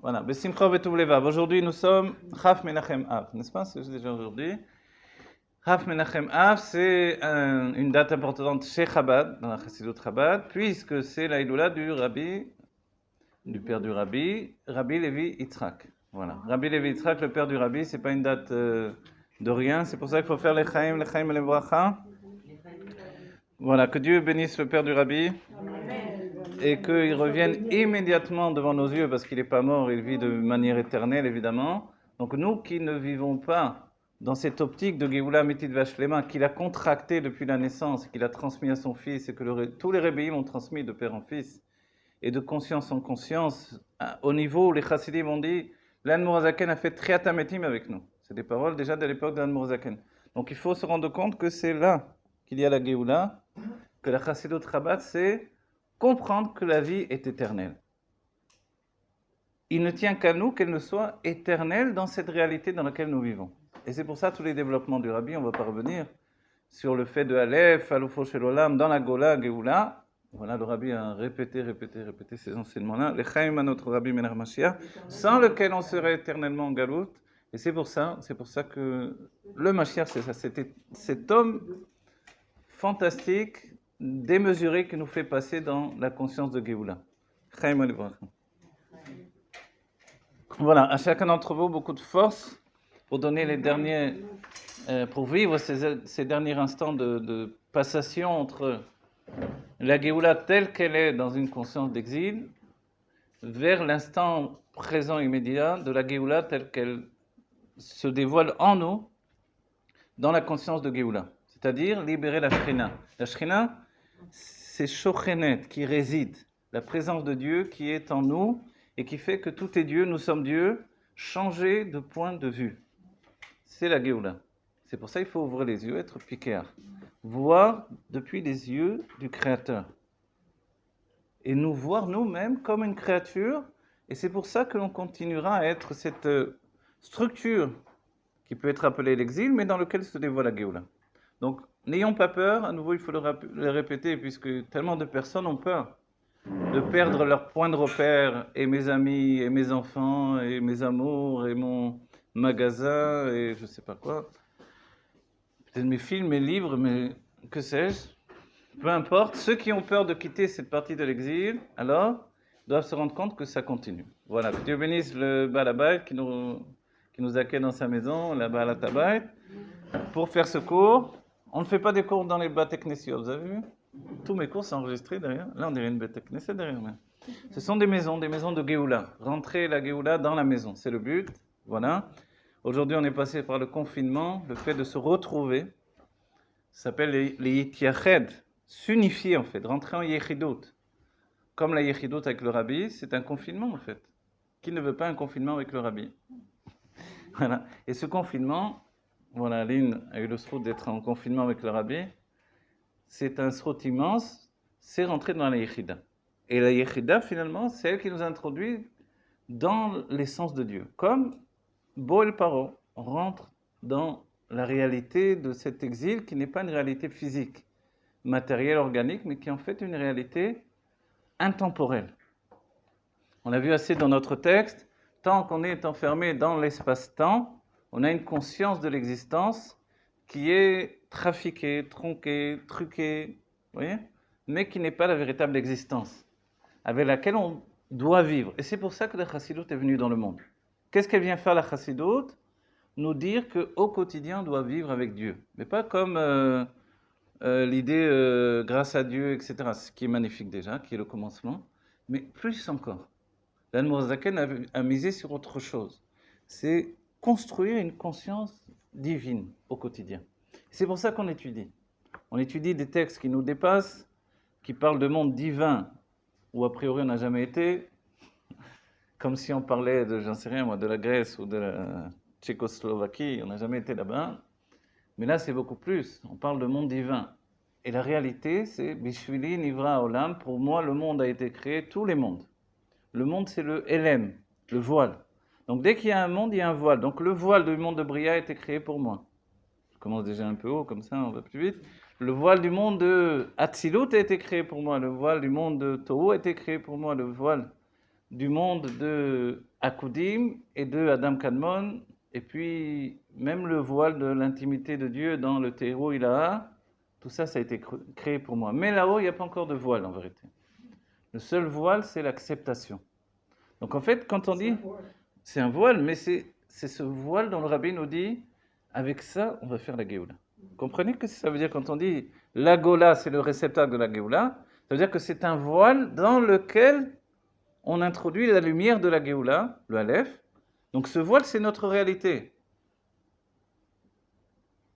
Voilà, Besimcha V'Tuv Levav. Aujourd'hui, nous sommes Chaf Menachem Av, n'est-ce pas? C'est déjà aujourd'hui. Chaf Menachem Av, c'est une date importante chez Chabad, dans la Chassidut Chabad, puisque c'est la Iloula du Rabbi, du père du Rabbi, Rabbi Levi Yitzhak. Voilà, Rabbi Levi Yitzhak, le père du Rabbi, c'est pas une date de rien, c'est pour ça qu'il faut faire les Chaim et les Bracha. Voilà, que Dieu bénisse le père du Rabbi. Et qu'il revienne immédiatement devant nos yeux parce qu'il n'est pas mort, il vit de manière éternelle évidemment. Donc nous qui ne vivons pas dans cette optique de Géoula Mitit Vashlema qu'il a contracté depuis la naissance, qu'il a transmis à son fils et que tous les rébéim ont transmis de père en fils et de conscience en conscience, au niveau où les chassidim ont dit l'An Mourazaken a fait Triatametim avec nous. C'est des paroles déjà de l'époque de l'An Mourazaken. Donc il faut se rendre compte que c'est là qu'il y a la Géoula, que la Chassidut Chabad c'est comprendre que la vie est éternelle. Il ne tient qu'à nous qu'elle ne soit éternelle dans cette réalité dans laquelle nous vivons. Et c'est pour ça tous les développements du Rabbi, on va pas revenir sur le fait de Aleph, Alufo Shel Olam, dans la Gola, Geoula. Voilà, le Rabbi a répété ces enseignements-là. Les Chaim à notre Rabbi Mener Mashiach, sans lequel on serait éternellement en galoute. Et c'est pour ça que le Mashiach, c'est ça, c'était cet homme fantastique, démesuré qui nous fait passer dans la conscience de Géoula. Voilà, à chacun d'entre vous, beaucoup de force pour donner les derniers, pour vivre ces derniers instants de passation entre la Géoula telle qu'elle est dans une conscience d'exil vers l'instant présent immédiat de la Géoula telle qu'elle se dévoile en nous dans la conscience de Géoula. C'est-à-dire libérer la Shrina. La Shrina, c'est Shochenet qui réside, la présence de Dieu qui est en nous et qui fait que tout est Dieu, nous sommes Dieu, changer de point de vue. C'est la Géoula. C'est pour ça qu'il faut ouvrir les yeux, être piquer, voir depuis les yeux du Créateur. Et nous voir nous-mêmes comme une créature, et c'est pour ça que l'on continuera à être cette structure qui peut être appelée l'exil, mais dans lequel se dévoile la Géoula. Donc, n'ayons pas peur, à nouveau il faut le répéter, puisque tellement de personnes ont peur de perdre leur point de repère, et mes amis, et mes enfants, et mes amours, et mon magasin, et je sais pas quoi. Peut-être mes films, mes livres, mais que sais-je. Peu importe, ceux qui ont peur de quitter cette partie de l'exil, alors, doivent se rendre compte que ça continue. Voilà, que Dieu bénisse le Balabait qui nous accueille dans sa maison, la Balatabai, pour faire ce cours. On ne fait pas des cours dans les Bate Knesset, vous avez vu? Tous mes cours sont enregistrés derrière. Là, on dirait une Bate Knesset derrière. Mais ce sont des maisons de Géoula. Rentrer la Géoula dans la maison, c'est le but. Voilà. Aujourd'hui, on est passé par le confinement, le fait de se retrouver. Ça s'appelle les Yitiyached, s'unifier en fait, rentrer en Yechidot. Comme la Yechidot avec le Rabbi, c'est un confinement en fait. Qui ne veut pas un confinement avec le Rabbi? Voilà. Et ce confinement, voilà, Aline a eu le srout d'être en confinement avec le Rabbi. C'est un srout immense, c'est rentrer dans la Yechida. Et la Yechida, finalement, c'est elle qui nous introduit dans l'essence de Dieu. Comme Boel Paro rentre dans la réalité de cet exil qui n'est pas une réalité physique, matérielle, organique, mais qui est en fait une réalité intemporelle. On a vu assez dans notre texte, tant qu'on est enfermé dans l'espace-temps, on a une conscience de l'existence qui est trafiquée, tronquée, truquée, vous voyez, mais qui n'est pas la véritable existence, avec laquelle on doit vivre. Et c'est pour ça que la Chassidut est venue dans le monde. Qu'est-ce qu'elle vient faire la Chassidut? Nous dire qu'au quotidien, on doit vivre avec Dieu. Mais pas comme l'idée grâce à Dieu, etc., ce qui est magnifique déjà, qui est le commencement, mais plus encore. L'An Mourazaken a misé sur autre chose. C'est construire une conscience divine au quotidien. C'est pour ça qu'on étudie. On étudie des textes qui nous dépassent, qui parlent de monde divin, où a priori on n'a jamais été, comme si on parlait de, j'en sais rien moi, de la Grèce ou de la Tchécoslovaquie, on n'a jamais été là-bas. Mais là c'est beaucoup plus, on parle de monde divin. Et la réalité c'est Bishvili Nivra Olam, pour moi le monde a été créé, tous les mondes. Le monde, c'est le LM, le voile. Donc, dès qu'il y a un monde, il y a un voile. Donc, le voile du monde de Bria a été créé pour moi. Je commence déjà un peu haut, comme ça, on va plus vite. Le voile du monde de Hatzilut a été créé pour moi. Le voile du monde de Tohu a été créé pour moi. Le voile du monde de Akudim et de Adam Kadmon, et puis même le voile de l'intimité de Dieu dans le Théro Ilaha, tout ça, ça a été créé pour moi. Mais là-haut, il n'y a pas encore de voile en vérité. Le seul voile, c'est l'acceptation. Donc en fait, quand on dit, c'est un voile, mais c'est ce voile dont le Rabbi nous dit, avec ça, on va faire la Géoula. Vous comprenez ce que ça veut dire quand on dit la Gola, c'est le réceptacle de la Géoula? Ça veut dire que c'est un voile dans lequel on introduit la lumière de la Géoula, le Aleph. Donc ce voile, c'est notre réalité.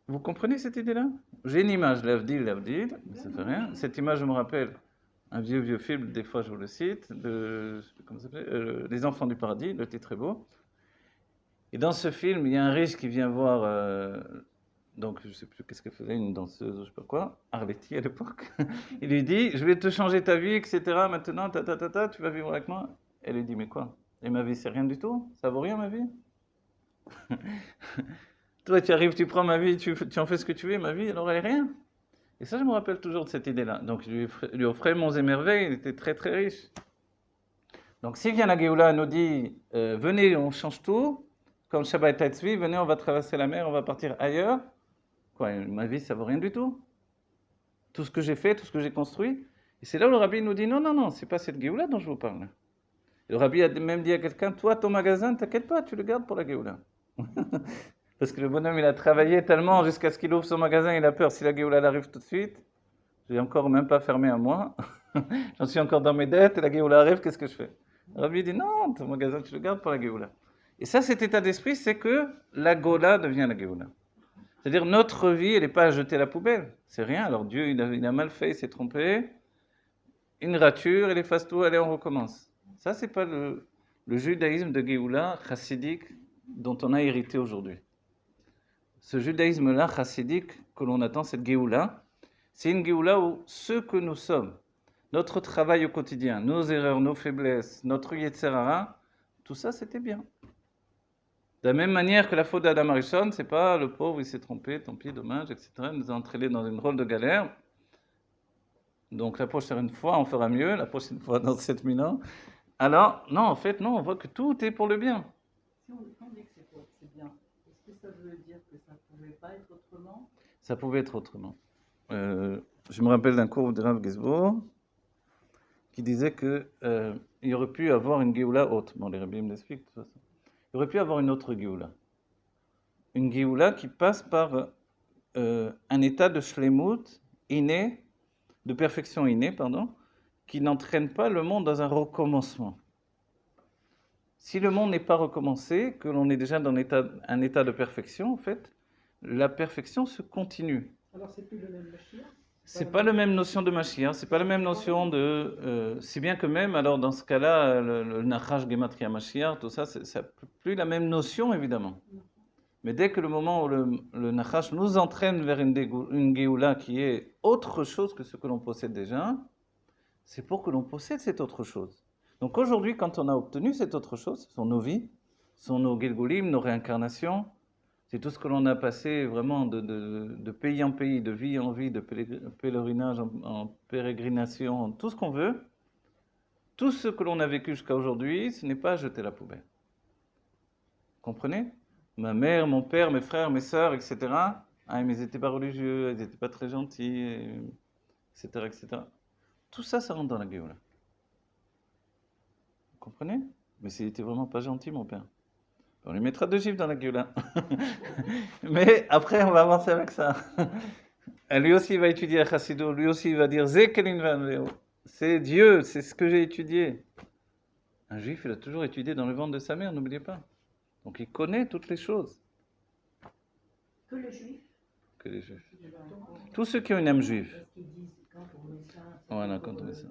Vous comprenez cette idée-là? J'ai une image, l'Avdil, ça fait rien. Cette image, je me rappelle un vieux film, des fois je vous le cite, comment ça s'appelle, Les Enfants du Paradis, le titre est beau. Et dans ce film, il y a un riche qui vient voir, donc je ne sais plus qu'est-ce qu'elle faisait, une danseuse, je ne sais pas quoi, Arletty à l'époque. Il lui dit, je vais te changer ta vie, etc. Maintenant, tu vas vivre avec moi. Elle lui dit, mais quoi? Et ma vie, c'est rien du tout? Ça vaut rien, ma vie? Toi, tu arrives, tu prends ma vie, tu en fais ce que tu veux, ma vie, alors elle est rien. Et ça, je me rappelle toujours de cette idée-là. Donc, je lui offrais monts et merveilles, il était très très riche. Donc, si vient la Géoula nous dit, venez, on change tout, comme Shabbat Tatzvi, venez, on va traverser la mer, on va partir ailleurs. Quoi, ma vie, ça vaut rien du tout. Tout ce que j'ai fait, tout ce que j'ai construit. Et c'est là où le Rabbi nous dit, non, c'est pas cette Géoula dont je vous parle. Et le Rabbi a même dit à quelqu'un, toi, ton magasin, t'inquiète pas, tu le gardes pour la Géoula. Parce que le bonhomme, il a travaillé tellement jusqu'à ce qu'il ouvre son magasin, il a peur si la Géoula arrive tout de suite. J'ai encore même pas fermé un mois. J'en suis encore dans mes dettes et la Géoula arrive, qu'est-ce que je fais? Le Rabbi dit non, ton magasin, tu le gardes pour la Géoula. Et ça, cet état d'esprit, c'est que la Gola devient la Géoula. C'est-à-dire, notre vie, elle n'est pas à jeter à la poubelle. C'est rien. Alors Dieu, il a mal fait, il s'est trompé. Une rature, il efface tout, allez, on recommence. Ça, c'est pas le judaïsme de Géoula chassidique dont on a hérité aujourd'hui. Ce judaïsme-là, chassidique, que l'on attend, cette Géoula, c'est une Géoula où ce que nous sommes, notre travail au quotidien, nos erreurs, nos faiblesses, notre Yetzerara, tout ça, c'était bien. De la même manière que la faute d'Adam Arishon, c'est pas le pauvre, il s'est trompé, tant pis, dommage, etc. Il nous a entraînés dans une drôle de galère. Donc la prochaine fois, on fera mieux, la prochaine fois dans 7000 ans. Alors, non, en fait, non, on voit que tout est pour le bien. Si on dit que c'est bien, est-ce que ça veut dire que ça ne pouvait pas être autrement? Ça pouvait être autrement. Je me rappelle d'un cours de Rav Gizbo qui disait que il aurait pu avoir une Géoula haute. Bon, les rabbins l'expliquent de toute façon. Il aurait pu avoir une autre Géoula. Une Géoula qui passe par un état de shlemut inné, de perfection innée, pardon, qui n'entraîne pas le monde dans un recommencement. Si le monde n'est pas recommencé, que l'on est déjà dans un état de perfection, en fait, la perfection se continue. Alors c'est plus le même Mashiach? C'est pas la même notion de Mashiach, c'est pas la même notion de... si bien que même, alors dans ce cas-là, le Nachash Gematria Mashiach, tout ça, c'est plus la même notion, évidemment. Mais dès que le moment où le Nachash nous entraîne vers une Géoula qui est autre chose que ce que l'on possède déjà, c'est pour que l'on possède cette autre chose. Donc aujourd'hui, quand on a obtenu cette autre chose, ce sont nos vies, ce sont nos Gilgulim, nos réincarnations, c'est tout ce que l'on a passé vraiment de pays en pays, de vie en vie, de pèlerinage en pérégrination, tout ce qu'on veut. Tout ce que l'on a vécu jusqu'à aujourd'hui, ce n'est pas à jeter à la poubelle. Comprenez? Ma mère, mon père, mes frères, mes sœurs, etc. Ah, mais ils n'étaient pas religieux, ils n'étaient pas très gentils, etc., etc. Tout ça, ça rentre dans la Géoula. Vous comprenez? Mais s'il était vraiment pas gentil, mon père. On lui mettra 2 gifles dans la Géoula. Mais après, on va avancer avec ça. Lui aussi, il va étudier la Chassidou. Lui aussi, il va dire c'est Dieu, c'est ce que j'ai étudié. Un juif, il a toujours étudié dans le ventre de sa mère, n'oubliez pas. Donc, il connaît toutes les choses. Que les juifs? Que les juifs. Tous ceux qui ont une âme juive. Parce qu'ils disent quand on met ça. Voilà, quand on met ça.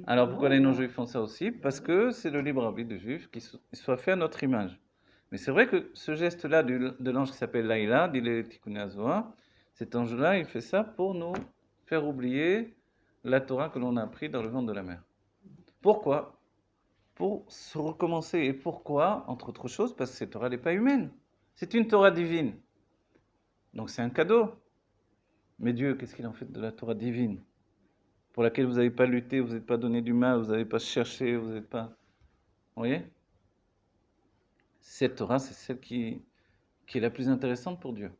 Alors, pourquoi les non-juifs font ça aussi? Parce que c'est le libre arbitre du juif qui soit fait à notre image. Mais c'est vrai que ce geste-là de l'ange qui s'appelle Laïla, dit Tikkun Azoa, cet ange-là, il fait ça pour nous faire oublier la Torah que l'on a appris dans le ventre de la mer. Pourquoi? Pour se recommencer. Et pourquoi? Entre autres choses, parce que cette Torah n'est pas humaine. C'est une Torah divine. Donc c'est un cadeau. Mais Dieu, qu'est-ce qu'il en fait de la Torah divine? Pour laquelle vous n'avez pas lutté, vous n'êtes pas donné du mal, vous n'avez pas cherché, vous n'êtes pas... voyez? Cette Torah, c'est celle qui est la plus intéressante pour Dieu.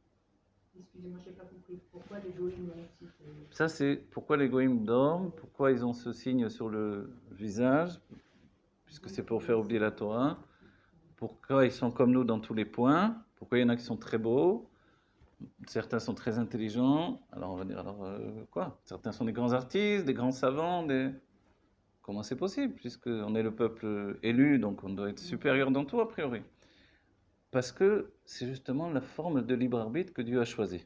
Excusez-moi, je n'ai pas compris. Pourquoi les goïms ont aussi Ça, c'est pourquoi les goïms dorment, pourquoi ils ont ce signe sur le visage, puisque c'est pour faire oublier la Torah, pourquoi ils sont comme nous dans tous les points, pourquoi il y en a qui sont très beaux, certains sont très intelligents, alors on va dire, quoi? Certains sont des grands artistes, des grands savants, Comment c'est possible, puisqu'on est le peuple élu, donc on doit être supérieur dans tout, a priori. Parce que c'est justement la forme de libre arbitre que Dieu a choisie.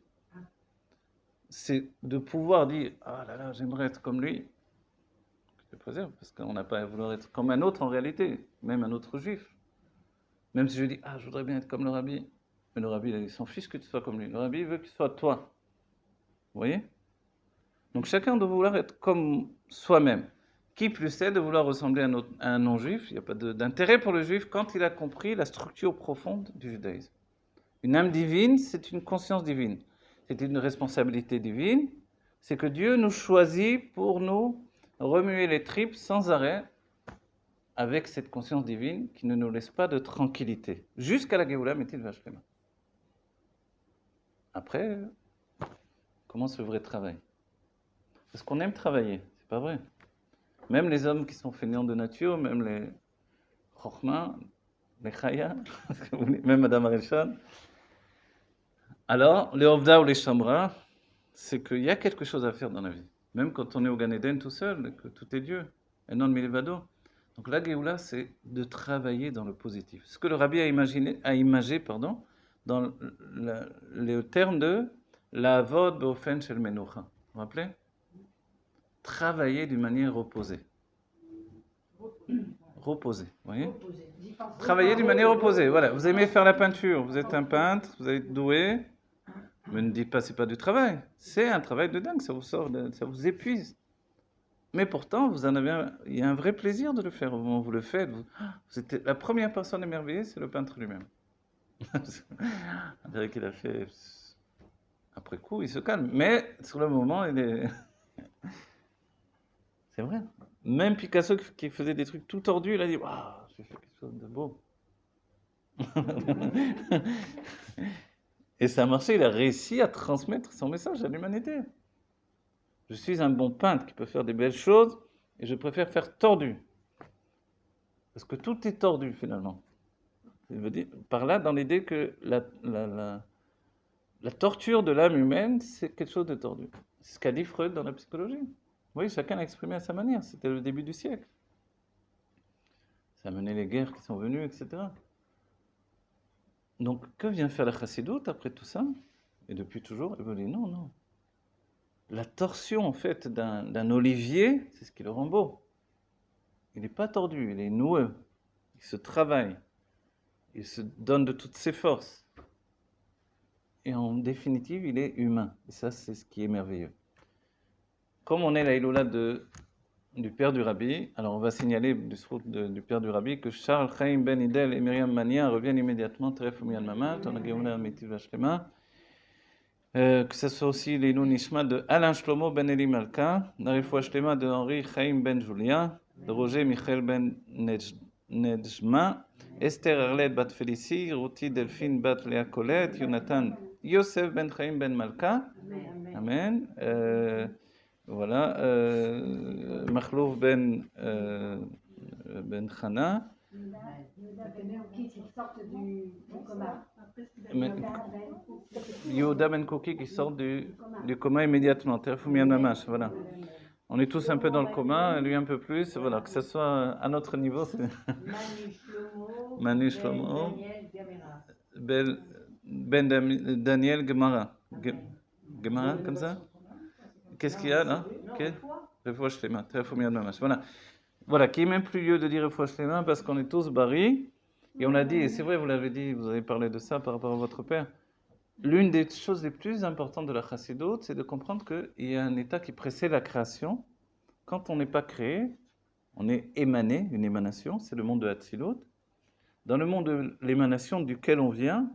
C'est de pouvoir dire « Ah là là, j'aimerais être comme lui ». C'est pas dire, parce qu'on n'a pas à vouloir être comme un autre en réalité, même un autre juif. Même si je dis « Ah, je voudrais bien être comme le rabbi ». Mais le rabbi, il s'en fiche que tu sois comme lui. Le rabbi veut que tu sois toi. Vous voyez? Donc chacun doit vouloir être comme soi-même. Qui plus est de vouloir ressembler à un non-juif, il n'y a pas d'intérêt pour le juif quand il a compris la structure profonde du judaïsme. Une âme divine, c'est une conscience divine. C'est une responsabilité divine. C'est que Dieu nous choisit pour nous remuer les tripes sans arrêt avec cette conscience divine qui ne nous laisse pas de tranquillité. Jusqu'à la Géoula Métil Vachlema. Après, commence le vrai travail. Parce qu'on aime travailler, c'est pas vrai. Même les hommes qui sont fainéants de nature, même les Chokhma, les Chaya, même Madame Arishon. Alors, les Ovda ou les Shamra, c'est qu'il y a quelque chose à faire dans la vie. Même quand on est au Gan Eden tout seul, et que tout est Dieu. Et non Milevado. Donc la Géoula, c'est de travailler dans le positif. Ce que le Rabbi a imagé dans le terme de la Vod Beofen Shel Menucha. Vous vous rappelez? Travailler d'une manière reposée. Reposée, vous voyez? Travailler d'une manière reposée, voilà. Vous aimez faire la peinture, vous êtes un peintre, vous êtes doué, mais ne dites pas c'est pas du travail. C'est un travail de dingue, ça vous épuise. Mais pourtant, il y a un vrai plaisir de le faire. Au moment où vous le faites, la première personne émerveillée, c'est le peintre lui-même. On dirait qu'il a fait... Après coup, il se calme. Mais sur le moment, il est... C'est vrai. Même Picasso qui faisait des trucs tout tordus, il a dit « Waouh, j'ai fait quelque chose de beau. » Et ça a marché, il a réussi à transmettre son message à l'humanité. Je suis un bon peintre qui peut faire des belles choses et je préfère faire tordu. Parce que tout est tordu finalement. Ça veut dire, par là, dans l'idée que la torture de l'âme humaine, c'est quelque chose de tordu. C'est ce qu'a dit Freud dans la psychologie. Oui, chacun l'a exprimé à sa manière. C'était le début du siècle. Ça a mené les guerres qui sont venues, etc. Donc, que vient faire la chassidoute après tout ça? Et depuis toujours, elle veut dire non. La torsion, en fait, d'un olivier, c'est ce qui le rend beau. Il n'est pas tordu, il est noueux. Il se travaille. Il se donne de toutes ses forces. Et en définitive, il est humain. Et ça, c'est ce qui est merveilleux. Comme on est la Iloula du père du Rabbi, alors on va signaler du père du Rabbi que Charles Chaim Ben Idel et Myriam Mania reviennent immédiatement, Teref Umiyan Mamat, on a Géoula Mitiv Vashlema. Que ce soit aussi les Nishma de Alain Shlomo Ben Eli Malka, Narifou Shlema de Henri Chaim Ben Julia, de Roger Michel Ben Nedjma, Esther Arlette Bat Félicie, Ruti Delphine Bat Léa Colette, Jonathan Yosef Ben Chaim Ben Malka. Amen. Voilà. Machlouf Ben Chana. Yehuda Ben Koki qui sort du coma immédiatement. Terefoumian Mamash, voilà. On est tous un peu dans le coma, lui un peu plus. Voilà, que ce soit à notre niveau. Manu Shlomo. Ben Daniel Gemara. Gemara, comme ça? Qu'est-ce qu'il y a là? Refoua Shlema, Terefoumian Mamash. Voilà, qui est même plus lieu de dire Refoua Shlema parce qu'on est tous barris. Et on a dit, et c'est vrai, vous l'avez dit, vous avez parlé de ça par rapport à votre père. L'une des choses les plus importantes de la chassidoute, c'est de comprendre qu'il y a un état qui précède la création. Quand on n'est pas créé, on est émané, une émanation, c'est le monde de Hatzilut. Dans le monde de l'émanation duquel on vient,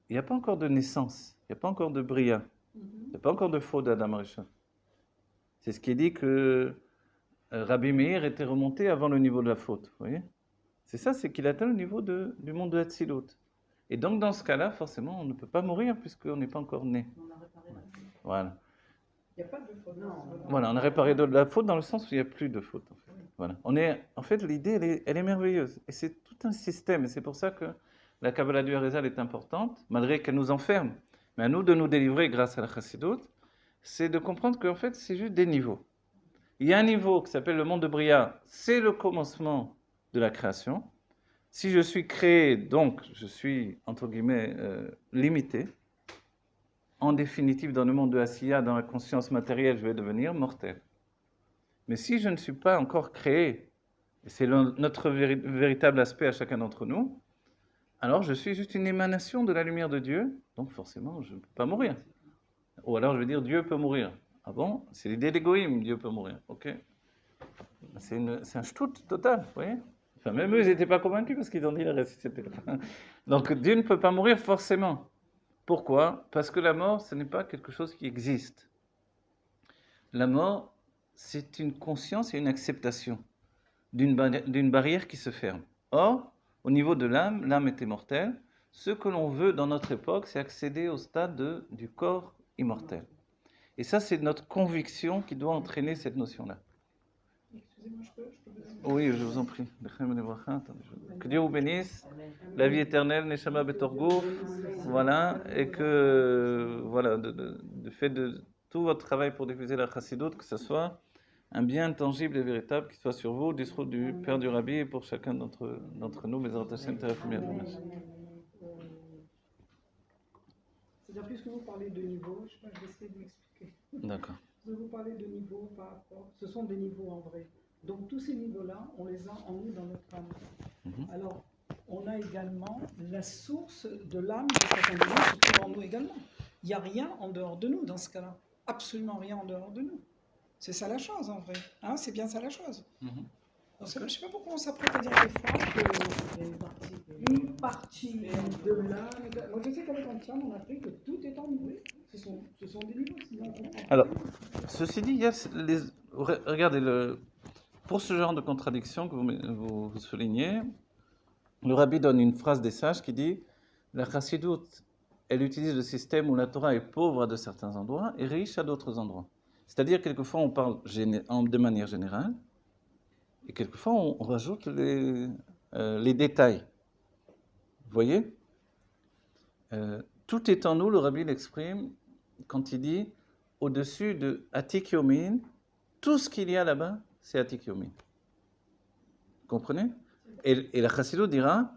il n'y a pas encore de naissance, il n'y a pas encore de bria, il n'y a pas encore de faute d'Adam Rishon. C'est ce qui est dit que Rabbi Meir était remonté avant le niveau de la faute, vous voyez? C'est ça, c'est qu'il atteint le niveau du monde de Hatzilut. Et donc, dans ce cas-là, forcément, on ne peut pas mourir puisqu'on n'est pas encore né. On a réparé la faute. Voilà. Il n'y a pas de faute. Voilà, on a réparé de la faute dans le sens où il n'y a plus de faute. En fait. Voilà. En fait, l'idée, elle est merveilleuse. Et c'est tout un système. Et c'est pour ça que la Kabbalah du Harizal est importante, malgré qu'elle nous enferme. Mais à nous de nous délivrer grâce à la Chassidut, c'est de comprendre qu'en fait, c'est juste des niveaux. Il y a un niveau qui s'appelle le monde de Bria, c'est le commencement de la création. Si je suis créé, donc je suis, entre guillemets, limité. En définitive, dans le monde de Asiya, dans la conscience matérielle, je vais devenir mortel. Mais si je ne suis pas encore créé, et c'est notre véritable aspect à chacun d'entre nous, alors je suis juste une émanation de la lumière de Dieu, donc forcément je ne peux pas mourir. Ou alors je vais dire Dieu peut mourir. Ah bon? C'est l'idée d'égoïsme, Dieu peut mourir. Ok. C'est un shtout total, vous voyez? Enfin, même eux, ils n'étaient pas convaincus parce qu'ils ont dit la ressuscité. Donc Dieu ne peut pas mourir forcément. Pourquoi? Parce que la mort, ce n'est pas quelque chose qui existe. La mort, c'est une conscience et une acceptation d'une barrière qui se ferme. Or, au niveau de l'âme, l'âme est immortelle. Ce que l'on veut dans notre époque, c'est accéder au stade du corps immortel. Et ça, c'est notre conviction qui doit entraîner cette notion-là. Excusez-moi, je peux Oui, je vous en prie. Que Dieu vous bénisse. La vie éternelle, Neshama Betorgouf. Voilà. Et que, voilà, de fait de tout votre travail pour diffuser la Chassidut, que ce soit un bien tangible et véritable qui soit sur vous, du Père du Rabbi et pour chacun d'entre nous, mes Hashem Terefumir. C'est-à-dire, puisque vous parlez de niveau, je vais essayer de m'expliquer. D'accord. Vous parlez de niveau par rapport, ce sont des niveaux en vrai. Donc tous ces niveaux-là, on les a en nous dans notre âme. Alors, on a également la source de l'âme de chacun de nous se trouve en nous également. Il n'y a rien en dehors de nous dans ce cas-là. Absolument rien en dehors de nous. C'est ça la chose en vrai. Hein, c'est bien ça la chose. Donc, je ne sais pas pourquoi on s'apprête à dire des fois que une partie de l'âme. Moi je sais qu'avec Antiam, on a fait que tout est en nous. Ce sont des niveaux. Sinon on comprend. Alors, ceci dit, il y a regardez, pour ce genre de contradiction que vous soulignez, le Rabbi donne une phrase des sages qui dit la Chassidut, elle utilise le système où la Torah est pauvre à de certains endroits et riche à d'autres endroits. C'est-à-dire, quelquefois, on parle de manière générale et quelquefois, on rajoute les détails. Vous voyez? Tout est en nous, le Rabbi l'exprime quand il dit au-dessus de Atik Yomin, tout ce qu'il y a là-bas, c'est Atik Yomin. Vous comprenez? Et la Chassidut dira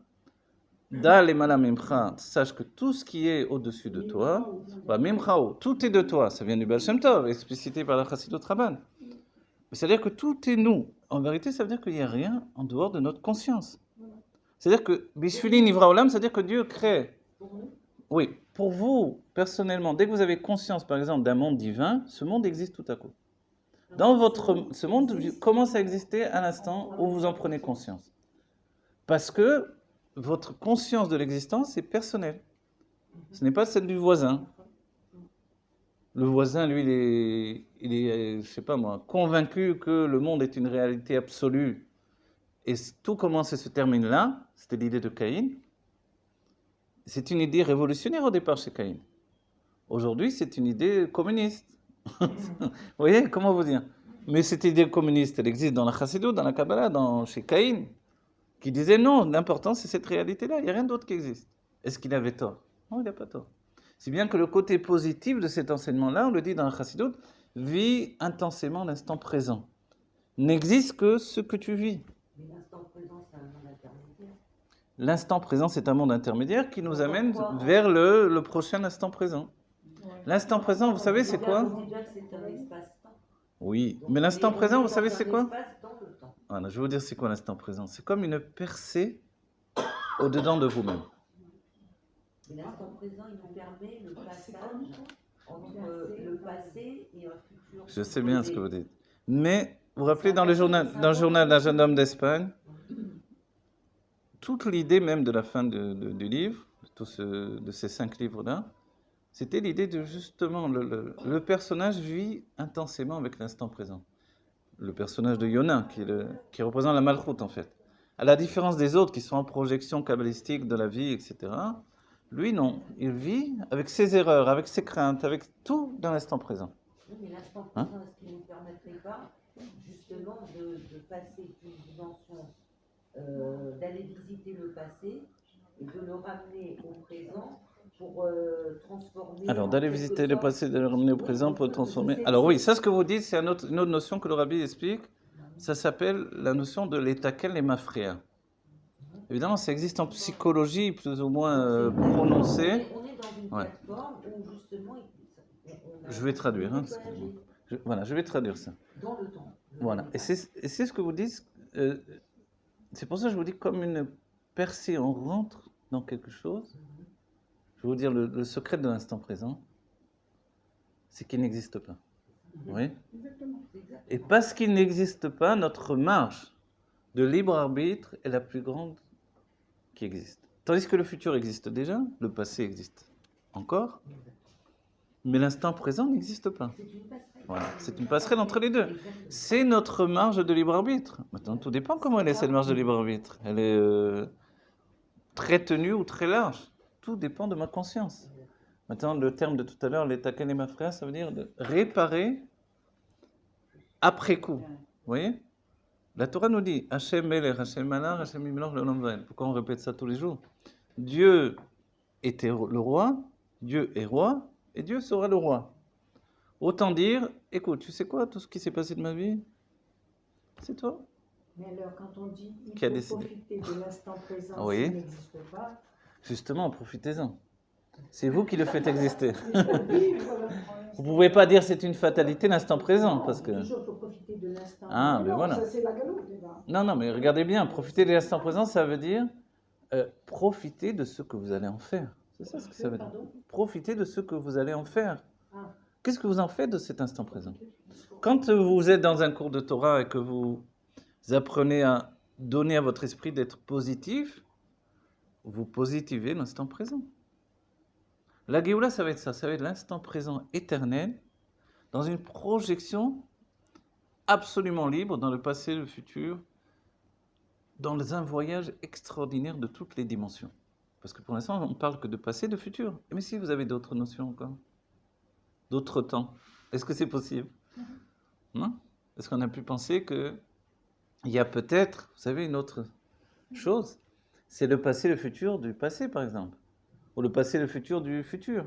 Da lemala memcha, sache que tout ce qui est au-dessus de toi, memchao, tout est de toi. Ça vient du Baal Shem Tov, explicité par la Chassidut Rabban. C'est-à-dire que tout est nous. En vérité, ça veut dire qu'il n'y a rien en dehors de notre conscience. C'est-à-dire que Bishvili Nivra Olam, c'est-à-dire que Dieu crée. Oui, pour vous, personnellement, dès que vous avez conscience, par exemple, d'un monde divin, ce monde existe tout à coup. Ce monde commence à exister à l'instant où vous en prenez conscience. Parce que votre conscience de l'existence est personnelle. Ce n'est pas celle du voisin. Le voisin, lui, il est, je sais pas moi, convaincu que le monde est une réalité absolue. Et tout commence et se termine là. C'était l'idée de Caïn. C'est une idée révolutionnaire au départ chez Caïn. Aujourd'hui, c'est une idée communiste. Vous voyez, comment vous dire? Mais cette idée communiste, elle existe dans la Chassidut, dans la Kabbalah, chez Caïn, qui disait non, l'important c'est cette réalité-là, il n'y a rien d'autre qui existe. Est-ce qu'il avait tort? Non, il n'a pas tort. Si bien que le côté positif de cet enseignement-là, on le dit dans la Chassidut, vis intensément l'instant présent. N'existe que ce que tu vis. Mais l'instant présent, c'est un monde intermédiaire. L'instant présent, c'est un monde intermédiaire qui nous amène vers le prochain instant présent. L'instant présent, vous savez, c'est quoi? On dit déjà que c'est un espace-temps. Oui, mais l'instant présent, vous savez, c'est quoi? Espace dans le temps. Voilà, je vais vous dire c'est quoi l'instant présent. C'est comme une percée au-dedans de vous-même. Et l'instant présent, il nous permet le passage entre le passé et un futur. Je sais bien ce que vous dites. Mais, vous vous rappelez, dans le journal d'un jeune homme d'Espagne, toute l'idée même de la fin du livre, de ces 5 livres-là, c'était l'idée de justement, le personnage vit intensément avec l'instant présent. Le personnage de Yona, qui représente la malchoute en fait. À la différence des autres qui sont en projection kabbalistique de la vie, etc., lui, non. Il vit avec ses erreurs, avec ses craintes, avec tout dans l'instant présent. Oui, mais l'instant Hein? présent, est-ce qu'il ne nous permettrait pas justement de passer d'une dimension, d'aller visiter le passé et de le ramener au présent pour transformer. Alors, en d'aller quelque visiter le sorte- passé, de le ramener au présent pour le transformer. Alors oui, ça, ce que vous dites, c'est une autre notion que le rabbi explique. Ça s'appelle la notion de l'état quel est ma frère. Évidemment, ça existe en psychologie plus ou moins prononcée. On est dans une Ouais. plateforme où justement. Je vais traduire, hein, on peut excusez-moi. agir Voilà, je vais traduire ça. dans le temps. Voilà. Et c'est ce que vous dites. C'est pour ça que je vous dis, comme une percée, on rentre dans quelque chose. Je vais vous dire le secret de l'instant présent, c'est qu'il n'existe pas. Oui. Exactement. Et parce qu'il n'existe pas, notre marge de libre arbitre est la plus grande qui existe. Tandis que le futur existe déjà, le passé existe encore, mais l'instant présent n'existe pas. C'est une passerelle. Voilà, c'est une passerelle entre les deux. C'est notre marge de libre arbitre. Maintenant, tout dépend comment elle est, cette marge de libre arbitre. Elle est très tenue ou très large. Tout dépend de ma conscience. Maintenant, le terme de tout à l'heure, l'état quel est ma frère, ça veut dire de réparer après coup. Vous voyez? La Torah nous dit Hachem Melech, Hachem Malach, Hachem Yimloch Leolam Vaed. Pourquoi on répète ça tous les jours? Dieu était le roi, Dieu est roi, et Dieu sera le roi. Autant dire, écoute, tu sais quoi, tout ce qui s'est passé de ma vie, c'est toi. Mais alors, quand on dit il Qui a faut décidé? profiter de l'instant présent, Oui. s'il n'existe pas, Justement, profitez-en. C'est vous qui le faites exister. Vous ne pouvez pas dire c'est une fatalité l'instant présent, parce que... toujours il faut profiter de l'instant. Ah, mais non, voilà. Ça, c'est la galoute, déjà. Non, mais regardez bien, profiter de l'instant présent, ça veut dire profiter de ce que vous allez en faire. C'est ça ce que ça veut dire. Pardon? Profiter de ce que vous allez en faire. Ah. Qu'est-ce que vous en faites de cet instant présent? Quand vous êtes dans un cours de Torah et que vous apprenez à donner à votre esprit d'être positif, vous positivez l'instant présent. La Géoula, ça va être ça, ça va être l'instant présent éternel, dans une projection absolument libre dans le passé, le futur, dans un voyage extraordinaire de toutes les dimensions. Parce que pour l'instant, on parle que de passé, de futur. Mais si vous avez d'autres notions encore, d'autres temps, est-ce que c'est possible? Non? Est-ce qu'on a pu penser qu'il y a peut-être, vous savez, une autre chose? C'est le passé, le futur du passé, par exemple. Ou le passé, le futur du futur.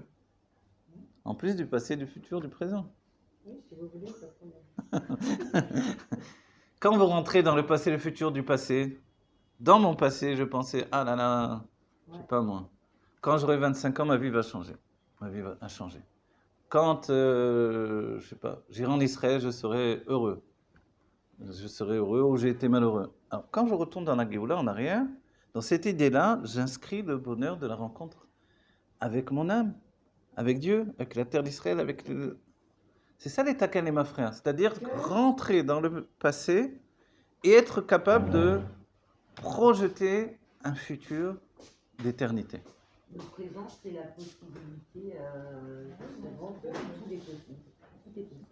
En plus du passé, du futur, du présent. Oui, si vous voulez, ça prend- Quand vous rentrez dans le passé, le futur du passé, dans mon passé, je pensais, ah là là, je sais pas moi, quand j'aurai 25 ans, ma vie va changer. Ma vie va changer. Quand, je sais pas, j'irai en Israël, je serai heureux. Je serai heureux ou j'ai été malheureux. Alors, quand je retourne dans la Géoula, en arrière, dans cette idée-là, j'inscris le bonheur de la rencontre avec mon âme, avec Dieu, avec la terre d'Israël, avec le... C'est ça l'état quel est ma frère, c'est-à-dire rentrer dans le passé et être capable de projeter un futur d'éternité. Le présent, c'est la possibilité justement que tout est possible. Tout est possible.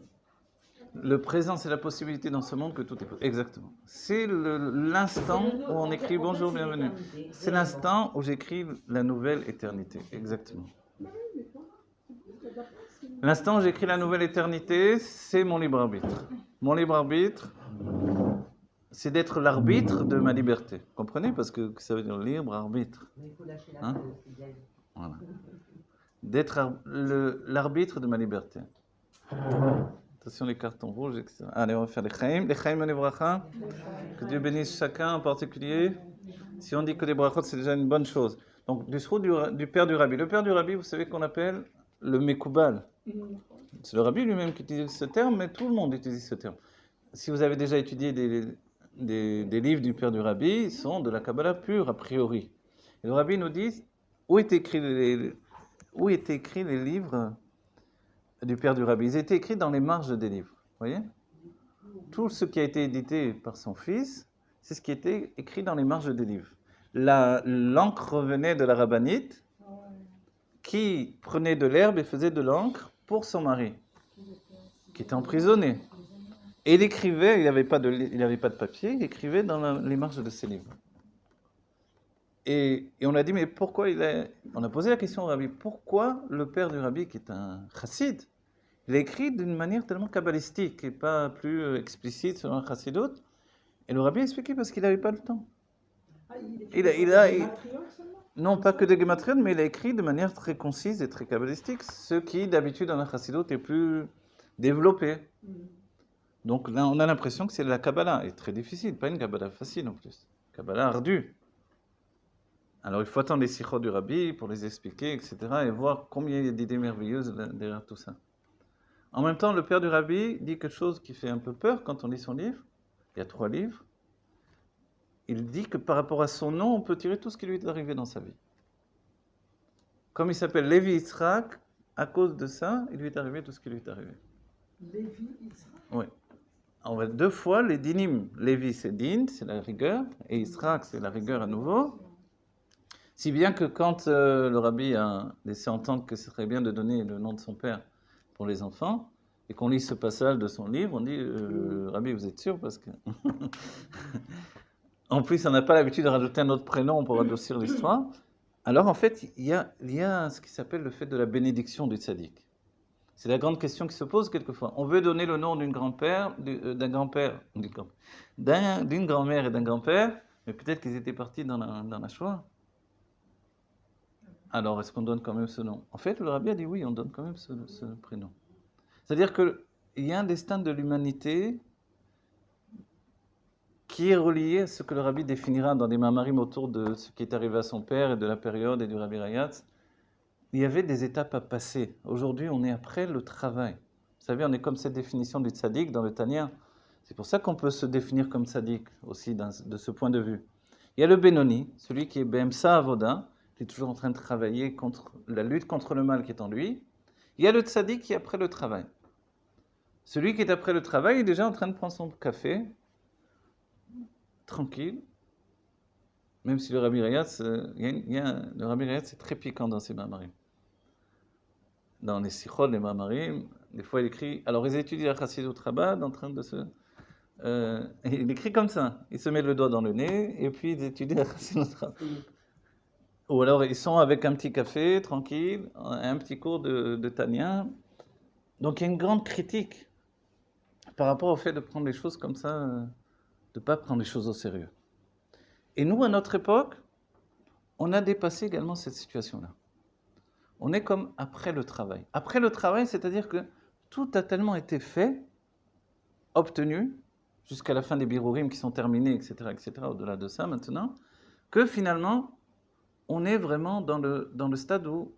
Le présent, c'est la possibilité dans ce monde que tout est possible. Exactement. C'est l'instant où on écrit bonjour, bienvenue. C'est l'instant où j'écris la nouvelle éternité. Exactement. L'instant où j'écris la nouvelle éternité, c'est mon libre arbitre. Mon libre arbitre, c'est d'être l'arbitre de ma liberté. Vous comprenez? Parce que ça veut dire libre arbitre. Mais il faut lâcher la Hein? peur aussi, bien. Voilà. D'être l'arbitre de ma liberté. Attention les cartons rouges, etc. Allez, on va faire les chaim. Les chaim et les bracha. Que Dieu bénisse chacun en particulier. Si on dit que les brachot, c'est déjà une bonne chose. Donc, du srout du père du rabbi. Le père du rabbi, vous savez qu'on appelle le mekoubal. C'est le rabbi lui-même qui utilise ce terme, mais tout le monde utilise ce terme. Si vous avez déjà étudié des livres du père du rabbi, ils sont de la Kabbalah pure, a priori. Et le rabbi nous dit où étaient écrits les livres du père du rabbi. Ils étaient écrits dans les marges des livres. Vous voyez? Tout ce qui a été édité par son fils, c'est ce qui était écrit dans les marges des livres. L'encre venait de la rabbinite qui prenait de l'herbe et faisait de l'encre pour son mari, qui était emprisonné. Et il écrivait, il n'avait pas de papier, il écrivait dans les marges de ses livres. Et on a dit, mais pourquoi on a posé la question au rabbi, pourquoi le père du rabbi, qui est un chassid, il a écrit d'une manière tellement kabbalistique et pas plus explicite selon un chassidut. Et le rabbi a expliqué parce qu'il n'avait pas le temps. Ah, seulement? Non, pas que des gématrions, mais il a écrit de manière très concise et très kabbalistique, ce qui d'habitude dans un chassidut est plus développé. Donc là, on a l'impression que c'est la Kabbalah, et très difficile, pas une Kabbalah facile en plus, Kabbalah ardue. Alors il faut attendre les sikhot du rabbi pour les expliquer, etc., et voir combien il y a d'idées merveilleuses derrière tout ça. En même temps, le père du rabbi dit quelque chose qui fait un peu peur quand on lit son livre. Il y a 3 livres. Il dit que par rapport à son nom, on peut tirer tout ce qui lui est arrivé dans sa vie. Comme il s'appelle Lévi Yitzhak, à cause de ça, il lui est arrivé tout ce qui lui est arrivé. Lévi Yitzhak? Oui. On va 2 fois les dinim. Lévi, c'est din, c'est la rigueur, et Yitzhak, c'est la rigueur à nouveau. Si bien que quand le rabbi a laissé entendre que ce serait bien de donner le nom de son père pour les enfants, et qu'on lit ce passage de son livre, on dit Rabbi, vous êtes sûr? Parce que. En plus, on n'a pas l'habitude de rajouter un autre prénom pour adoucir l'histoire. Alors, en fait, il y a ce qui s'appelle le fait de la bénédiction du tzaddik. C'est la grande question qui se pose quelquefois. On veut donner le nom d'une grand-mère et d'un grand-père, mais peut-être qu'ils étaient partis dans la Shoah. Alors, est-ce qu'on donne quand même ce nom? En fait, le rabbi a dit oui, on donne quand même ce prénom. C'est-à-dire qu'il y a un destin de l'humanité qui est relié à ce que le rabbi définira dans des mamarim autour de ce qui est arrivé à son père et de la période et du rabbi Rayatz. Il y avait des étapes à passer. Aujourd'hui, on est après le travail. Vous savez, on est comme cette définition du tzaddik dans le Tanya. C'est pour ça qu'on peut se définir comme tzaddik aussi de ce point de vue. Il y a le Benoni, celui qui est Behemsa Avoda, qui est toujours en train de travailler contre la lutte contre le mal qui est en lui. Il y a le tzaddik qui est après le travail. Celui qui est après le travail est déjà en train de prendre son café, tranquille. Même si le rabbi Rayatz, le rabbi Rayatz c'est très piquant dans ses mamarim. Dans les sikhot, les mamarim, des fois il écrit, alors ils étudient la Chassidut Chabad en train de se... il écrit comme ça, il se met le doigt dans le nez, et puis ils étudient la Chassidut Chabad. Ou alors ils sont avec un petit café, tranquille, un petit cours de Tanya. Donc il y a une grande critique par rapport au fait de prendre les choses comme ça, de ne pas prendre les choses au sérieux. Et nous, à notre époque, on a dépassé également cette situation-là. On est comme après le travail. Après le travail, c'est-à-dire que tout a tellement été fait, obtenu, jusqu'à la fin des birourim qui sont terminés, etc., au-delà de ça maintenant, que finalement, on est vraiment dans le stade où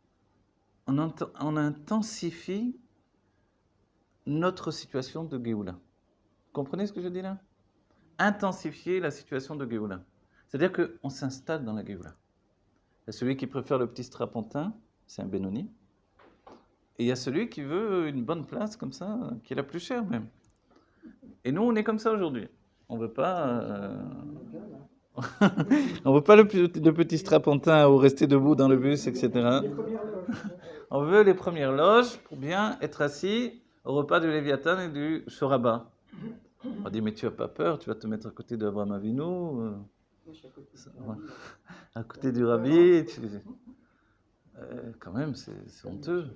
on intensifie notre situation de Géoula. Vous comprenez ce que je dis là? Intensifier la situation de Géoula. C'est-à-dire qu'on s'installe dans la Géoula. Il y a celui qui préfère le petit strapontin, c'est un Benoni. Et il y a celui qui veut une bonne place comme ça, qui est la plus chère même. Et nous, on est comme ça aujourd'hui. On ne veut pas... on veut pas le petit strapontin ou rester debout dans le bus, etc. On veut les premières loges pour bien être assis au repas du Léviathan et du Shoraba. On dit, mais tu n'as pas peur, tu vas te mettre à côté d'Abraham Avinu, à côté du Rabbi. Quand même, c'est honteux.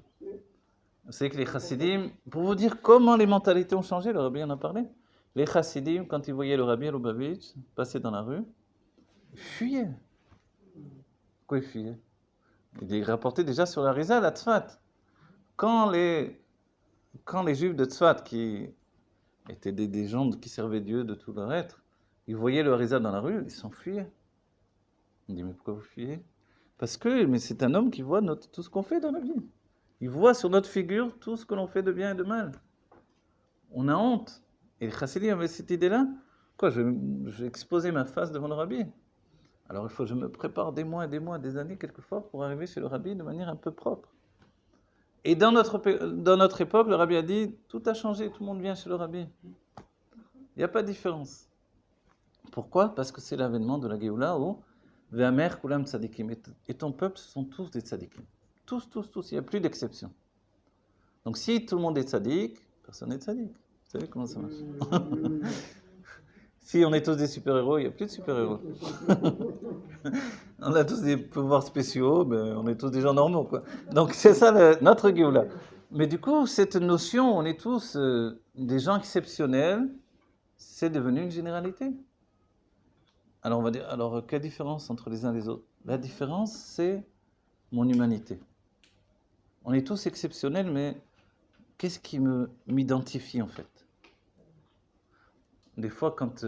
Vous savez que les chassidim, pour vous dire comment les mentalités ont changé, le Rabbi en a parlé. Les chassidim, quand ils voyaient le Rabbi à Lubavitch passer dans la rue, ils fuyaient. Pourquoi ils fuyaient? Il rapportait déjà sur la Rizal à Tzfat. Quand les Juifs de Tzfat, qui étaient des gens qui servaient Dieu de tout leur être, ils voyaient le Harizal dans la rue, ils s'enfuyaient. On dit, mais pourquoi vous fuyez? Parce que c'est un homme qui voit tout ce qu'on fait dans la vie. Il voit sur notre figure tout ce que l'on fait de bien et de mal. On a honte. Et les chassidim avaient cette idée-là. Quoi, je vais exposer ma face devant le rabbi. Alors il faut que je me prépare des mois, des années quelquefois pour arriver chez le rabbi de manière un peu propre. Et dans notre époque, le rabbi a dit, tout a changé, tout le monde vient chez le rabbi. Il n'y a pas de différence. Pourquoi? Parce que c'est l'avènement de la Géoula où Ve'amer kulam tzadikim. Et ton peuple, ce sont tous des tzadikim. Tous. Il n'y a plus d'exception. Donc si tout le monde est tzadik, personne n'est tzadik. Vous savez comment ça marche? Si on est tous des super-héros, il n'y a plus de super-héros. On a tous des pouvoirs spéciaux, mais on est tous des gens normaux, quoi. Donc c'est ça notre Géoula. Mais du coup, cette notion, on est tous des gens exceptionnels, c'est devenu une généralité. Alors on va dire, alors quelle différence entre les uns et les autres? La différence, c'est mon humanité. On est tous exceptionnels, mais qu'est-ce qui m'identifie en fait? Des fois, quand...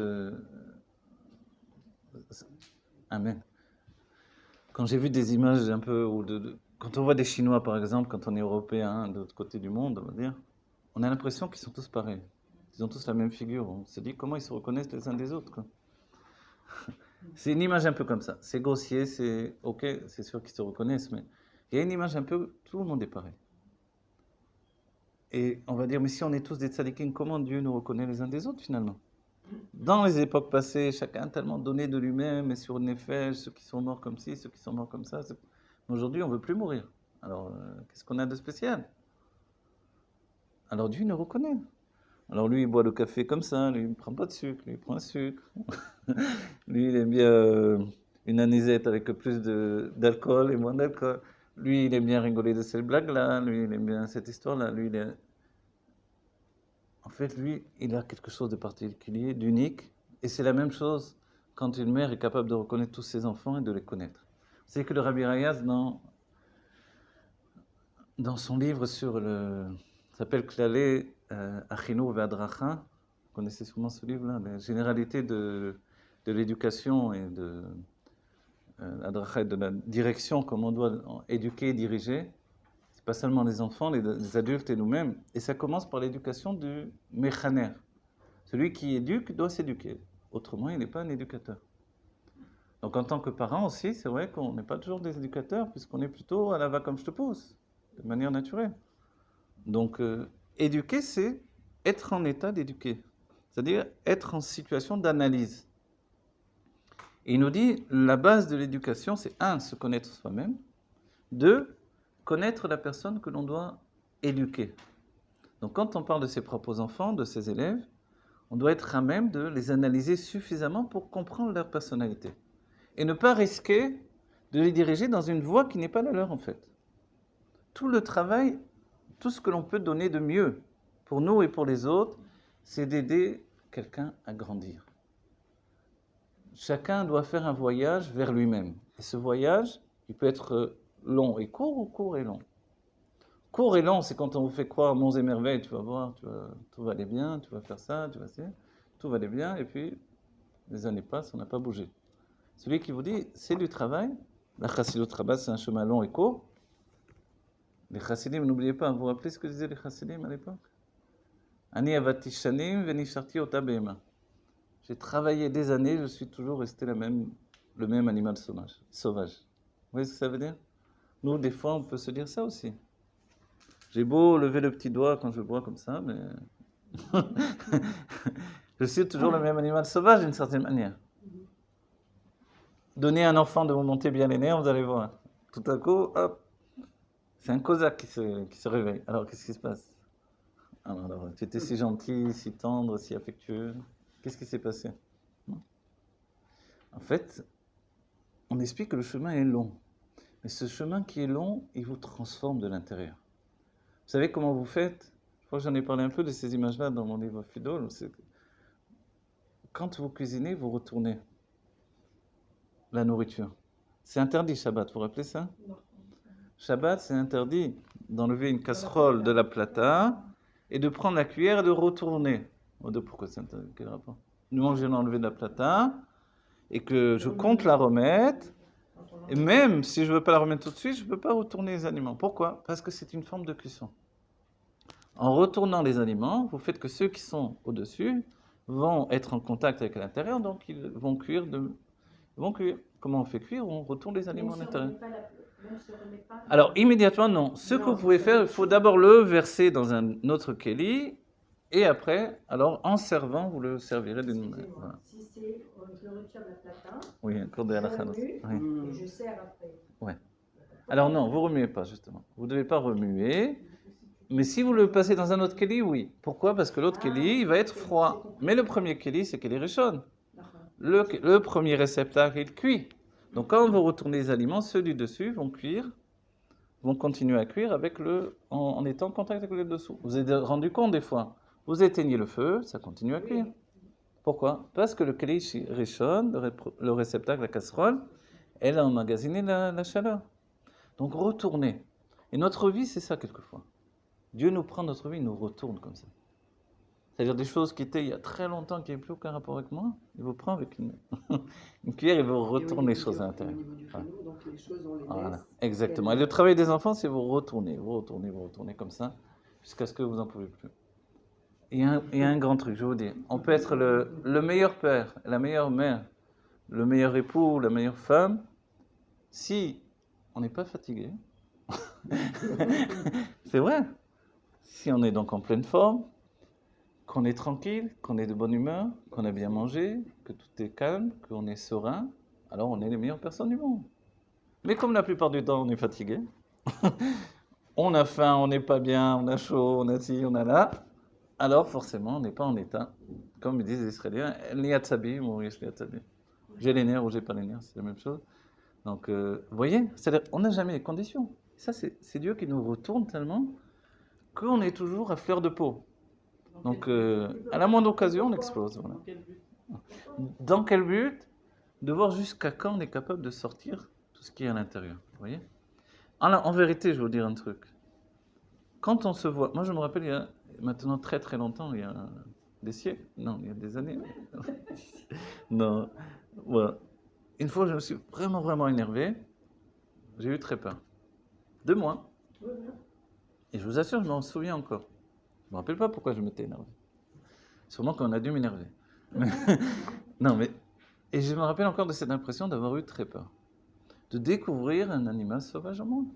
Amen. Quand j'ai vu des images un peu... quand on voit des Chinois, par exemple, quand on est européen, de l'autre côté du monde, on va dire, on a l'impression qu'ils sont tous pareils. Ils ont tous la même figure. On se dit comment ils se reconnaissent les uns des autres, quoi. C'est une image un peu comme ça. C'est grossier, c'est... Ok, c'est sûr qu'ils se reconnaissent, mais il y a une image un peu... Tout le monde est pareil. Et on va dire, mais si on est tous des tzadikim, comment Dieu nous reconnaît les uns des autres, finalement? Dans les époques passées, chacun a tellement donné de lui-même, et sur une nefesh, ceux qui sont morts comme ci, ceux qui sont morts comme ça. Aujourd'hui, on ne veut plus mourir. Alors, qu'est-ce qu'on a de spécial? Alors Dieu nous reconnaît. Alors lui, il boit le café comme ça, lui, il ne prend pas de sucre, lui, il prend un sucre. Lui, il aime bien une anisette avec plus d'alcool et moins d'alcool. Lui, il aime bien rigoler de cette blague-là, lui, il aime bien cette histoire-là. Lui, En fait, lui, il a quelque chose de particulier, d'unique, et c'est la même chose quand une mère est capable de reconnaître tous ses enfants et de les connaître. Vous savez que le Rabbi Rayaz, dans son livre sur ça s'appelle Klalé Achinour Ve'adracha, vous connaissez sûrement ce livre-là, la généralité de l'éducation et de l'Adracha et de la direction, comme on doit éduquer et diriger. C'est pas seulement les enfants, les adultes et nous-mêmes. Et ça commence par l'éducation du méchaner. Celui qui éduque doit s'éduquer. Autrement, il n'est pas un éducateur. Donc en tant que parent aussi, c'est vrai qu'on n'est pas toujours des éducateurs, puisqu'on est plutôt à la va comme je te pousse, de manière naturelle. Donc éduquer, c'est être en état d'éduquer. C'est-à-dire être en situation d'analyse. Et il nous dit, la base de l'éducation, c'est 1, se connaître soi-même, 2, connaître la personne que l'on doit éduquer. Donc quand on parle de ses propres enfants, de ses élèves, on doit être à même de les analyser suffisamment pour comprendre leur personnalité. Et ne pas risquer de les diriger dans une voie qui n'est pas la leur en fait. Tout le travail, tout ce que l'on peut donner de mieux pour nous et pour les autres, c'est d'aider quelqu'un à grandir. Chacun doit faire un voyage vers lui-même. Et ce voyage, il peut être long et court ou court et long. Court et long, c'est quand on vous fait croire monts et merveilles, tu vas voir, tout va aller bien, tu vas faire ça, tu vas faire, tout va aller bien, et puis les années passent, on n'a pas bougé. Celui qui vous dit, c'est du travail, la chassidut rabbah, c'est un chemin long et court. Les chassidim, n'oubliez pas, vous vous rappelez ce que disaient les chassidim à l'époque? Ani avati shanim venisharti ota behema. J'ai travaillé des années, je suis toujours resté le même animal sauvage. Vous voyez ce que ça veut dire? Nous, des fois, on peut se dire ça aussi. J'ai beau lever le petit doigt quand je bois comme ça, mais je suis toujours le même animal sauvage d'une certaine manière. Donnez à un enfant de vous monter bien les nerfs, vous allez voir. Tout à coup, hop, c'est un cosaque qui se réveille. Alors, qu'est-ce qui se passe? Alors, tu étais si gentil, si tendre, si affectueux. Qu'est-ce qui s'est passé? En fait, on explique que le chemin est long. Mais ce chemin qui est long, il vous transforme de l'intérieur. Vous savez comment vous faites? Je crois que j'en ai parlé un peu de ces images-là dans mon livre Fidol. Quand vous cuisinez, vous retournez la nourriture. C'est interdit Shabbat, vous vous rappelez ça? Non. Shabbat, c'est interdit d'enlever une casserole de la plata et de prendre la cuillère et de retourner. Pourquoi c'est interdit? Quel rapport? Du moment que je l'ai enlevé de la plata et que je compte la remettre, et même si je ne veux pas la remettre tout de suite, je ne peux pas retourner les aliments. Pourquoi? Parce que c'est une forme de cuisson. En retournant les aliments, vous faites que ceux qui sont au-dessus vont être en contact avec l'intérieur, donc ils vont cuire. Comment on fait cuire? On retourne les aliments à l'intérieur. Alors, immédiatement, non. Ce que vous pouvez faire, il faut d'abord le verser dans un autre keli, et après, alors, en servant, vous le servirez d'une manière. Voilà. Si c'est, je le retire de la plata, oui, encore de la remue, oui. Et je sers après. Ouais. Alors non, vous ne remuez pas, justement. Vous ne devez pas remuer. Mais si vous le passez dans un autre keli, oui. Pourquoi? Parce que l'autre keli, il va être froid. Mais le premier keli, c'est keli rishon. le premier réceptacle, il cuit. Donc quand vous retournez les aliments, ceux du dessus vont cuire, vont continuer à cuire en étant en contact avec le dessous. Vous vous êtes rendu compte des fois, vous éteignez le feu, ça continue à cuire. Pourquoi? Parce que le keli rishon, le réceptacle, la casserole, elle a emmagasiné la chaleur. Donc retournez. Et notre vie, c'est ça quelquefois. Dieu nous prend notre vie, il nous retourne comme ça. C'est-à-dire des choses qui étaient il y a très longtemps, qui n'avaient plus aucun rapport avec moi, il vous prend avec une cuillère et vous retourne les choses à l'intérieur. Donc les choses, on les Voilà, laisse. exactement. Et le travail des enfants, c'est vous retournez comme ça, jusqu'à ce que vous n'en pouvez plus. Il y a un grand truc, je vais vous dire. On peut être le meilleur père, la meilleure mère, le meilleur époux, la meilleure femme, si on n'est pas fatigué. C'est vrai. Si on est donc en pleine forme, qu'on est tranquille, qu'on est de bonne humeur, qu'on a bien mangé, que tout est calme, qu'on est serein, alors on est les meilleures personnes du monde. Mais comme la plupart du temps on est fatigué, on a faim, on n'est pas bien, on a chaud, on a ci, on a là, alors forcément on n'est pas en état. Comme ils disent les Israéliens, j'ai les nerfs ou j'ai pas les nerfs, c'est la même chose. Donc vous voyez, c'est-à-dire, on n'a jamais les conditions. Ça c'est Dieu qui nous retourne tellement qu'on est toujours à fleur de peau. Donc, à la moindre occasion, on explose. Voilà. Dans quel but? Dans quel but? De voir jusqu'à quand on est capable de sortir tout ce qui est à l'intérieur. Vous voyez? En vérité, je vais vous dire un truc. Quand on se voit... Moi, je me rappelle, il y a maintenant très très longtemps, il y a des siècles. Non, il y a des années. Non. Voilà. Une fois, je me suis vraiment, vraiment énervé. J'ai eu très peur. 2 mois. Et je vous assure, je m'en souviens encore. Je ne me rappelle pas pourquoi je m'étais énervé. Sûrement qu'on a dû m'énerver. Non, mais... Et je me rappelle encore de cette impression d'avoir eu très peur. De découvrir un animal sauvage au monde.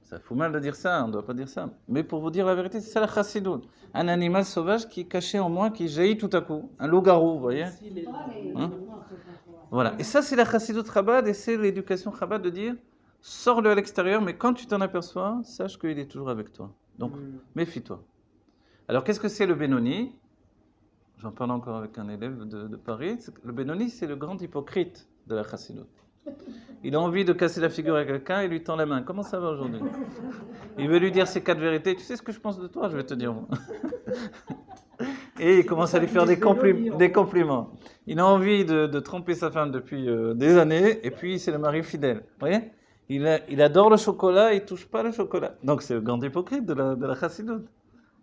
Ça fout mal de dire ça, on ne doit pas dire ça. Mais pour vous dire la vérité, c'est ça la chassidoute. Un animal sauvage qui est caché en moi, qui jaillit tout à coup. Un loup-garou, vous voyez? Hein? Voilà. Et ça, c'est la chassidoute Chabad, et c'est l'éducation Chabad de dire, sors-le à l'extérieur, mais quand tu t'en aperçois, sache qu'il est toujours avec toi. Donc, méfie-toi. Alors, qu'est-ce que c'est le Benoni? J'en parle encore avec un élève de Paris. Le Benoni, c'est le grand hypocrite de la chassidoute. Il a envie de casser la figure à quelqu'un et lui tend la main. Comment ça va aujourd'hui? Il veut lui dire ses 4 vérités. Tu sais ce que je pense de toi? Je vais te dire. Et il commence à lui faire des compliments. Il a envie de tromper sa femme depuis des années, et puis c'est le mari fidèle. Vous voyez? Il adore le chocolat, il ne touche pas le chocolat. Donc c'est le grand hypocrite de la chassidoute.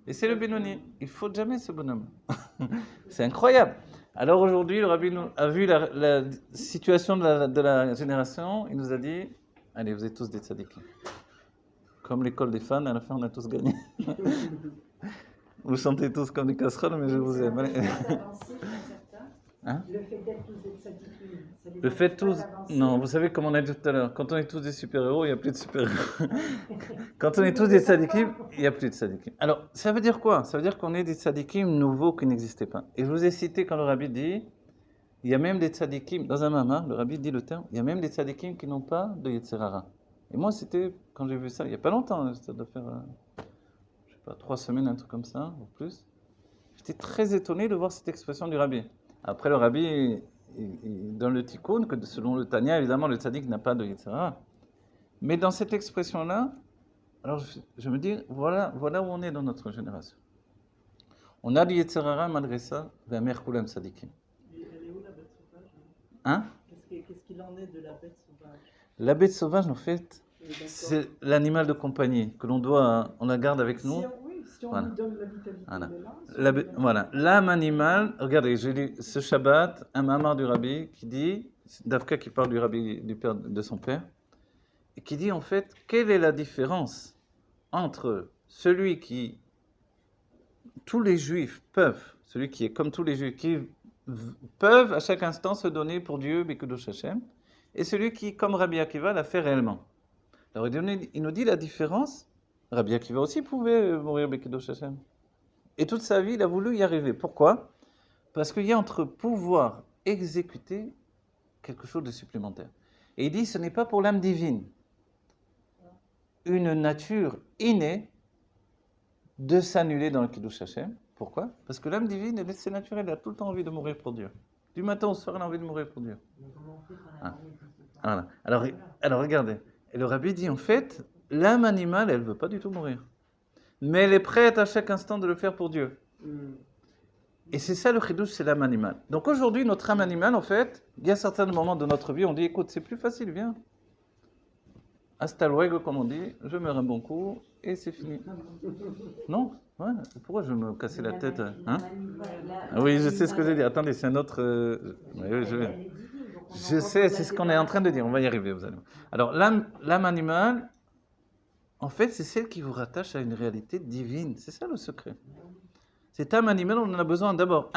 Et c'est le Benoni. Il ne faut jamais ce bonhomme. C'est incroyable. Alors aujourd'hui, le rabbi a vu la situation de la génération. Il nous a dit, allez, vous êtes tous des tzadikim. Comme l'école des fans, à la fin, on a tous gagné. Vous chantez tous comme des casseroles, mais je vous aime. Hein? Le fait d'être tous des tzadikim, ça les Le fait empêche tous... pas d'avancer. Non, vous savez comme on a dit tout à l'heure, quand on est tous des super-héros, il n'y a plus de super-héros. Quand on est tous des tzadikim, il n'y a plus de tzadikim. Alors, ça veut dire quoi? Ça veut dire qu'on est des tzadikim nouveaux qui n'existaient pas. Et je vous ai cité quand le rabbi dit, il y a même des tzadikim, dans un mamar, le rabbi dit le terme, il y a même des tzadikim qui n'ont pas de Yetzirara. Et moi, c'était, quand j'ai vu ça, il n'y a pas longtemps, ça doit faire, je sais pas, 3 semaines, un truc comme ça, ou plus. J'étais très étonné de voir cette expression du rabbi. Après, le rabbi, il donne le tikkun, que selon le Tanya, évidemment, le tzaddik n'a pas de Yetzirara. Mais dans cette expression-là, alors je me dis, voilà où on est dans notre génération. On a du Yetzirara malgré ça, vers Merkulam tzaddikim. Elle est où la bête sauvage? Hein? Qu'est-ce qu'il en est de la bête sauvage? La bête sauvage, en fait, c'est l'animal de compagnie que l'on doit, on la garde avec nous. Si on Voilà. lui donne la vitalité Voilà. de l'âme, Voilà, l'âme animale. Regardez, j'ai lu ce Shabbat un mamar du rabbi qui dit, Davka qui parle du rabbi, du père de son père, et qui dit en fait, quelle est la différence entre celui qui, tous les juifs peuvent, celui qui est comme tous les juifs, qui peuvent à chaque instant se donner pour Dieu, Bikudosh Hashem, et celui qui, comme Rabbi Akiva, l'a fait réellement. Alors il nous dit la différence. Rabbi Akiva aussi pouvait mourir Bikudosh Hashem. Et toute sa vie, il a voulu y arriver. Pourquoi? Parce qu'il y a entre pouvoir exécuter quelque chose de supplémentaire. Et il dit, ce n'est pas pour l'âme divine. Une nature innée de s'annuler dans le Kiddush Hashem. Pourquoi? Parce que l'âme divine, c'est naturel, elle a tout le temps envie de mourir pour Dieu. Du matin au soir, elle a envie de mourir pour Dieu. Mais comment on fait quand Ah. la journée ne se passe Voilà. Alors regardez. Et le rabbi dit, en fait, l'âme animale, elle ne veut pas du tout mourir. Mais elle est prête à chaque instant de le faire pour Dieu. Et c'est ça le chidouche, c'est l'âme animale. Donc aujourd'hui, notre âme animale, en fait, il y a certains moments de notre vie, on dit, écoute, c'est plus facile, viens. Hasta luego, comme on dit, je meurs un bon coup, et c'est fini. Non? Ouais. Pourquoi je vais me casser la tête, hein? Ah oui, je sais ce que je dis. Attendez, c'est un autre... oui, je vais. Je sais, c'est ce qu'on est en train de dire. On va y arriver, vous allez voir. Alors, l'âme animale, en fait, c'est celle qui vous rattache à une réalité divine. C'est ça le secret. Cette âme animale, on en a besoin d'abord,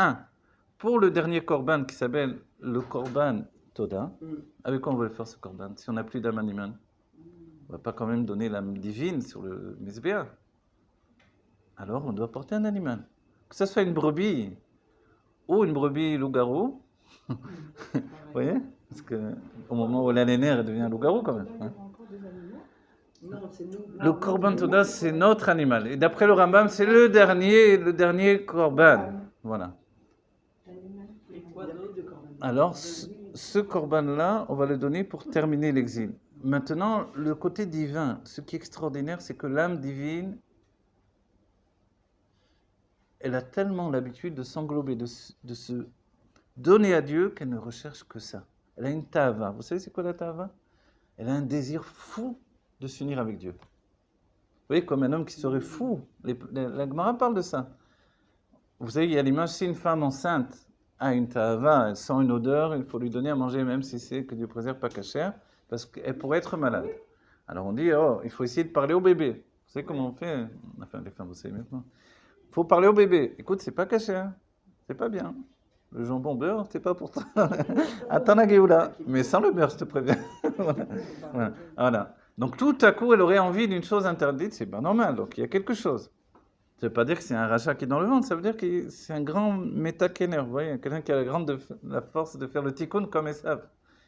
pour le dernier korban qui s'appelle le korban Toda. Avec quoi on veut faire ce korban si on n'a plus d'âme animale? On ne va pas quand même donner l'âme divine sur le misbéa. Alors, on doit porter un animal. Que ce soit une brebis ou une brebis loup-garou. Vous voyez? Parce qu'au moment où elle a les nerfs, elle devient loup-garou quand même. Hein? Le korban Toda, c'est notre animal. Et d'après le Rambam, c'est le dernier korban. Voilà. Et quoi d'autre? Alors, ce korban-là, on va le donner pour terminer l'exil. Maintenant, le côté divin, ce qui est extraordinaire, c'est que l'âme divine, elle a tellement l'habitude de s'englober, de se donner à Dieu qu'elle ne recherche que ça. Elle a une ta'ava. Vous savez c'est quoi la ta'ava? Elle a un désir fou de s'unir avec Dieu. Vous voyez, comme un homme qui serait fou. La Gemara parle de ça. Vous savez, il y a l'image, si une femme enceinte a une ta'ava, elle sent une odeur, il faut lui donner à manger, même si c'est que Dieu préserve pas cachère, parce qu'elle pourrait être malade. Alors on dit, il faut essayer de parler au bébé. Vous savez comment on fait? Enfin, les femmes, vous savez maintenant. Il faut parler au bébé. Écoute, c'est pas cachère, c'est pas bien. Le jambon beurre, c'est pas pour toi. Attends la Géoula, mais sans le beurre, je te préviens. Voilà. Donc tout à coup, elle aurait envie d'une chose interdite, c'est pas normal. Donc il y a quelque chose. Ça ne veut pas dire que c'est un rachat qui est dans le ventre, ça veut dire que c'est un grand métakéner. Vous voyez, quelqu'un qui a la force de faire le tikkun comme Esav,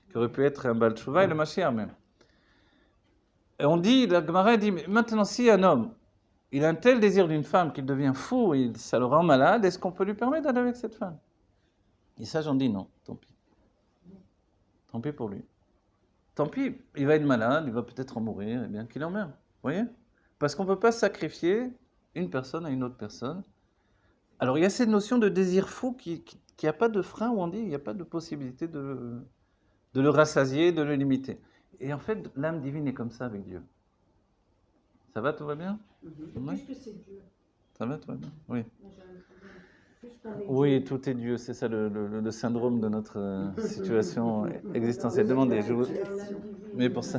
qui aurait pu être un Baal Tshuva et le Mashiach même. Et on dit, la Gemara dit, mais maintenant si un homme, il a un tel désir d'une femme qu'il devient fou et ça le rend malade, est-ce qu'on peut lui permettre d'aller avec cette femme? Et ça, j'en dis non, tant pis. Tant pis pour lui. Tant pis, il va être malade, il va peut-être en mourir, et bien qu'il en meure. Vous voyez? Parce qu'on ne peut pas sacrifier une personne à une autre personne. Alors il y a cette notion de désir fou qui n'a pas de frein, où on dit il n'y a pas de possibilité de le rassasier, de le limiter. Et en fait, l'âme divine est comme ça avec Dieu. Ça va, tout va bien? Oui. Puisque c'est Dieu. Ça va, tout va bien? Oui. Moi, j'ai un problème. Puisqu'on est Oui, Dieu. tout est Dieu, c'est ça le syndrome de notre situation existentielle. Demandez, je vous... Mais pour ça,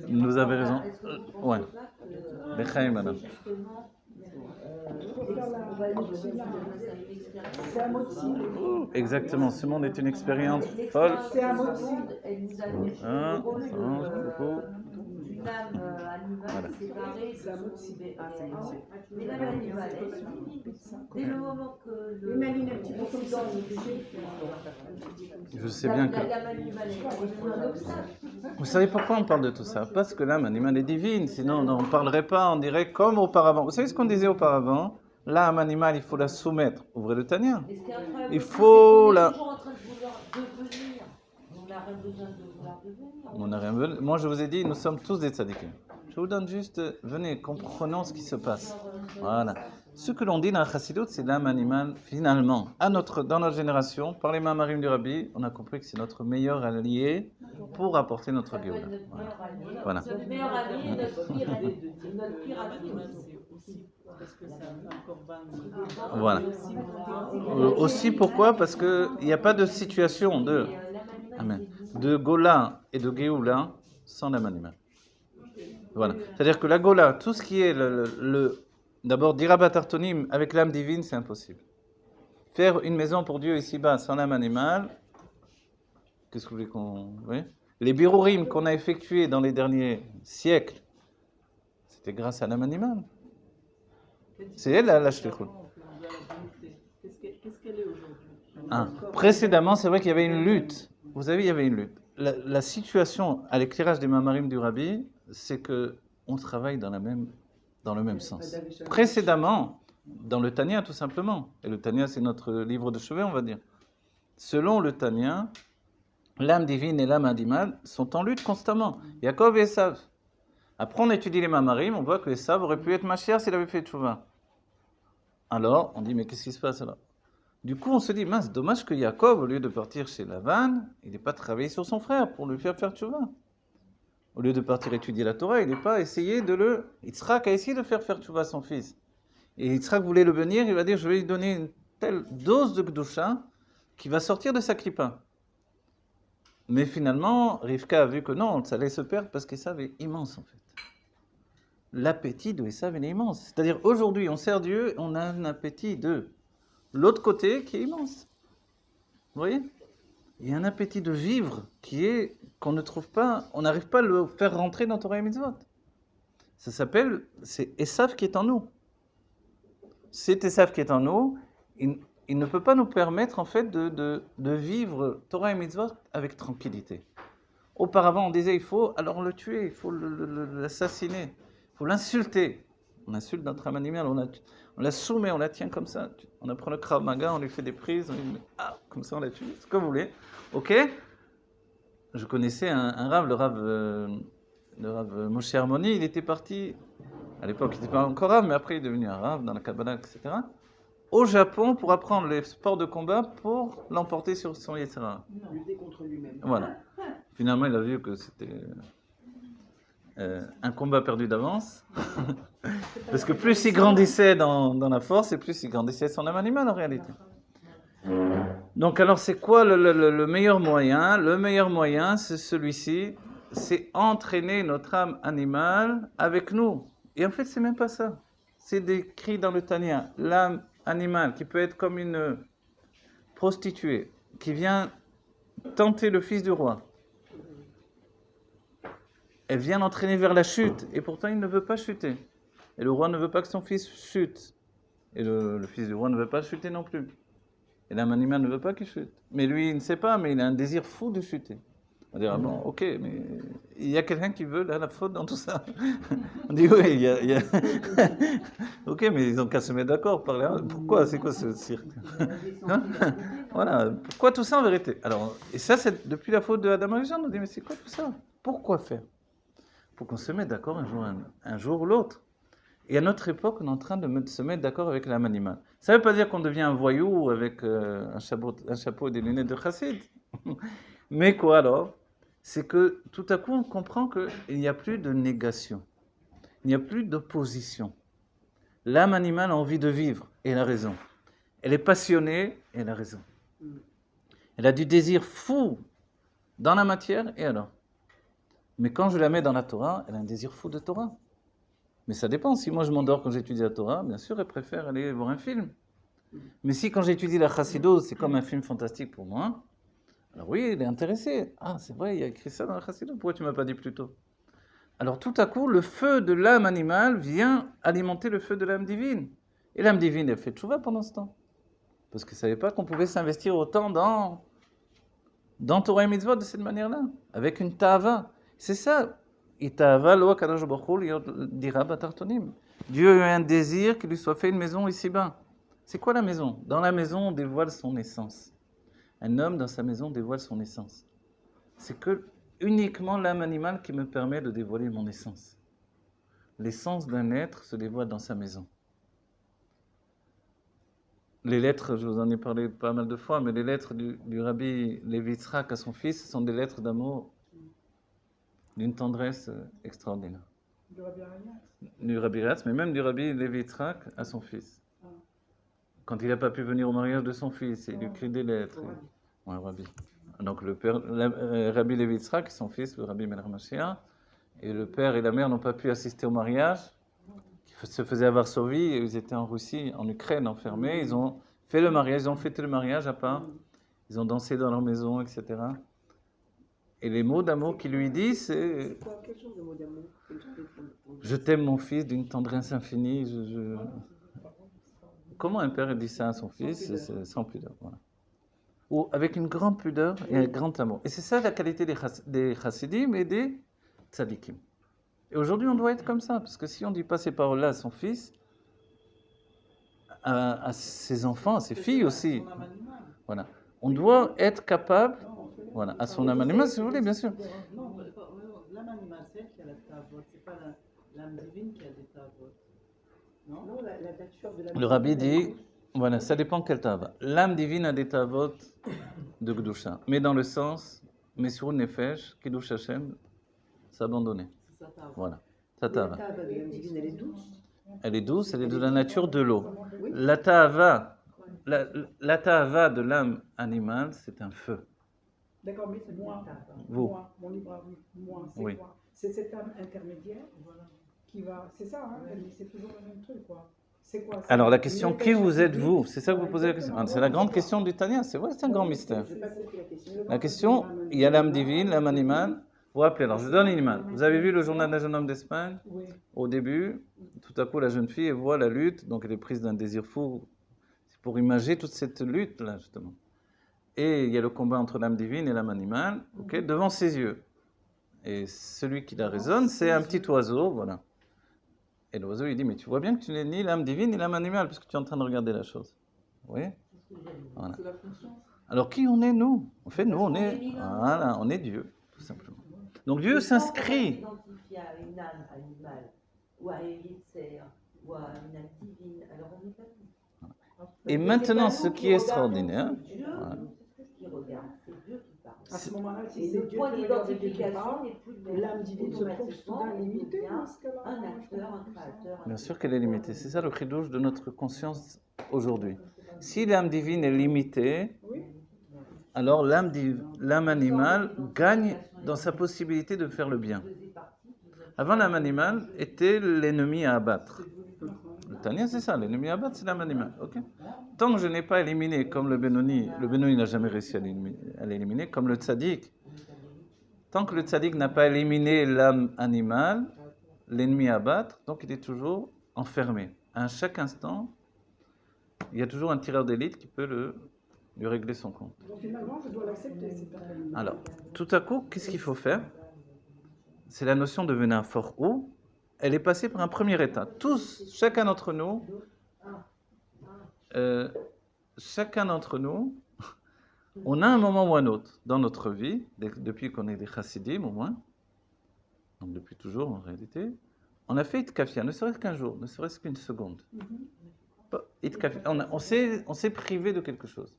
vous avez raison. Ouais. Lechaim, madame. C'est un mot de signe. Exactement, ce monde est une expérience folle. C'est un mot de signe. Elle nous a mis Un, le rôle beaucoup. d'une âme animale séparée C'est un mot de signe. mais l'âme animale, elle est dès le moment que le Imagine un petit peu comme ça. Je sais bien que... l'âme animale est un obstacle. Vous savez pourquoi on parle de tout ça? Parce que l'âme animale est divine, sinon on ne parlerait pas, on dirait comme auparavant. Vous savez ce qu'on disait auparavant? L'âme animale, il faut la soumettre. Ouvrez le Tania. Et ce qui est incroyable, Il c'est faut qu'on est la... toujours en train de vouloir devenir. On n'a rien besoin de vouloir devenir. On n'a rien vu. Moi, je vous ai dit, nous sommes tous des tzadikim. Je vous donne juste, venez, comprenons ce qui se passe. Voilà. Ce que l'on dit dans la Chassidut, c'est l'âme animale, finalement. Dans notre génération, par les mamarim du Rabbi, on a compris que c'est notre meilleur allié pour apporter notre Ça peut Géoula. être notre meilleur allié. Voilà. Notre meilleur allié et notre pire allié. Et notre pire L'âme allié animale, aussi. c'est aussi parce que c'est un corban. Voilà. Aussi pour Aussi, pourquoi? Parce qu'il n'y a pas de situation de... Amen. De Gola et de Géoula sans l'âme animale. Voilà. C'est-à-dire que la Gola, tout ce qui est d'abord, Dirabat Artonim avec l'âme divine, c'est impossible. Faire une maison pour Dieu ici-bas sans l'âme animale, qu'est-ce que vous voulez qu'on... Oui. Les birourim qu'on a effectués dans les derniers siècles, c'était grâce à l'âme animale. C'est elle, la shlichut. Qu'est-ce qu'elle est aujourd'hui? Précédemment, c'est vrai qu'il y avait une lutte. Vous savez, il y avait une lutte. La situation à l'éclairage des mamarim du Rabbi, c'est que on travaille dans le même sens. Précédemment, dans le Tanya tout simplement. Et le Tanya, c'est notre livre de chevet, on va dire. Selon le Tanya, l'âme divine et l'âme animale sont en lutte constamment. Yaakov et Esav. Après, on étudie les Mamarim, on voit que Esav aurait pu être Mashiach s'il avait fait Tchouva. Alors, on dit, mais qu'est-ce qui se passe là? Du coup, on se dit, mince, dommage que Yaakov, au lieu de partir chez Lavan, il n'ait pas travaillé sur son frère pour lui faire Tchouva. Au lieu de partir étudier la Torah, il n'est pas essayé de le... Yitzhak a essayé de faire Tchouva à son fils. Et Yitzhak voulait le bénir, il va dire, je vais lui donner une telle dose de Kedusha qui va sortir de sa clipa. Mais finalement, Rivka a vu que non, ça allait se perdre parce qu'Esav est immense en fait. L'appétit de Esav est immense. C'est-à-dire aujourd'hui, on sert Dieu, on a un appétit de l'autre côté qui est immense. Vous voyez? Il y a un appétit de vivre qui est qu'on ne trouve pas, on n'arrive pas à le faire rentrer dans Torah et Mitzvot. Ça s'appelle, c'est Esav qui est en nous. C'est Esav qui est en nous. Il ne peut pas nous permettre en fait de vivre Torah et Mitzvot avec tranquillité. Auparavant, on disait il faut alors le tuer, il faut l'assassiner, il faut l'insulter. On insulte notre âme animale, on la soumet, on la tient comme ça. On apprend le Krav Maga, on lui fait des prises, on lui met, comme ça on la tue, ce que vous voulez. Ok? Je connaissais un rave, le rave Moshe Harmoni, il était parti, à l'époque il n'était pas encore rave, mais après il est devenu un rave dans la Kabbalah, etc. Au Japon pour apprendre les sports de combat pour l'emporter sur son Yetzirah. Lutter contre lui-même. Voilà. Finalement, il a vu que c'était un combat perdu d'avance. Parce que plus il grandissait dans la force, et plus il grandissait son âme animale en réalité. Donc alors c'est quoi le meilleur moyen? Le meilleur moyen, c'est celui-ci, c'est entraîner notre âme animale avec nous. Et en fait, c'est même pas ça. C'est décrit dans le Tanya. L'âme animale qui peut être comme une prostituée qui vient tenter le fils du roi. Elle vient l'entraîner vers la chute et pourtant il ne veut pas chuter. Et le roi ne veut pas que son fils chute. Et le fils du roi ne veut pas chuter non plus. Et l'âme animale ne veut pas qu'il chute. Mais lui, il ne sait pas, mais il a un désir fou de chuter. On va dire, bon, ok, mais il y a quelqu'un qui veut là, la faute dans tout ça. On dit, oui, il y a... ok, mais ils ont qu'à se mettre d'accord. Pourquoi? C'est quoi ce cirque? Voilà, pourquoi tout ça en vérité? Alors, et ça, c'est depuis la faute de Adam et Jean. On dit, mais c'est quoi tout ça? Pourquoi faire? Pour qu'on se mette d'accord un jour ou l'autre. Et à notre époque, on est en train de se mettre d'accord avec l'âme animale. Ça ne veut pas dire qu'on devient un voyou avec un chapeau et des lunettes de chassid. Mais quoi alors? C'est que tout à coup, on comprend qu'il n'y a plus de négation. Il n'y a plus d'opposition. L'âme animale a envie de vivre, et elle a raison. Elle est passionnée, et elle a raison. Elle a du désir fou dans la matière, et alors? Mais quand je la mets dans la Torah, elle a un désir fou de Torah. Mais ça dépend. Si moi je m'endors quand j'étudie la Torah, bien sûr, elle préfère aller voir un film. Mais si quand j'étudie la Chassidut, c'est comme un film fantastique pour moi, alors oui, elle est intéressée. Ah, c'est vrai, il y a écrit ça dans la Chassidut. Pourquoi tu ne m'as pas dit plus tôt? Alors tout à coup, le feu de l'âme animale vient alimenter le feu de l'âme divine. Et l'âme divine, elle fait tchouva pendant ce temps. Parce qu'elle ne savait pas qu'on pouvait s'investir autant dans Torah et Mitzvot de cette manière-là, avec une ta'ava. C'est ça. Dieu a eu un désir qu'il lui soit fait une maison ici-bas. C'est quoi la maison? Dans la maison, on dévoile son essence. Un homme dans sa maison dévoile son essence. C'est que uniquement l'âme animale qui me permet de dévoiler mon essence. L'essence d'un être se dévoile dans sa maison. Les lettres, je vous en ai parlé pas mal de fois, mais les lettres du rabbi Levi Yitzhak à son fils sont des lettres d'amour d'une tendresse extraordinaire. Du Rabbi Arias. Du Rabbi Arias, mais même du Rabbi Levi Yitzhak à son fils. Quand il n'a pas pu venir au mariage de son fils, il lui écrit des lettres. Ouais, Rabbi. Donc le père, Rabbi Levi Yitzhak, son fils, le Rabbi Melech Mashiach, et le père et la mère n'ont pas pu assister au mariage, qui se faisait à Varsovie, et ils étaient en Russie, en Ukraine, enfermés. Ils ont fait le mariage, ils ont fêté le mariage à part, ils ont dansé dans leur maison, etc. Et les mots d'amour qu'il lui dit, c'est Quel genre de mots d'amour? je t'aime mon fils d'une tendresse infinie. Comment un père dit ça à son fils? C'est sans pudeur. Voilà. Ou avec une grande pudeur et un grand amour. Et c'est ça la qualité des chassidim et des tzadikim. Et aujourd'hui, on doit être comme ça, parce que si on ne dit pas ces paroles-là à son fils, à ses enfants, à ses C'est filles à aussi. son âme animale. Voilà. On doit être capable, Non, on fait- voilà, à son âme animale, si vous voulez, bien sûr. Non, l'âme animale, c'est elle qui a la tavot, c'est pas l'âme divine qui a des tavot. Non? Non, la nature de la Le rabbi dit, voilà, ça dépend quel tava. L'âme divine a des tavot de Gdusha, mais dans le sens, Mesur Nefesh, Kiddush Hashem, s'abandonner. C'est ça tavot. Voilà, La tatava. tava de l'âme divine, elle est douce. Elle est douce, elle est de la nature de l'eau. Oui. La ta'ava, la ta'ava de l'âme animale, c'est un feu. D'accord, mais c'est moi, Vous. moi, mon libre arbitre, moi, c'est Oui. quoi? C'est cette âme intermédiaire, voilà, qui va, c'est ça, hein, mais c'est toujours le même truc, quoi. C'est quoi? C'est Alors la question, une qui vous épaisseur êtes-vous? physique. C'est ça que vous posez la question. Exactement, C'est la voilà, grande c'est question ça. du Tanya, c'est vrai, c'est un grand mystère. Je n'ai pas compris la question. La question, il y a l'âme divine, l'âme animale. Vous vous rappelez, alors je donne une image. Vous avez vu le journal d'un jeune homme d'Espagne? Oui, Au début, tout à coup, la jeune fille elle voit la lutte, donc elle est prise d'un désir fou. C'est pour imager toute cette lutte-là, justement. Et il y a le combat entre l'âme divine et l'âme animale, ok, devant ses yeux. Et celui qui la raisonne, c'est un petit oiseau, voilà. Et l'oiseau, il dit, mais tu vois bien que tu n'es ni l'âme divine ni l'âme animale, parce que tu es en train de regarder la chose. Vous voyez? Voilà. C'est la conscience. Alors qui on est, nous? En fait, nous, on est, voilà, on est Dieu, tout simplement. Donc Dieu s'inscrit. Quand on s'identifie à une âme animale, ou à un Yetzer, ou à une âme divine, alors on n'est pas tout. Et maintenant, ce qui est extraordinaire, voilà. Qui regarde, c'est Dieu qui parle. à ce moment-là, si Et c'est le Dieu point qui regarde et Dieu qui d'identification parle, n'est plus le même. l'âme divine se trouve Automatiquement, soudain on limitée devient dans ce cas-là. un Moi, je acteur, comprends un plus ça. créateur. Bien sûr qu'elle est limitée. C'est ça le chidouche de notre conscience aujourd'hui. Si l'âme divine est limitée, Oui, alors l'âme animale gagne dans sa possibilité de faire le bien. Avant, l'âme animale était l'ennemi à abattre. Le Tanya, c'est ça, l'ennemi à abattre, c'est l'âme animale. ok Tant que je n'ai pas éliminé, comme le Benoni n'a jamais réussi à l'éliminer, comme le tzaddik, tant que le tzaddik n'a pas éliminé l'âme animale, l'ennemi à abattre, donc il est toujours enfermé. À chaque instant, il y a toujours un tireur d'élite qui peut lui régler son compte. donc finalement, je dois l'accepter, c'est pas Alors, tout à coup, qu'est-ce qu'il faut faire? C'est la notion de venin fort où elle est passée par un premier état. Tous, chacun d'entre nous, on a un moment ou un autre dans notre vie, depuis qu'on est des chassidim au moins, donc depuis toujours en réalité, on a fait itkafia, ne serait-ce qu'un jour, ne serait-ce qu'une seconde. Itkafia, on s'est privé de quelque chose.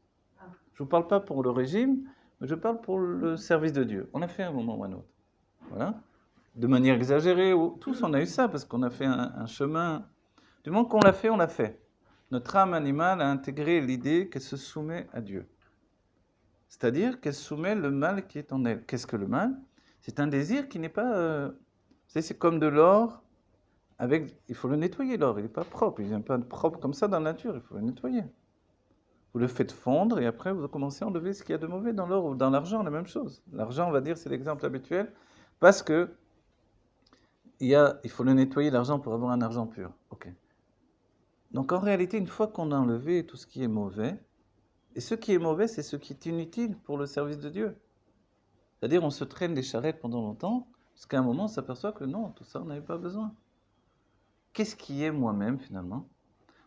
Je ne vous parle pas pour le régime, mais je parle pour le service de Dieu. On a fait un moment ou un autre. Voilà. De manière exagérée, tous on a eu ça, parce qu'on a fait un chemin. Du moment qu'on l'a fait, on l'a fait. Notre âme animale a intégré l'idée qu'elle se soumet à Dieu. C'est-à-dire qu'elle soumet le mal qui est en elle. Qu'est-ce que le mal? C'est un désir qui n'est pas... vous savez, c'est comme de l'or, il faut le nettoyer, l'or, il n'est pas propre. Il ne vient pas propre comme ça dans la nature, il faut le nettoyer. Vous le faites fondre et après vous commencez à enlever ce qu'il y a de mauvais dans l'or ou dans l'argent, la même chose. L'argent, on va dire, c'est l'exemple habituel, parce que il faut le nettoyer, l'argent, pour avoir un argent pur. Ok. Donc en réalité, une fois qu'on a enlevé tout ce qui est mauvais, et ce qui est mauvais, c'est ce qui est inutile pour le service de Dieu. C'est-à-dire, on se traîne des charrettes pendant longtemps, jusqu'à un moment, on s'aperçoit que non, tout ça, on n'avait pas besoin. Qu'est-ce qui est moi-même, finalement?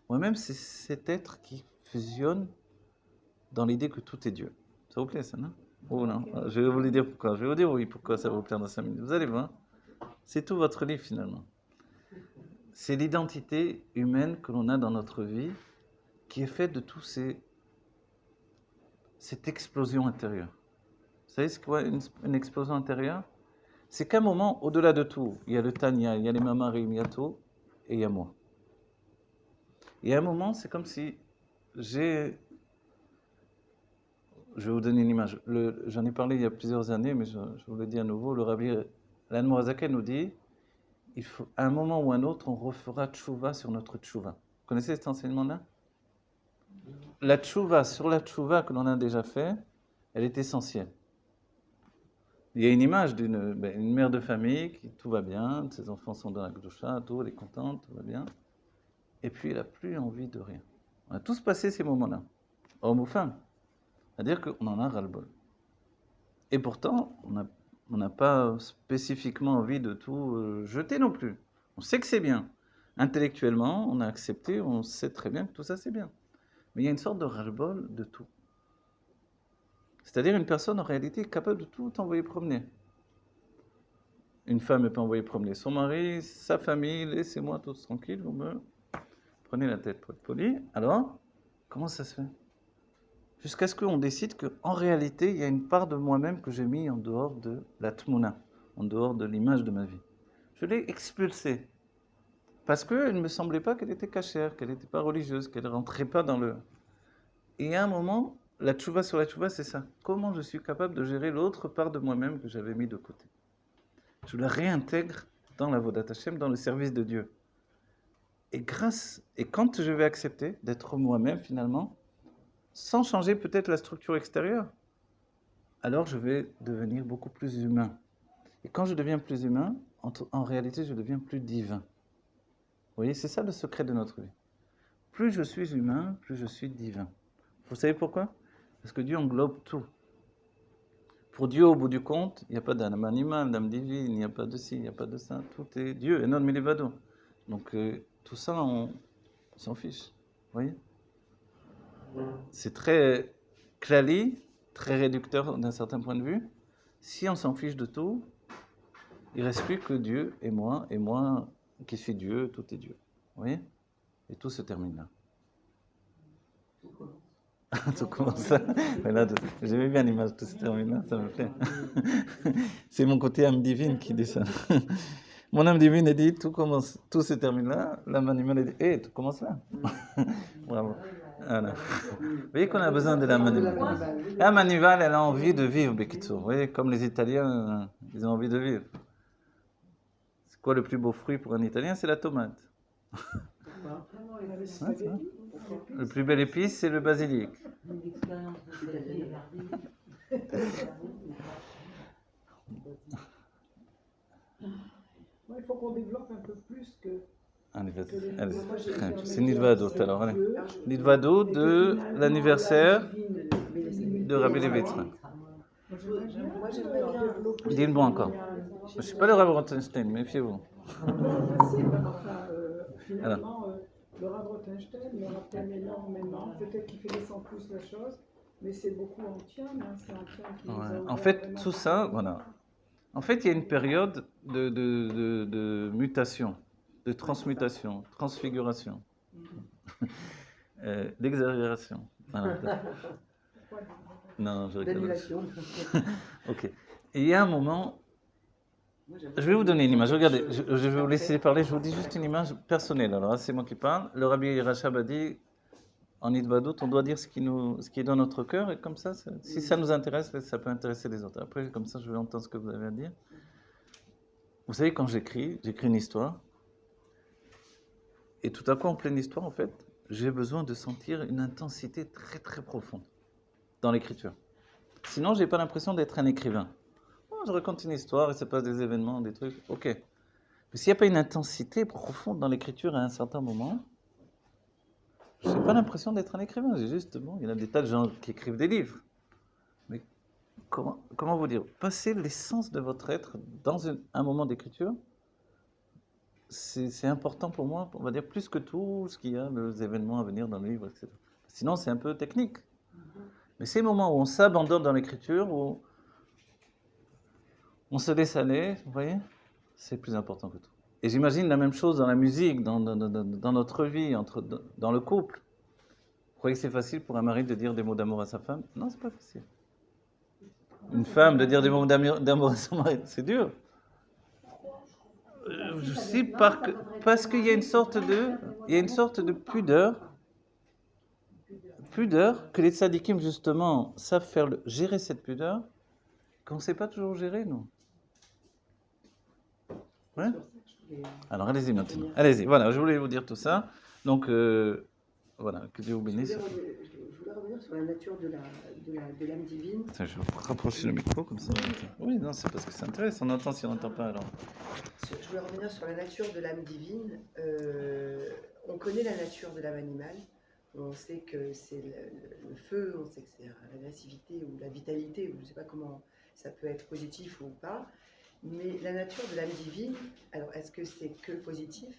Moi-même, c'est cet être qui fusionne dans l'idée que tout est Dieu. Ça vous plaît, ça, non? Ou non? Je vais vous le dire pourquoi. Je vais vous dire oui, pourquoi ça va vous plaire dans 5 minutes. Vous allez voir. C'est tout votre livre, finalement. C'est l'identité humaine que l'on a dans notre vie qui est faite de cette explosion intérieure. Vous savez ce qu'est une explosion intérieure? C'est qu'à un moment, au-delà de tout, il y a le Tanya, il y a les Mamarim, il y a tout, et il y a moi. Et à un moment, c'est comme si je vais vous donner une image. J'en ai parlé il y a plusieurs années, mais je vous le dis à nouveau. Le Rabbi Lan Morazaka nous dit, à un moment ou un autre, on refera tchouva sur notre tchouva. Vous connaissez cet enseignement-là? La tchouva, sur la tchouva que l'on a déjà fait, elle est essentielle. Il y a une image d'une mère de famille qui tout va bien, ses enfants sont dans la Gdusha, tout, elle est contente, tout va bien. Et puis elle n'a plus envie de rien. On a tous passé ces moments-là, hommes ou femmes. C'est-à-dire qu'on en a ras-le-bol. Et pourtant, on n'a pas spécifiquement envie de tout jeter non plus. On sait que c'est bien. Intellectuellement, on a accepté, on sait très bien que tout ça c'est bien. Mais il y a une sorte de ras-le-bol de tout. C'est-à-dire une personne en réalité est capable de tout envoyer promener. Une femme peut envoyer promener son mari, sa famille, laissez-moi tous tranquille, vous me prenez la tête pour être poli. Alors, comment ça se fait? Jusqu'à ce qu'on décide qu'en réalité, il y a une part de moi-même que j'ai mis en dehors de la tmouna, en dehors de l'image de ma vie. Je l'ai expulsée. Parce qu'il ne me semblait pas qu'elle était cachère, qu'elle n'était pas religieuse, qu'elle ne rentrait pas dans le... Et à un moment, la tchouva sur la tchouva, c'est ça. Comment je suis capable de gérer l'autre part de moi-même que j'avais mis de côté? Je la réintègre dans la Vodat Hashem, dans le service de Dieu. Et quand je vais accepter d'être moi-même finalement, sans changer peut-être la structure extérieure, alors je vais devenir beaucoup plus humain. Et quand je deviens plus humain, en réalité, je deviens plus divin. Vous voyez, c'est ça le secret de notre vie. Plus je suis humain, plus je suis divin. Vous savez pourquoi? Parce que Dieu englobe tout. Pour Dieu, au bout du compte, il n'y a pas d'âme animale, d'âme divine, il n'y a pas de ci, il n'y a pas de ça. Tout est Dieu, et non milivado. Donc tout ça, on s'en fiche. Vous voyez? C'est très clali, très réducteur d'un certain point de vue. Si on s'en fiche de tout, il ne reste plus que Dieu et moi qui suis Dieu, tout est Dieu. Vous voyez? Et tout se termine là. Tout commence là. J'aimais bien l'image, tout se termine là, ça me plaît. C'est mon côté âme divine qui dit ça. Mon âme divine, elle dit, tout se termine là. L'âme animale, elle dit, hé, tout commence là. Bravo. Voilà. Vous voyez qu'on a besoin de l'âme animale. L'âme animale, elle a envie de vivre, Bekitsu. Vous voyez, comme les Italiens, ils ont envie de vivre. C'est quoi le plus beau fruit pour un Italien? C'est la tomate. Le plus bel épice, c'est le basilic. L'expérience de cette vie est merveilleuse. Il faut qu'on développe un peu plus que... Allez, que les allez. niveaux. Moi, j'ai Très bien. été C'est Nidvadot alors, allez. Dieu, Nidvadot et que de finalement, l'anniversaire la divine de Rabbi Levitz. Moi, j'aimerais bien développer... Dites-moi encore. Je ne suis pas le Rav Rothenstein, méfiez-vous. Finalement, le Rav Rothenstein me rappelle énormément. Peut-être qu'il fait descendre plus la chose, mais c'est beaucoup ancien. C'est ancien qui nous a Ouais. ouvert En fait, vraiment tout ça, voilà. En fait, il y a une période de mutation, de transmutation, transfiguration, d'exagération. Voilà. Non, je rigole. D'annulation. Ok. Et il y a un moment, je vais vous donner une image. Regardez, je vais vous laisser parler. Je vous dis juste une image personnelle. Alors, c'est moi qui parle. Le Rabbi Rachab a dit, en Nidvadot, on doit dire ce qui est dans notre cœur. Et comme ça, si ça nous intéresse, ça peut intéresser les autres. Après, comme ça, je vais entendre ce que vous avez à dire. Vous savez, quand j'écris une histoire. Et tout à coup, en pleine histoire, en fait, j'ai besoin de sentir une intensité très, très profonde dans l'écriture. Sinon, je n'ai pas l'impression d'être un écrivain. Je raconte une histoire, il se passe des événements, des trucs, ok. Mais s'il n'y a pas une intensité profonde dans l'écriture à un certain moment, je n'ai pas l'impression d'être un écrivain. J'ai juste, bon, il y en a des tas de gens qui écrivent des livres. Mais comment vous dire? Passer l'essence de votre être dans un moment d'écriture, c'est important pour moi, on va dire, plus que tout ce qu'il y a, les événements à venir dans le livre, etc. Sinon, c'est un peu technique. Mais ces moments où on s'abandonne dans l'écriture, où on se laisse aller, vous voyez, c'est plus important que tout. Et j'imagine la même chose dans la musique, dans notre vie, dans le couple. Vous croyez que c'est facile pour un mari de dire des mots d'amour à sa femme? Non, c'est pas facile. Une femme de dire des mots d'amour à son mari, c'est dur. Je sais parce qu'il y a une sorte de pudeur que les tzadikim justement savent gérer cette pudeur qu'on ne sait pas toujours gérer, nous. Ouais. Alors allez-y maintenant. Allez-y. Voilà, je voulais vous dire tout ça. Donc voilà, que Dieu vous bénisse. Je voulais revenir sur la nature de l'âme divine. Attends, je vais rapprocher le micro comme ça. Oui, non, c'est parce que ça intéresse. On entend si on n'entend pas alors. Je voulais revenir sur la nature de l'âme divine. On connaît la nature de l'âme animale. On sait que c'est le feu, on sait que c'est l'agressivité ou la vitalité, ou je ne sais pas comment ça peut être positif ou pas. Mais la nature de l'âme divine, alors est-ce que c'est que positif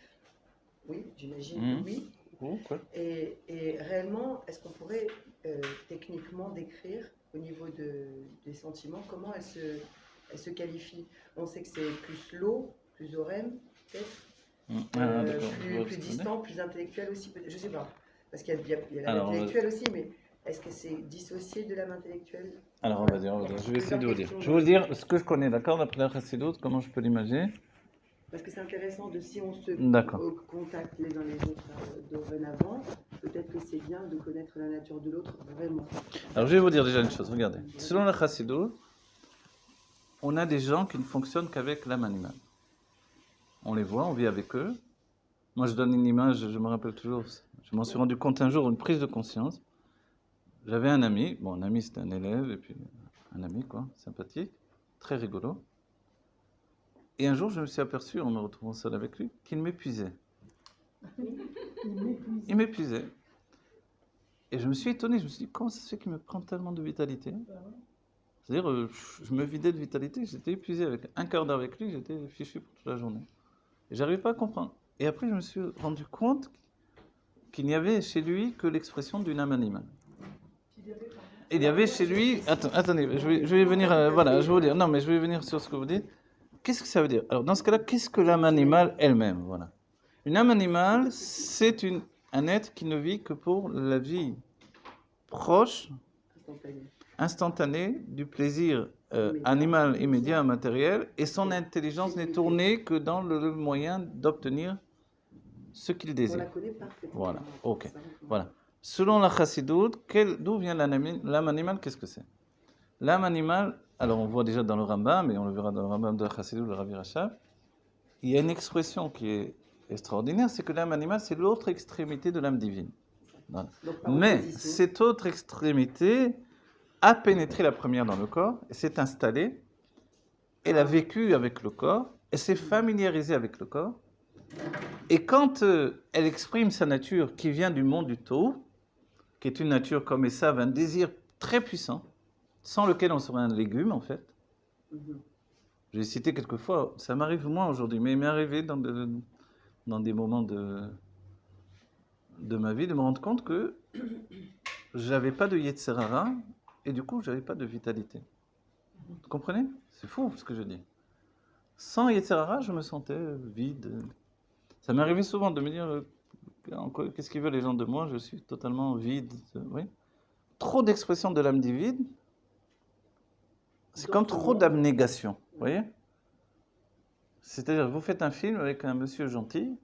Oui, j'imagine Mhm. que oui. Oh, quoi. Et réellement, est-ce qu'on pourrait techniquement décrire au niveau des sentiments comment elle se qualifie? On sait que c'est plus low, plus orème, peut-être, D'accord. Je vois plus ce que vous distant, plus intellectuel aussi, peut-être, je sais pas. Parce qu'il y a l'âme Alors, intellectuelle aussi, mais est-ce que c'est dissocié de l'âme intellectuelle? Alors, on va dire. Je vais essayer de vous dire. Plusieurs Je vais vous questions. dire ce que je connais, d'accord, d'après la Chassidoute, comment je peux l'imaginer. Parce que c'est intéressant de si on se D'accord. contacte les uns les autres dorénavant, peut-être que c'est bien de connaître la nature de l'autre vraiment. Alors, je vais vous dire déjà une chose. Regardez. Selon la Chassidoute, on a des gens qui ne fonctionnent qu'avec l'âme animale. On les voit, on vit avec eux. Moi, je donne une image, je me rappelle toujours. Je m'en suis rendu compte un jour, une prise de conscience. J'avais un ami, bon, un ami c'était un élève, et puis un ami, quoi, sympathique, très rigolo. Et un jour, je me suis aperçu, en me retrouvant seul avec lui, qu'il m'épuisait. Il m'épuisait. Et je me suis étonné, je me suis dit, comment ça se fait qu'il me prend tellement de vitalité? C'est-à-dire, je me vidais de vitalité, j'étais épuisé avec un quart d'heure avec lui, j'étais fichu pour toute la journée. Et j'arrivais pas à comprendre. Et après, je me suis rendu compte qu'il n'y avait chez lui que l'expression d'une âme animale. Il y avait chez lui... Attendez, je vais venir... voilà, je vais vous dire. Non, mais je vais venir sur ce que vous dites. Qu'est-ce que ça veut dire? Alors, dans ce cas-là, qu'est-ce que l'âme animale elle-même? Voilà. Une âme animale, c'est un être qui ne vit que pour la vie proche, instantanée, du plaisir animal immédiat, matériel, et son intelligence n'est tournée que dans le moyen d'obtenir ce qu'il On désire. la connaît parfaitement. Voilà, ok. Voilà. Selon la Chassidoute, d'où vient l'âme animale? Qu'est-ce que c'est? L'âme animale, alors on voit déjà dans le Rambam, mais on le verra dans le Rambam de la Chassidoute, le Rav Rachab, il y a une expression qui est extraordinaire, c'est que l'âme animale, c'est l'autre extrémité de l'âme divine. Voilà. Mais cette autre extrémité a pénétré la première dans le corps, et s'est installée, elle a vécu avec le corps, elle s'est familiarisée avec le corps, et quand elle exprime sa nature qui vient du monde du Tau, qui est une nature comme Esav, un désir très puissant, sans lequel on serait un légume en fait. J'ai cité quelques fois, ça m'arrive moins aujourd'hui, mais il m'est arrivé dans des moments de ma vie de me rendre compte que j'avais pas de Yetzer Hara et du coup j'avais pas de vitalité. Vous comprenez? C'est fou ce que je dis. Sans Yetzer Hara, je me sentais vide. Ça m'est arrivé souvent de me dire qu'est-ce qu'ils veulent les gens de moi? Je suis totalement vide. Oui. Trop d'expression de l'âme divine, c'est comme trop d'abnégation. Vous voyez? C'est-à-dire, vous faites un film avec un monsieur gentil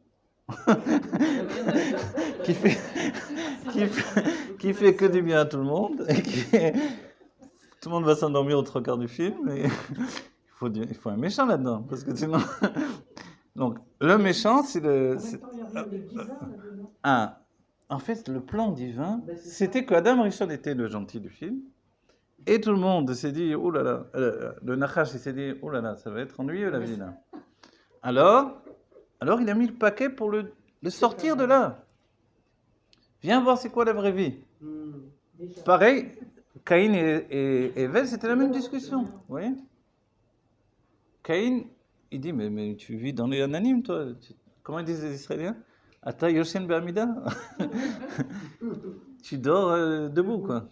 qui fait que du bien à tout le monde. Et tout le monde va s'endormir aux 3 quarts du film. Et il faut un méchant là-dedans. Parce que sinon. Donc, le méchant, c'est le. En fait, le plan divin, c'était que Adam Rishon était le gentil du film. Et tout le monde s'est dit, oh là là, le Nachash, il s'est dit, oh là là, ça va être ennuyeux la vie là. Alors il a mis le paquet pour le sortir de là. Viens voir c'est quoi la vraie vie. Pareil, Caïn et Evel, c'était la même discussion. Vous voyez? Caïn, il dit, mais tu vis dans les anonymes, toi. Comment ils disent les Israéliens? Ata Yoshen Be'amida. Tu dors debout, quoi.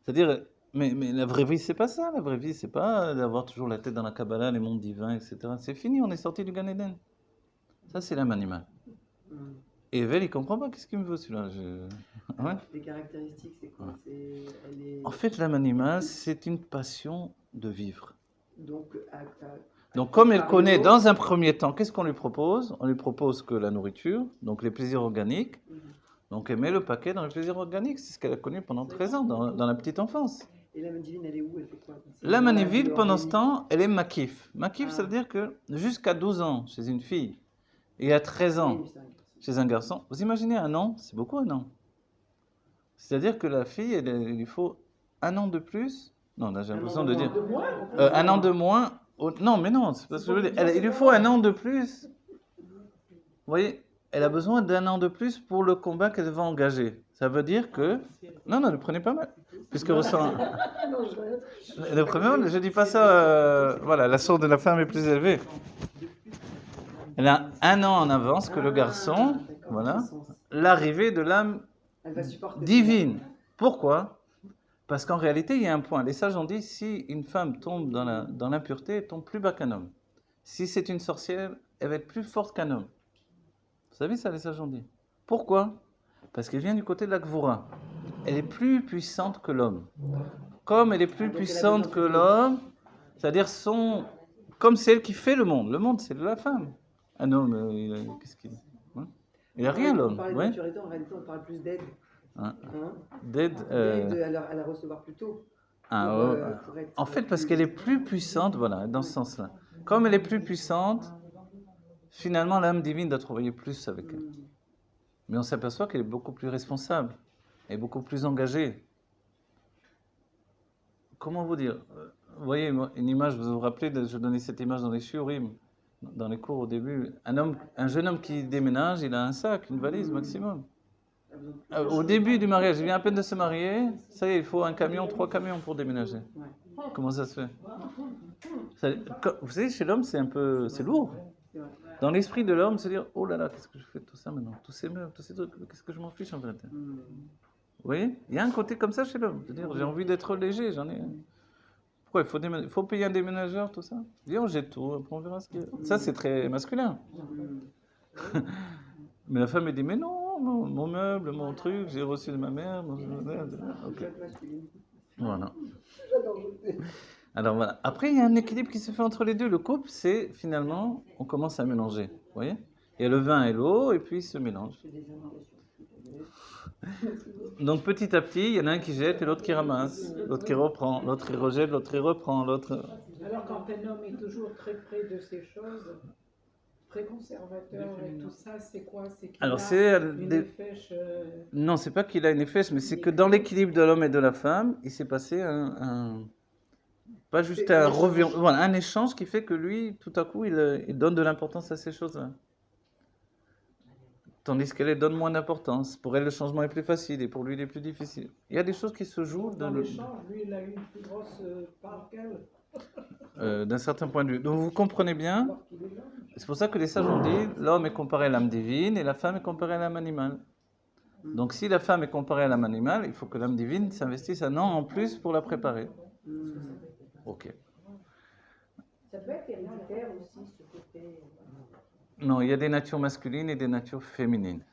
C'est-à-dire, mais la vraie vie, c'est pas ça. La vraie vie, c'est pas d'avoir toujours la tête dans la Kabbalah, les mondes divins, etc. C'est fini, on est sorti du Gan Eden. Ça, c'est l'âme animale. Et Evel, il comprend pas. Qu'est-ce qu'il me veut, celui-là? Ouais. Les caractéristiques, c'est quoi? En fait, l'âme animale, c'est une passion de vivre. Donc, comme elle connaît dans un premier temps, qu'est-ce qu'on lui propose? On lui propose que la nourriture, donc les plaisirs organiques. Donc, elle met le paquet dans les plaisirs organiques. C'est ce qu'elle a connu pendant 13 ans, dans la petite enfance. Et l'âme divine, elle est où? Elle fait quoi? L'âme divine, pendant ce temps, elle est makif. Makif, ça veut dire que jusqu'à 12 ans, chez une fille, et à 13 ans, chez un garçon, vous imaginez un an? C'est beaucoup un an. C'est-à-dire que la fille, il lui faut un an de plus. Non, là, j'ai l'impression de dire. Un an de moins. Non, mais non, c'est parce que je veux dire. Il lui faut un an de plus. Vous voyez, elle a besoin d'un an de plus pour le combat qu'elle va engager. Ça veut dire que. Non, ne prenez pas mal. Puisque ressent. Le premier, je dis pas ça. Voilà, la source de la femme est plus élevée. Elle a un an en avance que le garçon. voilà, sens. l'arrivée de l'âme Elle va supporter. divine. Pourquoi? Parce qu'en réalité, il y a un point. Les sages ont dit, si une femme tombe dans l'impureté, elle tombe plus bas qu'un homme. Si c'est une sorcière, elle va être plus forte qu'un homme. Vous savez ça, les sages ont dit. Pourquoi? Parce qu'elle vient du côté de la Gvura. Elle est plus puissante que l'homme. Comme elle est plus Donc, elle a puissante besoin que de l'homme, c'est-à-dire comme c'est elle qui fait le monde. Le monde, c'est de la femme. Un homme, qu'est-ce qu'il hein? Il n'a rien, l'homme. On parle de Ouais. maturité, en réalité, on parle plus d'aide. Hein. Hein D'aide, D'aide à la recevoir plus tôt. Pour être en fait, parce plus- qu'elle est plus puissante, voilà, dans ce sens-là. Comme elle est plus puissante, finalement, l'âme divine doit travailler plus avec elle. Mais on s'aperçoit qu'elle est beaucoup plus responsable, elle est beaucoup plus engagée. Comment vous dire? Vous voyez une image, vous vous rappelez, je donnais cette image dans les shiurim, dans les cours au début. Un jeune homme qui déménage, il a un sac, une valise maximum. Au début du mariage, il vient à peine de se marier, ça y est, il faut un camion, 3 camions pour déménager. Comment ça se fait? Vous savez, chez l'homme, c'est lourd. Dans l'esprit de l'homme, c'est dire, oh là là, qu'est-ce que je fais de tout ça maintenant? Tous ces meubles, tous ces trucs, qu'est-ce que je m'en fiche en fait? Vous voyez? Il y a un côté comme ça chez l'homme. C'est-à-dire, j'ai envie d'être léger, j'en ai... Pourquoi il faut payer un déménageur, tout ça? Dis, on jette tout, après on verra ce qu'il y a. Ça, c'est très masculin. Mais la femme, elle dit, mais non, mon meuble, mon truc, j'ai reçu de ma mère. Okay. Voilà. Alors voilà. Après, il y a un équilibre qui se fait entre les deux. Le couple, c'est finalement, on commence à mélanger. Vous voyez? Il y a le vin et l'eau, et puis ils se mélangent. Donc petit à petit, il y en a un qui jette et l'autre qui ramasse, l'autre qui reprend, l'autre qui rejette, l'autre qui reprend, l'autre... Alors quand un homme est toujours très près de ces choses, très conservateur et tout ça, c'est quoi? C'est qu'il Alors, a c'est une fèche... Non, c'est pas qu'il a une effet, mais c'est que dans l'équilibre de l'homme et de la femme, il s'est passé pas juste voilà, un échange qui fait que lui, tout à coup, il donne de l'importance à ces choses-là. Tandis qu'elle donne moins d'importance. Pour elle, le changement est plus facile et pour lui, il est plus difficile. Il y a des choses qui se jouent Dans l'échange, lui, il a une plus grosse part qu'elle. d'un certain point de vue. Donc vous comprenez bien, Alors qu'il est là. c'est pour ça que les sages ont dit, l'homme est comparé à l'âme divine et la femme est comparée à l'âme animale. Donc si la femme est comparée à l'âme animale, il faut que l'âme divine s'investisse un an en plus pour la préparer. Ok. Ça peut être héréditaire aussi, ce côté. Non, il y a des natures masculines et des natures féminines.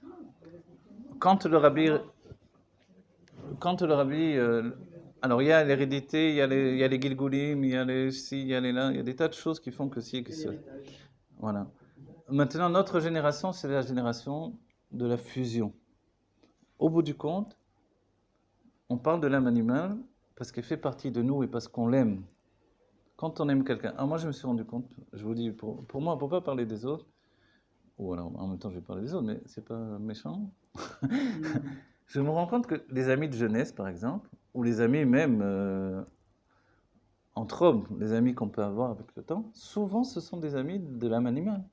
Quand le rabbi, alors il y a l'hérédité, il y a les gilgulim, il y a les ci, il y a les là, il y a des tas de choses qui font que si et que ça. Voilà. Maintenant, notre génération, c'est la génération de la fusion. Au bout du compte, on parle de l'âme animale parce qu'elle fait partie de nous et parce qu'on l'aime. Quand on aime quelqu'un, moi je me suis rendu compte, je vous dis, pour moi, pour ne pas parler des autres, ou alors en même temps je vais parler des autres, mais c'est pas méchant. Je me rends compte que les amis de jeunesse, par exemple, ou les amis même entre hommes, les amis qu'on peut avoir avec le temps, souvent ce sont des amis de l'âme animale.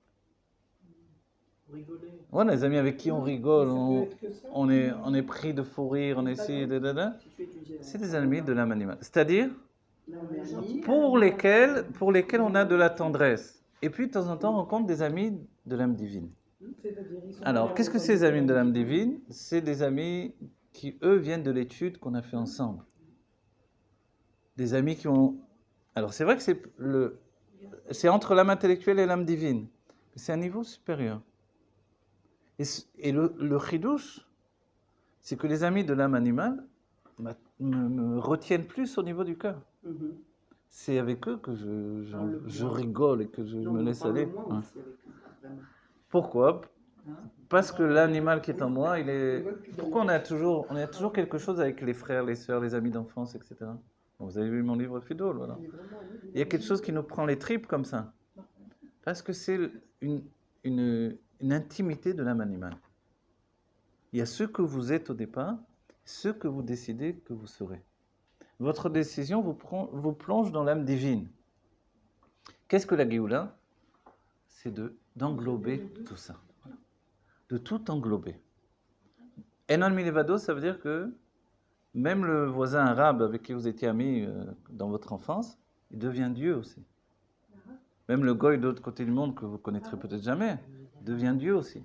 Rigoler. Voilà, les amis avec qui on rigole, Ça peut être que ça. on est pris de fou rire, on essaie de... Si tu étudies C'est des amis de l'âme animale. C'est-à-dire Non, mais ami, pour lesquels on a de la tendresse. Et puis de temps en temps, on rencontre des amis de l'âme divine. C'est-à-dire, ils sont Alors, pas qu'est-ce que ces amis de l'âme divine? C'est des amis qui, eux, viennent de l'étude qu'on a fait ensemble. Des amis qui ont... Alors, c'est vrai que c'est entre l'âme intellectuelle et l'âme divine. C'est un niveau supérieur. Et le chidouche, c'est que les amis de l'âme animale me retiennent plus au niveau du cœur. C'est avec eux que je rigole et que je me laisse aller. Hein. Pourquoi? Parce que l'animal qui est en moi, il est... Pourquoi on a toujours quelque chose avec les frères, les sœurs, les amis d'enfance, etc. Bon, vous avez vu mon livre Fidol, voilà. Il y a quelque chose qui nous prend les tripes comme ça. Parce que c'est une intimité de l'âme animale. Il y a ce que vous êtes au départ, ce que vous décidez que vous serez. Votre décision vous plonge dans l'âme divine. Qu'est-ce que la Géoula? C'est d'englober tout ça. Voilà. De tout englober. Enon Milevado, ça veut dire que même le voisin arabe avec qui vous étiez amis dans votre enfance, il devient Dieu aussi. Même le goy de l'autre côté du monde que vous connaîtrez peut-être jamais, devient Dieu aussi.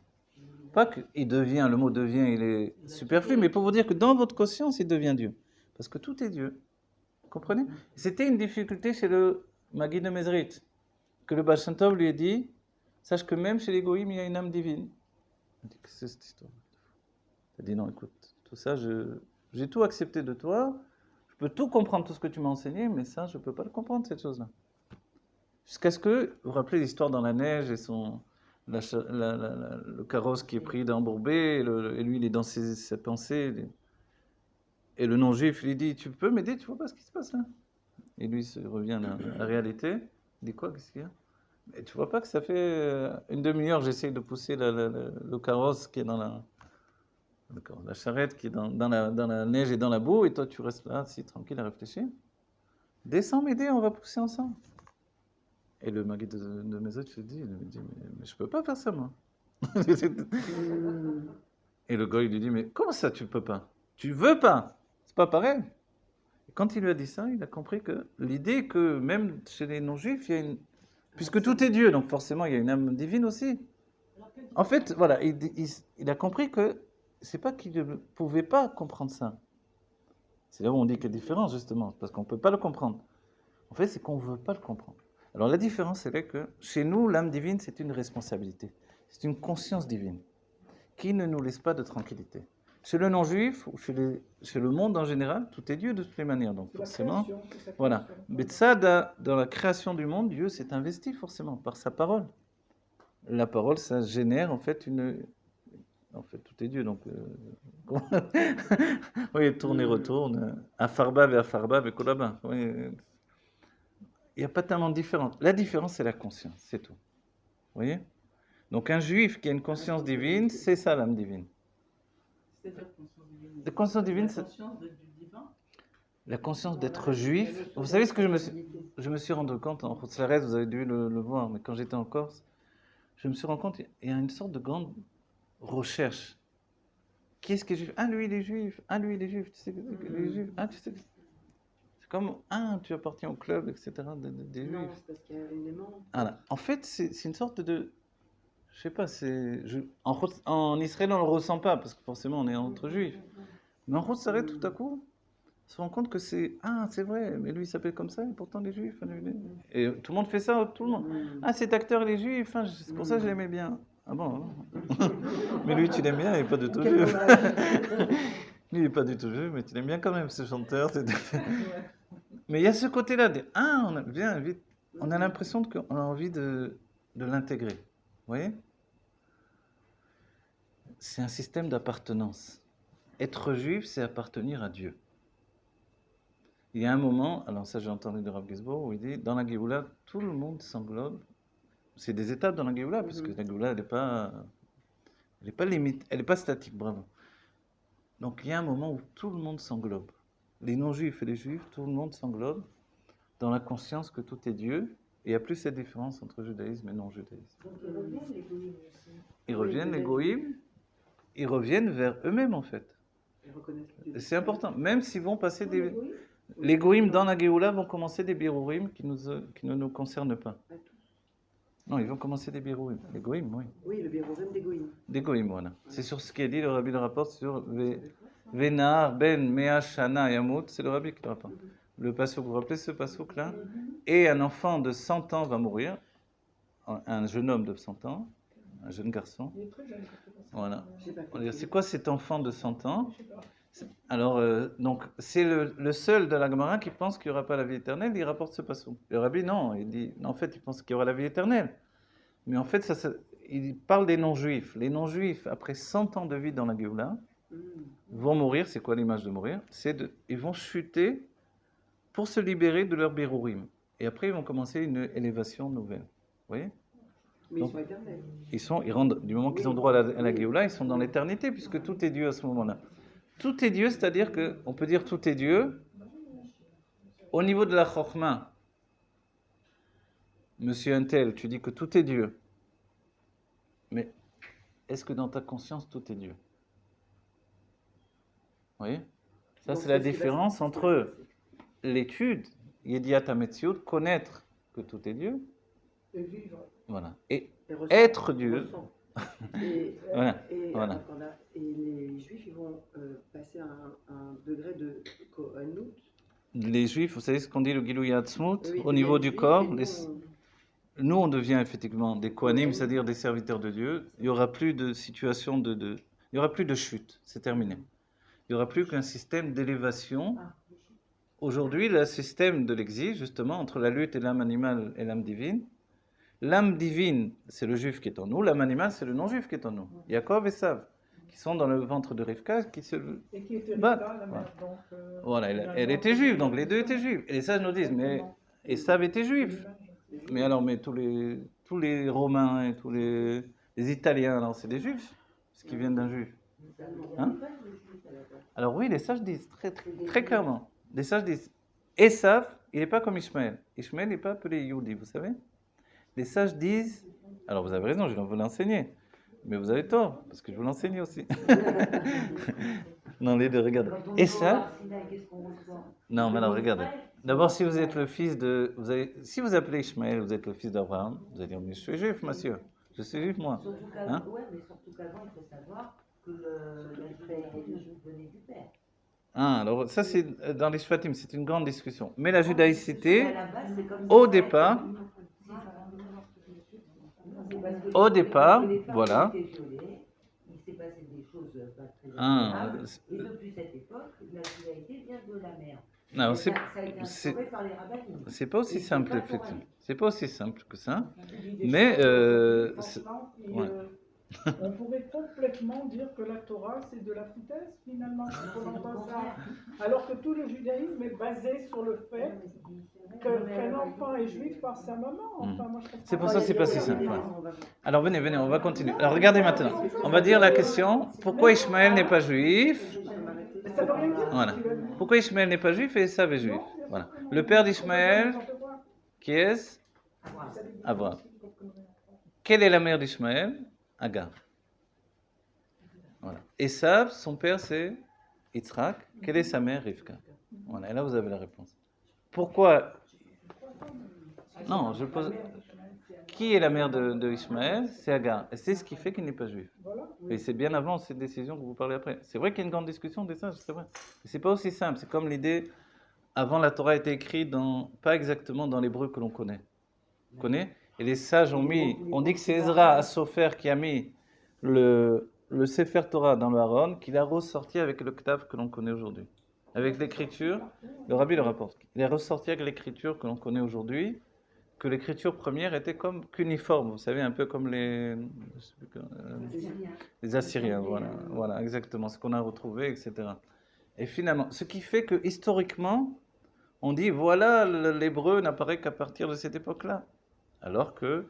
Pas qu'il devient, le mot devient, il est superflu, mais pour vous dire que dans votre conscience, il devient Dieu. Parce que tout est Dieu. Vous comprenez? C'était une difficulté chez le Maguide de Mezrit, que le Baal Shem Tov lui a dit, sache que même chez les Goïm, il y a une âme divine. Il dit, qu'est-ce que c'est cette histoire? Il a dit, non, écoute, tout ça, j'ai tout accepté de toi, je peux tout comprendre, tout ce que tu m'as enseigné, mais ça, je ne peux pas le comprendre, cette chose-là. Jusqu'à ce que, vous vous rappelez l'histoire dans la neige et le carrosse qui est pris d'embourbé, et lui, il est dans ses pensées. Et le non-juif lui dit, tu peux m'aider, tu vois pas ce qui se passe là? Et lui, il revient à la réalité. Il dit, quoi, qu'est-ce qu'il y a? Mais tu vois pas que ça fait une demi-heure, j'essaye de pousser le carrosse qui est dans la charrette qui est dans la neige et dans la boue, et toi, tu restes là, si tranquille, à réfléchir. Descends m'aider, on va pousser ensemble. Et le mari de mes autres se dit, mais je peux pas faire ça, moi. Et le gars, il lui dit, mais comment ça, tu peux pas? Tu veux pas? C'est pas pareil. Et quand il lui a dit ça, il a compris que l'idée que même chez les non-juifs, il y a une... Puisque tout est Dieu, donc forcément, il y a une âme divine aussi. En fait, voilà, il a compris que c'est pas qu'il ne pouvait pas comprendre ça. C'est là où on dit qu'il y a une différence, justement, parce qu'on ne peut pas le comprendre. En fait, c'est qu'on ne veut pas le comprendre. Alors la différence, c'est que chez nous, l'âme divine, c'est une responsabilité. C'est une conscience divine qui ne nous laisse pas de tranquillité. Chez le non-juif, ou chez le monde en général, tout est Dieu de toutes les manières. Donc forcément, voilà. Mais ça, dans la création du monde, Dieu s'est investi forcément par sa parole. La parole, ça génère en fait En fait, tout est Dieu, donc... oui, tourne et retourne. Afarbab et Afarbab et Kolaba. Oui. Il n'y a pas tellement de différence. La différence, c'est la conscience, c'est tout. Vous voyez? Donc un juif qui a une conscience divine, c'est ça l'âme divine. C'est-à-dire conscience divine. La conscience divine, c'est... La conscience du divin. La conscience d'être juif. Vous savez ce que je me suis rendu compte, en Rotslarez, vous avez dû le voir, mais quand j'étais en Corse, je me suis rendu compte qu'il y a une sorte de grande recherche. Qui est-ce qui est juif? Ah, lui, il est juif. Ah, lui, il est juif. Tu sais que les juifs. Ah, tu sais que... C'est comme, ah, tu appartiens au club, etc. des juifs. Non, c'est parce qu'il y a un élément. Voilà. En fait, c'est une sorte de... Je sais pas, en Israël, on ne le ressent pas, parce que forcément, on est entre juifs. Mais en Rotslarez, tout à coup, on se rend compte que c'est... Ah, c'est vrai, mais lui, il s'appelle comme ça, et pourtant, les juifs... Et tout le monde fait ça, tout le monde. Ah, cet acteur, il est juif, hein, c'est pour ça que je l'aimais bien. Ah bon, hein. Mais lui, tu l'aimes bien, il n'est pas du tout juif. Lui, il n'est pas du tout juif, mais tu l'aimes bien quand même, ce chanteur. Mais il y a ce côté-là, on a l'impression qu'on a envie de l'intégrer. Vous voyez? C'est un système d'appartenance. Être juif, c'est appartenir à Dieu. Il y a un moment, alors ça j'ai entendu de Rav Gisbo, où il dit, dans la Géoula, tout le monde s'englobe. C'est des étapes dans la Géoula, parce que la Géoula, elle n'est pas limite, elle n'est pas statique, bravo. Donc il y a un moment où tout le monde s'englobe. Les non-juifs et les juifs, tout le monde s'englobe dans la conscience que tout est Dieu, et il n'y a plus cette différence entre judaïsme et non-judaïsme. Donc ils reviennent les goïms aussi. Ils reviennent, les goïms, ils reviennent vers eux-mêmes en fait. Ils reconnaissent Dieu. C'est important, même s'ils vont passer des... Les goïms dans la Géoula vont commencer des birourim qui ne nous concernent pas. Non, ils vont commencer des birourim. Les goïms, oui. Oui, le birourim des goïms. Des goïms, voilà. C'est sur ce qui est dit, le rabbi le rapporte sur Venar ben Mea Shana Yamut, c'est le rabbi qui le rapporte. Le passouk, vous vous rappelez ce passouk-là? Et un enfant de 100 ans va mourir, un jeune homme de 100 ans, un jeune garçon. Voilà. C'est quoi cet enfant de 100 ans? Alors, donc, c'est le seul de la Gemara qui pense qu'il n'y aura pas la vie éternelle, il rapporte ce passouk. Le rabbi, non, il dit, en fait, il pense qu'il y aura la vie éternelle. Mais en fait, il parle des non-juifs. Les non-juifs, après 100 ans de vie dans la Géoula, vont mourir. C'est quoi l'image de mourir? Ils vont chuter pour se libérer de leur birourim. Et après, ils vont commencer une élévation nouvelle. Vous voyez? Mais Donc, ils sont éternels. ils rentrent, du moment qu'ils ont droit à la Géoula, ils sont dans l'éternité, puisque tout est Dieu à ce moment-là. Tout est Dieu, c'est-à-dire qu'on peut dire tout est Dieu. Au niveau de la Chokhmah, Monsieur Untel, tu dis que tout est Dieu. Mais est-ce que dans ta conscience, tout est Dieu? Vous voyez? Ça, c'est la différence entre l'étude, Yediat HaMetziut, connaître que tout est Dieu, Et vivre. voilà, et être Dieu, Et, Voilà, et, voilà. et les Juifs, ils vont passer à un degré de Kohanout. Les Juifs, vous savez ce qu'on dit le Gilou Yatzmut, Oui, au deviennent niveau du Juifs, corps, et nous, nous on devient effectivement des Kohanim, c'est-à-dire des serviteurs de Dieu. Il n'y aura plus de situation il n'y aura plus de chute, c'est terminé. Il n'y aura plus qu'un système d'élévation. Aujourd'hui, le système de l'exil, justement, entre la lutte et l'âme animale et l'âme divine. L'âme divine, c'est le juif qui est en nous, l'âme animale, c'est le non-juif qui est en nous. Yaakov et Sav, qui sont dans le ventre de Rivka, qui se Et qui était battent. Rivka, la mère, donc, Voilà, elle finalement, était juive, donc les c'est deux ça. étaient juifs. Et les sages nous disent, mais et Sav était juif. Mais alors, mais tous les Romains et tous les Italiens, alors c'est des juifs, parce qu'ils viennent d'un juif. Hein? Alors oui, les sages disent très clairement, les sages disent, Esav, il n'est pas comme Ishmaël. Ishmaël n'est pas appelé Yehudi, vous savez. Les sages disent, alors vous avez raison, je vais vous l'enseigner, mais vous avez tort, parce que je vous l'enseigne aussi. Non, les deux, regardez. Esav, non, mais alors regardez. D'abord, si vous êtes le fils de, si vous appelez Ishmaël, vous êtes le fils d'Abraham, vous allez dire, mais je suis juif, monsieur. Je suis juif, moi. Surtout qu'avant, Hein? ouais, mais surtout qu'avant, il faut savoir que la judaïté venait du père. Ah, alors ça c'est dans les Shvatim, c'est une grande discussion. Mais la judaïcité, À la base, c'est comme au ça. départ, C'est parce que au départ, au départ, voilà. il était violé, il s'est passé des choses pas très Ah, agréables, et depuis cette époque, la judaïté vient de la mer. non, Et ça a été c'est instauré par les rabbinim. c'est pas aussi Et c'est simple, pas effectivement. correct. C'est pas aussi simple que ça. Des Mais, choses, c'est- franchement, qui, ouais. on pourrait complètement dire que la Torah, c'est de la foutaise, finalement, quand on entend ça. Alors que tout le judaïsme est basé sur le fait qu'un enfant est juif par sa maman. Enfin, moi, je comprends C'est pour pas. ça que c'est pas si simple. Ouais. Alors venez, on va continuer. Alors regardez maintenant. On va dire la question, pourquoi Ishmaël n'est pas juif? Mais ça veut rien dire. Voilà. tu l'as dit. Pourquoi Ishmaël n'est pas juif et Esav est juif? Non, Voilà. c'est Le père d'Ishmaël, n'importe quoi. qui est Abraham. Quelle est la mère d'Ishmaël? Agar. Voilà. Esav, son père c'est Yitzhak. Quelle est sa mère? Rivka. Voilà. Et là vous avez la réponse. Pourquoi? Non, je pose. Qui est la mère de Ishmaël? C'est Agar. Et c'est ce qui fait qu'il n'est pas juif. Voilà. Et c'est bien avant cette décision que vous parlez après. C'est vrai qu'il y a une grande discussion des sages, c'est vrai. Mais c'est pas aussi simple. C'est comme l'idée, avant la Torah a été écrite pas exactement dans l'hébreu que l'on connaît. Vous connaissez? Et les sages on dit que c'est Ezra à Sofer qui a mis le Sefer Torah dans le Haron, qu'il a ressorti avec le Ktav que l'on connaît aujourd'hui. Avec l'écriture, le Rabbi le rapporte. Il est ressorti avec l'écriture que l'on connaît aujourd'hui, que l'écriture première était comme qu'uniforme, vous savez, un peu comme les Assyriens, voilà, exactement, ce qu'on a retrouvé, etc. Et finalement, ce qui fait que historiquement, on dit, voilà, l'hébreu n'apparaît qu'à partir de cette époque-là, alors que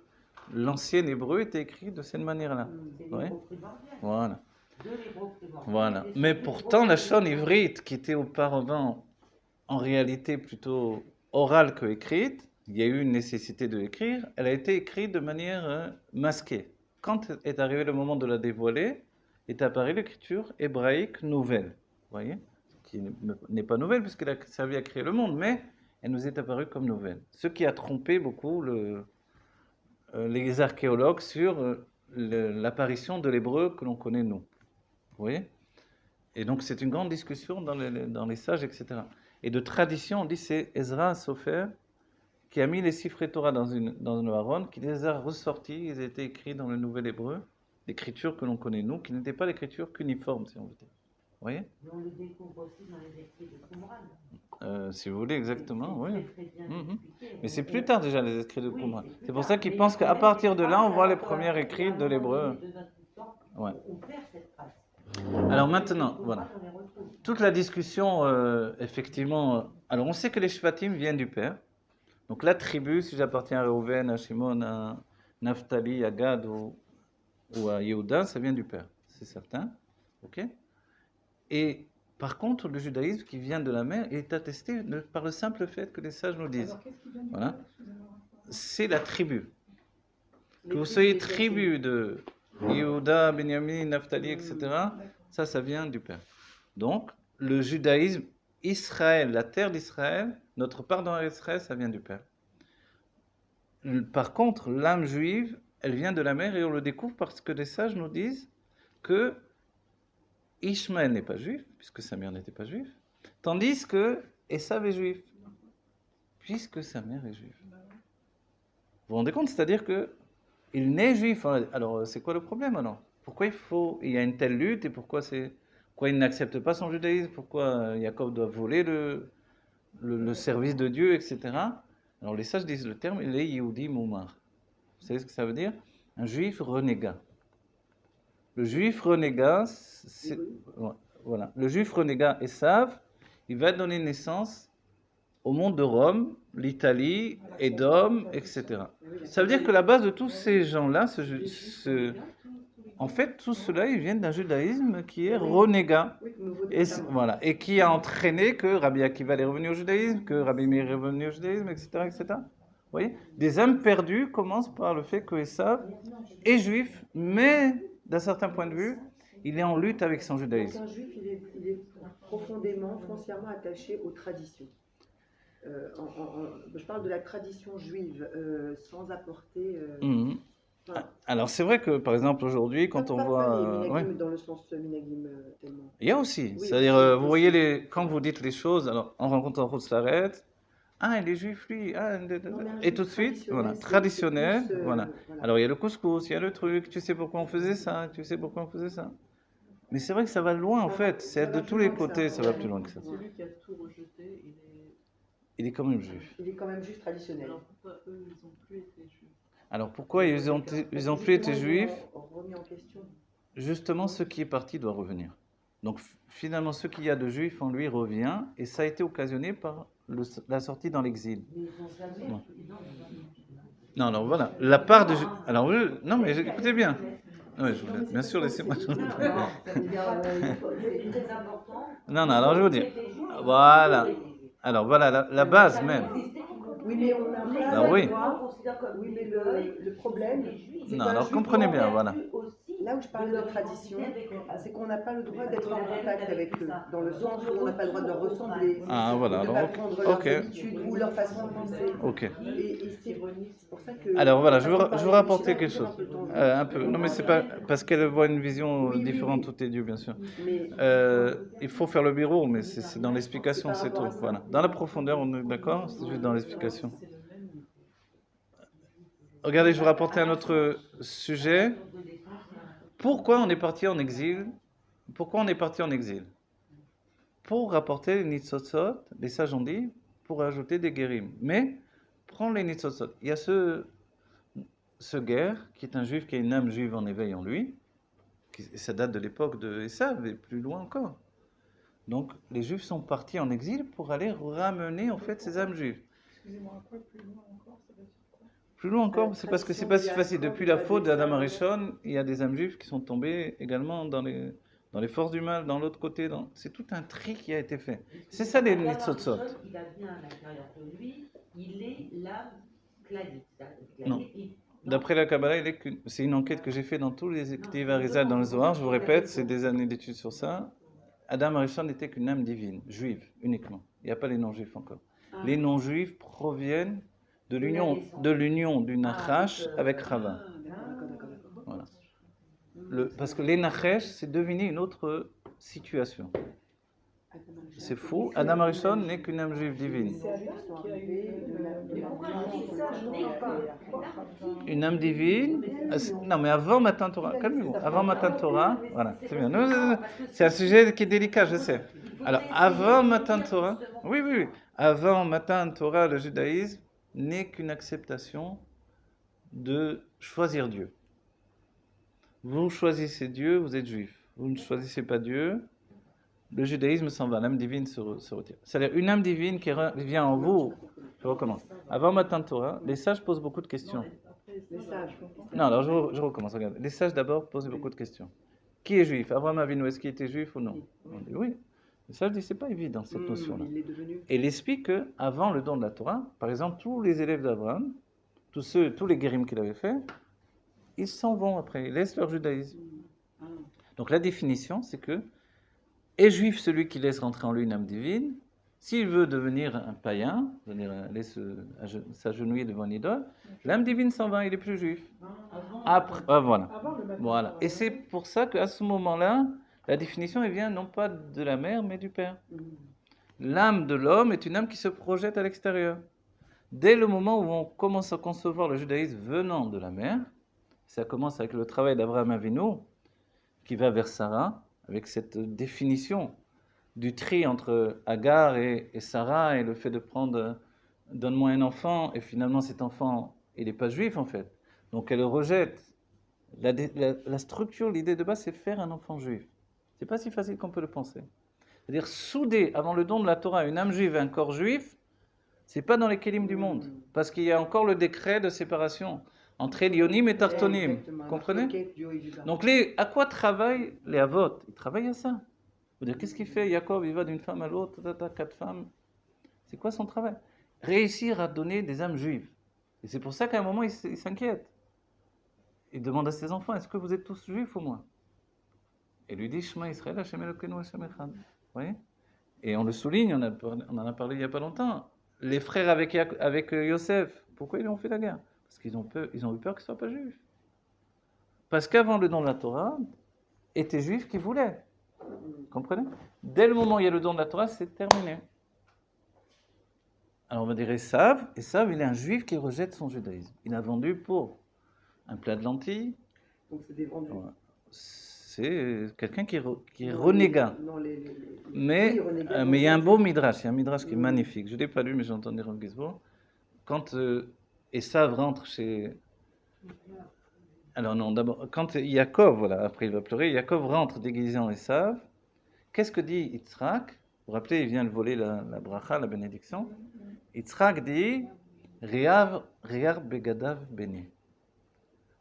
l'ancien hébreu était écrit de cette manière-là. C'est Oui. l'hébreu primordial. Voilà. De l'hébreu primordial. Voilà. Et Mais c'est pourtant, la l'hébreu chaîne ivrite, qui était auparavant en réalité plutôt orale que écrite, il y a eu une nécessité de l'écrire, elle a été écrite de manière masquée. Quand est arrivé le moment de la dévoiler, est apparue l'écriture hébraïque nouvelle. Vous voyez? Qui n'est pas nouvelle puisqu'elle a servi à créer le monde, mais elle nous est apparue comme nouvelle. Ce qui a trompé beaucoup les archéologues sur l'apparition de l'hébreu que l'on connaît nous. Vous voyez? Et donc c'est une grande discussion dans les sages, etc. Et de tradition, on dit c'est Ezra Sofer qui a mis les Sifrei Torah dans le Haron, qui les a ressortis, ils étaient écrits dans le nouvel hébreu, l'écriture que l'on connaît nous, qui n'était pas l'écriture qu'uniforme, si on veut dire. Vous voyez? Mais on le découvre aussi dans les écrits de Qumran. Si vous voulez, exactement, oui. Très, très bien Mhm. expliqué. Mais c'est plus tard déjà les écrits de Oui, Qumran. c'est plus C'est pour tard. ça qu'ils Mais pensent qu'à quand partir de même, là, on voit les alors, premiers écrits de l'hébreu. de notre histoire, Ouais. on perd cette trace. Alors maintenant, Les voilà. on les retrouve. Toute la discussion, effectivement. Alors on sait que les Shvatim viennent du père. Donc la tribu, si j'appartiens à Reuven, à Shimon, à Naphtali, à Gad ou à Yehuda, ça vient du père, c'est certain. Ok? Et par contre, le judaïsme qui vient de la mère est attesté par le simple fait que les sages nous disent. Alors, qu'est-ce qui vient du Voilà. père, excusez-moi. C'est la tribu. Que Les vous tribus soyez des tribu de Yehuda, Benjamin, Naphtali, etc., D'accord. ça vient du père. Donc, le judaïsme, Israël, la terre d'Israël, notre part dans Israël, ça vient du père. Par contre, l'âme juive, elle vient de la mère et on le découvre parce que les sages nous disent que Ishmaël n'est pas juif, puisque sa mère n'était pas juive, tandis que Esav est juif, puisque sa mère est juive. Vous vous rendez compte? C'est-à-dire que il naît juif. Alors, c'est quoi le problème alors? Pourquoi il y a une telle lutte et pourquoi il n'accepte pas son judaïsme? Pourquoi Jacob doit voler le service de Dieu, etc. Alors, les sages disent le terme, il est Yehudi Moumar. Vous savez ce que ça veut dire? Un juif renégat. Le juif renégat, voilà. Le juif renégat Esav, il va donner naissance au monde de Rome, l'Italie, Édom, etc. Ça veut dire que la base de tous ces gens-là, en fait, tout cela, ils viennent d'un judaïsme qui est renégat. Voilà, et qui a entraîné que Rabbi Akiva est revenu au judaïsme, que Rabbi Meir est revenu au judaïsme, etc., etc. Vous voyez? Des âmes perdues commencent par le fait que Esav est juif, mais d'un certain point de vue, il est en lutte avec son judaïsme. Un juif, il est profondément, foncièrement attaché aux traditions. Je parle de la tradition juive, sans apporter... Alors c'est vrai que par exemple aujourd'hui quand on voit... Minagim, dans le sens minagim tellement... Il y a aussi, oui, c'est-à-dire vous voyez quand vous dites les choses, alors on rencontre en Routslaret, il est juif lui, et tout de suite, voilà, traditionnel, voilà. Alors il y a le couscous, il y a le truc, tu sais pourquoi on faisait ça, tu sais pourquoi on faisait ça. Mais c'est vrai que ça va loin en fait, c'est de tous les côtés, ça va plus loin que ça. Celui qui a tout rejeté, il est quand même juif. Il est quand même juif traditionnel. Alors pourquoi eux, ils n'ont plus été juifs? Alors pourquoi ils ont plus été juifs? Remis en question. Justement, ce qui est parti doit revenir. Donc finalement, ce qu'il y a de juif en lui revient, et ça a été occasionné par la sortie dans l'exil. Bon. Non, alors voilà, la part de... Alors, non, mais écoutez bien. Ouais, bien sûr, laissez-moi... Non, alors je vous dis. Voilà. Alors voilà, la base même. Oui, mais on a pas Alors, oui. Oui, mais le problème... Non, alors comprenez bien, voilà. Là où je parle de tradition, c'est qu'on n'a pas le droit d'être en contact avec eux, dans le sens où on n'a pas le droit de leur ressembler, Ah, voilà, de alors, prendre leurs habitudes ou leur façon de penser. Ok. Et c'est pour ça que... Alors voilà, je vous rapporter quelque chose. Un peu. Non, mais c'est pas parce qu'elle voit une vision différente, tout est Dieu, bien sûr. Il faut faire le bureau, mais c'est dans l'explication, c'est tout. Voilà. Dans la profondeur, on est d'accord? C'est juste dans l'explication. Regardez, je vais vous rapporter un autre sujet. Pourquoi on est parti en exil? Pourquoi on est parti en exil? Pour rapporter les nitzotzot, les sages ont dit, pour ajouter des guérim. Mais, prends les nitzotzot. Il y a ce guerre, qui est un juif, qui a une âme juive en éveil en lui. Ça date de l'époque de Esav, et plus loin encore. Donc, les juifs sont partis en exil pour aller ramener, en fait, ces âmes juives. Excusez-moi, quoi, plus loin encore, ça veut dire quoi? Plus loin encore, c'est parce que c'est pas si facile. Depuis la faute d'Adam Arishon, il y a des âmes juives qui sont tombées également dans les forces du mal, dans l'autre côté. C'est tout un tri qui a été fait. C'est ça les nitzotzot. Il a bien à l'intérieur de lui, il est l'âme clanite. Non. D'après la Kabbalah, c'est une enquête que j'ai faite dans tous les Ketuvim Arizal dans le Zohar. Je vous répète, c'est des années d'études sur ça. Adam Arishon n'était qu'une âme divine, juive uniquement. Il n'y a pas les non-juifs encore. Les non-juifs proviennent de l'union du Nachash avec Chava. Voilà. Parce que les Nachesh, c'est deviner une autre situation. C'est fou. Adam Arishon n'est qu'une âme juive divine. Une âme divine. Non, mais avant Matan Torah, calmez-vous. Avant Matan Torah, voilà, c'est bien. C'est un sujet qui est délicat, je sais. Alors, avant Matan Torah, oui. Avant Matan Torah, le judaïsme n'est qu'une acceptation de choisir Dieu. Vous choisissez Dieu, vous êtes juif. Vous ne choisissez pas Dieu, le judaïsme s'en va, l'âme divine se retire. C'est-à-dire une âme divine qui vient en vous. Je recommence. Avant Matan Torah, les sages posent beaucoup de questions. Non, alors je recommence, regardez. Les sages d'abord posent beaucoup de questions. Qui est juif? Abraham Avinu, est-ce qu'il était juif ou non? On dit oui. Les sages disent c'est pas évident cette notion-là. Et il explique qu'avant le don de la Torah, par exemple, tous les élèves d'Abraham, tous les guérim qu'il avait fait, ils s'en vont après, ils laissent leur judaïsme. Donc la définition, c'est que est juif celui qui laisse rentrer en lui une âme divine. S'il veut devenir un païen, c'est-à-dire aller s'agenouiller devant une idole, l'âme divine s'en va, il est plus juif. Avant Après, ah, voilà. Avant le matin. Voilà. Et c'est pour ça qu'à ce moment-là, la définition, elle vient non pas de la mère, mais du père. L'âme de l'homme est une âme qui se projette à l'extérieur. Dès le moment où on commence à concevoir le judaïsme venant de la mère, ça commence avec le travail d'Abraham Avinu, qui va vers Sarah, avec cette définition du tri entre Agar et Sarah, et le fait de prendre « donne-moi un enfant », et finalement cet enfant, il n'est pas juif en fait. Donc elle le rejette. La structure, l'idée de base, c'est faire un enfant juif. C'est pas si facile qu'on peut le penser. C'est-à-dire souder, avant le don de la Torah, une âme juive et un corps juif, c'est pas dans les kélim du monde. Parce qu'il y a encore le décret de séparation entre Elionim et Tartonim. Vous comprenez? Donc à quoi travaillent les Avot? Ils travaillent à ça. Vous dire, qu'est-ce qu'il fait? Jacob, il va d'une femme à l'autre, 4 femmes. C'est quoi son travail? Réussir à donner des âmes juives. Et c'est pour ça qu'à un moment, il s'inquiète. Il demande à ses enfants, est-ce que vous êtes tous juifs ou moins? Et lui dit, Shema Israël, Hashem Elokeinu, Hashem Echad. Vous voyez? Et on le souligne, on en a parlé il n'y a pas longtemps. Les frères avec Yosef, pourquoi ils ont fait la guerre? Parce qu'ils ont eu peur qu'ils ne soient pas juifs. Parce qu'avant le don de la Torah, étaient juifs qui voulaient. Vous comprenez? Dès le moment où il y a le don de la Torah, c'est terminé. Alors on va dire Esav, il est un juif qui rejette son judaïsme. Il a vendu pour un plat de lentilles. Donc c'est des vendus. Ouais. C'est quelqu'un qui est renégat. Non, Mais oui, il y a un beau midrash, il y a un midrash qui est magnifique. Je ne l'ai pas lu, mais j'ai entendu Rav Gizbo. Quand Esav rentre chez... Alors non, d'abord, quand Yaakov, voilà, après il va pleurer, Yaakov rentre déguisé en Esav. Qu'est-ce que dit Yitzhak? Vous vous rappelez, il vient de voler la bracha, la bénédiction. Yitzhak dit Re'av begadav beni.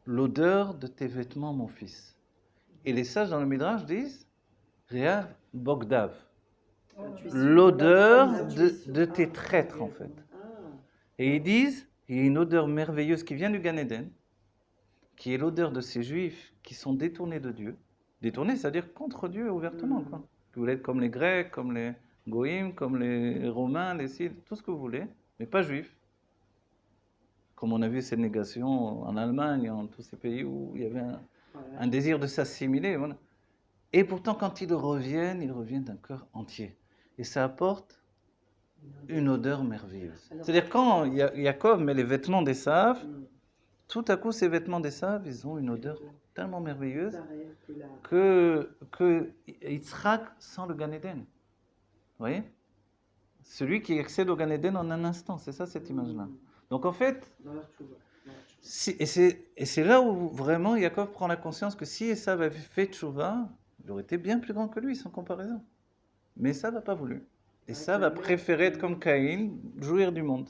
L'odeur de tes vêtements, mon fils. Et les sages dans le Midrash disent Re'av bogdav. L'odeur de tes traîtres, en fait. Et ils disent il y a une odeur merveilleuse qui vient du Gan Eden, qui est l'odeur de ces juifs qui sont détournés de Dieu. Détournés, c'est-à-dire contre Dieu ouvertement, quoi. Vous voulez être comme les Grecs, comme les Goïms, comme les Romains, les Syriens, tout ce que vous voulez, mais pas juifs. Comme on a vu cette négation en Allemagne, en tous ces pays où il y avait un désir de s'assimiler. Voilà. Et pourtant, quand ils reviennent d'un cœur entier. Et ça apporte une odeur merveilleuse. C'est-à-dire quand Yaakov met les vêtements d'Esav, tout à coup, ces vêtements d'Esav, ils ont une odeur tellement merveilleuse que Yitzhak sent le Gan Eden. Vous voyez? Celui qui accède au Gan Eden en un instant, c'est ça cette image-là. Donc en fait, et c'est là où vraiment Yaakov prend la conscience que si Esav avait fait tchouva, il aurait été bien plus grand que lui, sans comparaison. Mais Esav n'a pas voulu. Esav a préféré être comme Caïn, jouir du monde.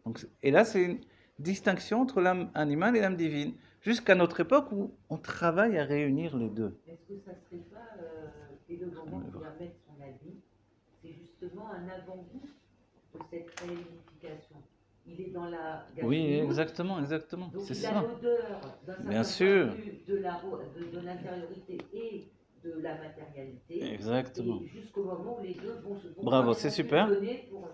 Donc, et là, c'est une distinction entre l'âme animale et l'âme divine, jusqu'à notre époque où on travaille à réunir les deux. Est-ce que ça ne serait pas, dès le moment où il va mettre son habit, c'est justement un avant-goût de cette réunification? Il est dans la gaspille. Oui, exactement. Donc C'est il a ça. l'odeur d'un Bien certain sûr. point de vue de l'intériorité et de la matérialité. Exactement. Et jusqu'au moment où les deux vont se Bravo, c'est super. pour...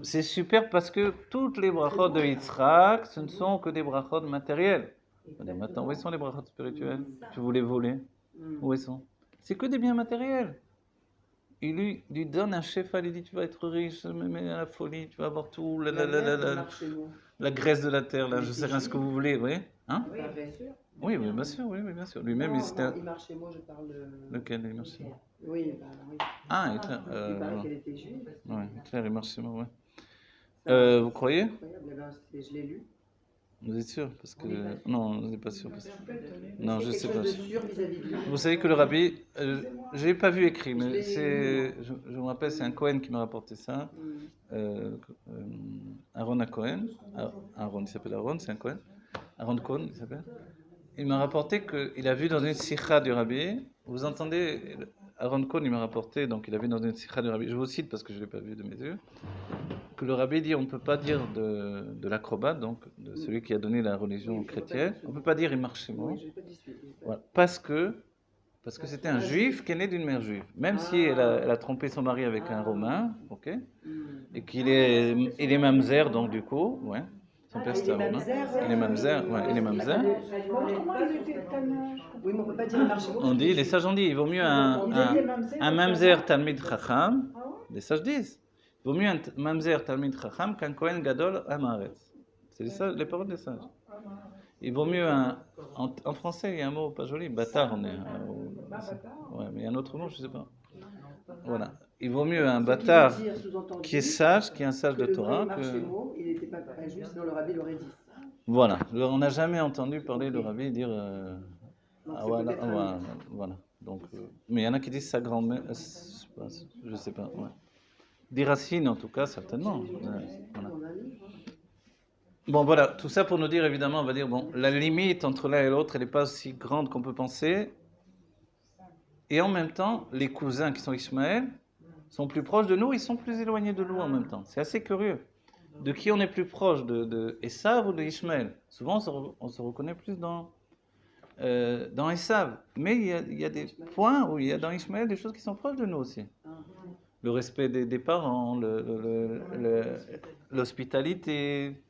C'est super parce que toutes les brachot de Yitzhak, ce ne sont que des brachot matériels. Maintenant, où sont les brachot spirituels? Tu voulais voler? Où sont? C'est que des biens matériels. Il lui donne un chef, il dit tu vas être riche, mais à la folie, tu vas avoir tout, la graisse de la terre, là, je sais rien ce que vous voulez, vous voyez? Hein? Oui, bien sûr. Oui, bien sûr, oui, bien sûr. Lui-même, il marche chez moi, je parle de... Lequel il marche chez moi? Oui, oui. Ah, Hitler. Il paraît qu'elle était juive. Oui, Hitler, il marche chez moi, oui. Vous croyez? Je l'ai lu. Vous êtes sûr? Parce que... Non, vous n'êtes pas sûr. Parce que... Non, je ne sais pas. Vous savez que le rabbi... je n'ai pas vu écrit, mais je me rappelle, c'est un Cohen qui m'a rapporté ça. Aaron à Cohen. Aaron, il s'appelle Aaron, c'est un Cohen. Aaron Cohen, il s'appelle. Il m'a rapporté qu'il a vu dans une sikha du rabbi, vous entendez, Aaron Cohen, il m'a rapporté, donc il a vu dans une sikha du rabbi, je vous cite parce que je ne l'ai pas vu de mes yeux, que le rabbi dit on ne peut pas dire de l'acrobate, donc de celui qui a donné la religion chrétienne, on ne peut pas dire il marche chez moi, voilà, parce que c'était un juif qui est né d'une mère juive, même si elle a trompé son mari avec un romain, ok, et qu'il est mamzer, donc du coup, ouais. Son Ah, père il est c'était Aaron. mamzer, Il est mamzer, ouais, il est mamzer. Comment il était tannant? Oui, mais on peut pas dire il marche. On dit, les sages ont dit, il vaut mieux un mamzer talmid chacham. Ah ouais? Les sages disent, il vaut mieux un mamzer talmid chacham qu'un kohen gadol amaretz. C'est les paroles des sages. Il vaut mieux en français, il y a un mot pas joli, bâtard, on est. Ouais, mais il y a un autre mot, je sais pas. Voilà. Il vaut mieux un bâtard qui est sage, qui est un sage de Torah. Il n'était pas juste dans le rabbi l'aurait dit. Voilà. On n'a jamais entendu parler le rabbi dire. Donc, Ah, c'est voilà, peut-être un- voilà. Donc, mais il y en a qui disent sa grand-mère. Je sais pas. Ouais. Des racines, en tout cas, certainement. Voilà. dans un livre. Bon, voilà, tout ça pour nous dire, évidemment, on va dire, bon, la limite entre l'un et l'autre, elle n'est pas aussi grande qu'on peut penser. Et en même temps, les cousins qui sont Ishmaël sont plus proches de nous, ils sont plus éloignés de nous en même temps. C'est assez curieux. De qui on est plus proche, de Esav ou de Ishmaël? Souvent, on se reconnaît plus dans Esav. Mais il y a des points où il y a dans Ishmaël des choses qui sont proches de nous aussi. Le respect des parents, l'hospitalité.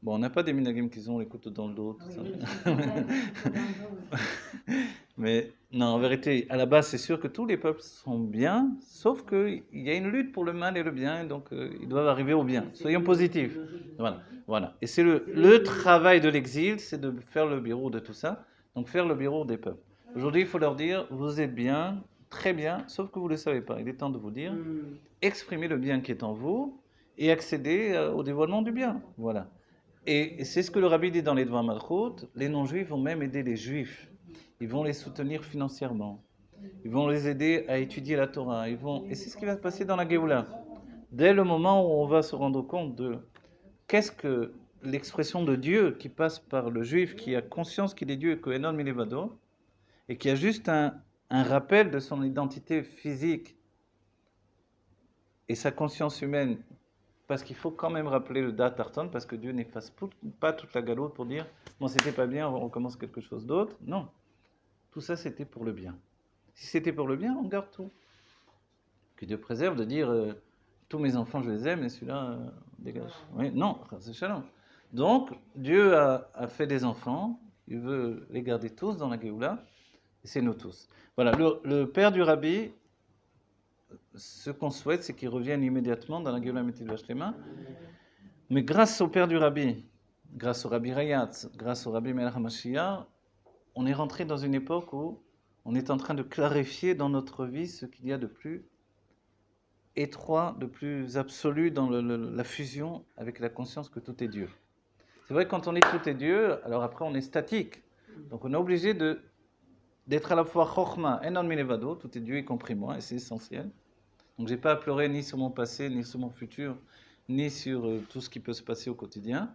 Bon, on n'a pas des minagim qui ont les couteaux dans le dos, tout ça. Mais non, en vérité, à la base, c'est sûr que tous les peuples sont bien, sauf qu'il y a une lutte pour le mal et le bien, donc ils doivent arriver au bien. Soyons positifs. Voilà. Et c'est le travail de l'exil, c'est de faire le bureau de tout ça, donc faire le bureau des peuples. Aujourd'hui, il faut leur dire, vous êtes bien, très bien, sauf que vous ne le savez pas. Il est temps de vous dire, exprimez le bien qui est en vous et accédez au dévoilement du bien. Voilà. Et c'est ce que le rabbi dit dans les Dvar Malchut, les non-juifs vont même aider les juifs. Ils vont les soutenir financièrement. Ils vont les aider à étudier la Torah. Et c'est ce qui va se passer dans la Géoula. Dès le moment où on va se rendre compte de qu'est-ce que l'expression de Dieu qui passe par le juif, qui a conscience qu'il est Dieu et qu'Enon Milevado, et qui a juste un rappel de son identité physique et sa conscience humaine, parce qu'il faut quand même rappeler le Dat Tarton, parce que Dieu n'efface pas toute la galoute pour dire bon, c'était pas bien, on recommence quelque chose d'autre. Non. Tout ça, c'était pour le bien. Si c'était pour le bien, on garde tout. Que Dieu préserve de dire tous mes enfants, je les aime, et celui-là, dégage. Oui, non, c'est shalom. Donc, Dieu a fait des enfants, il veut les garder tous dans la Géoula, et c'est nous tous. Voilà, le père du rabbi, ce qu'on souhaite, c'est qu'il revienne immédiatement dans la Géoula Métil Vashlema. Mais grâce au père du rabbi, grâce au rabbi Rayatz, grâce au rabbi Melech HaMashiach, on est rentré dans une époque où on est en train de clarifier dans notre vie ce qu'il y a de plus étroit, de plus absolu dans la fusion avec la conscience que tout est Dieu. C'est vrai que quand on est tout est Dieu, alors après on est statique. Donc on est obligé d'être à la fois Chochma et Non Milevado, tout est Dieu y compris moi, et c'est essentiel. Donc j'ai pas à pleurer ni sur mon passé, ni sur mon futur, ni sur tout ce qui peut se passer au quotidien.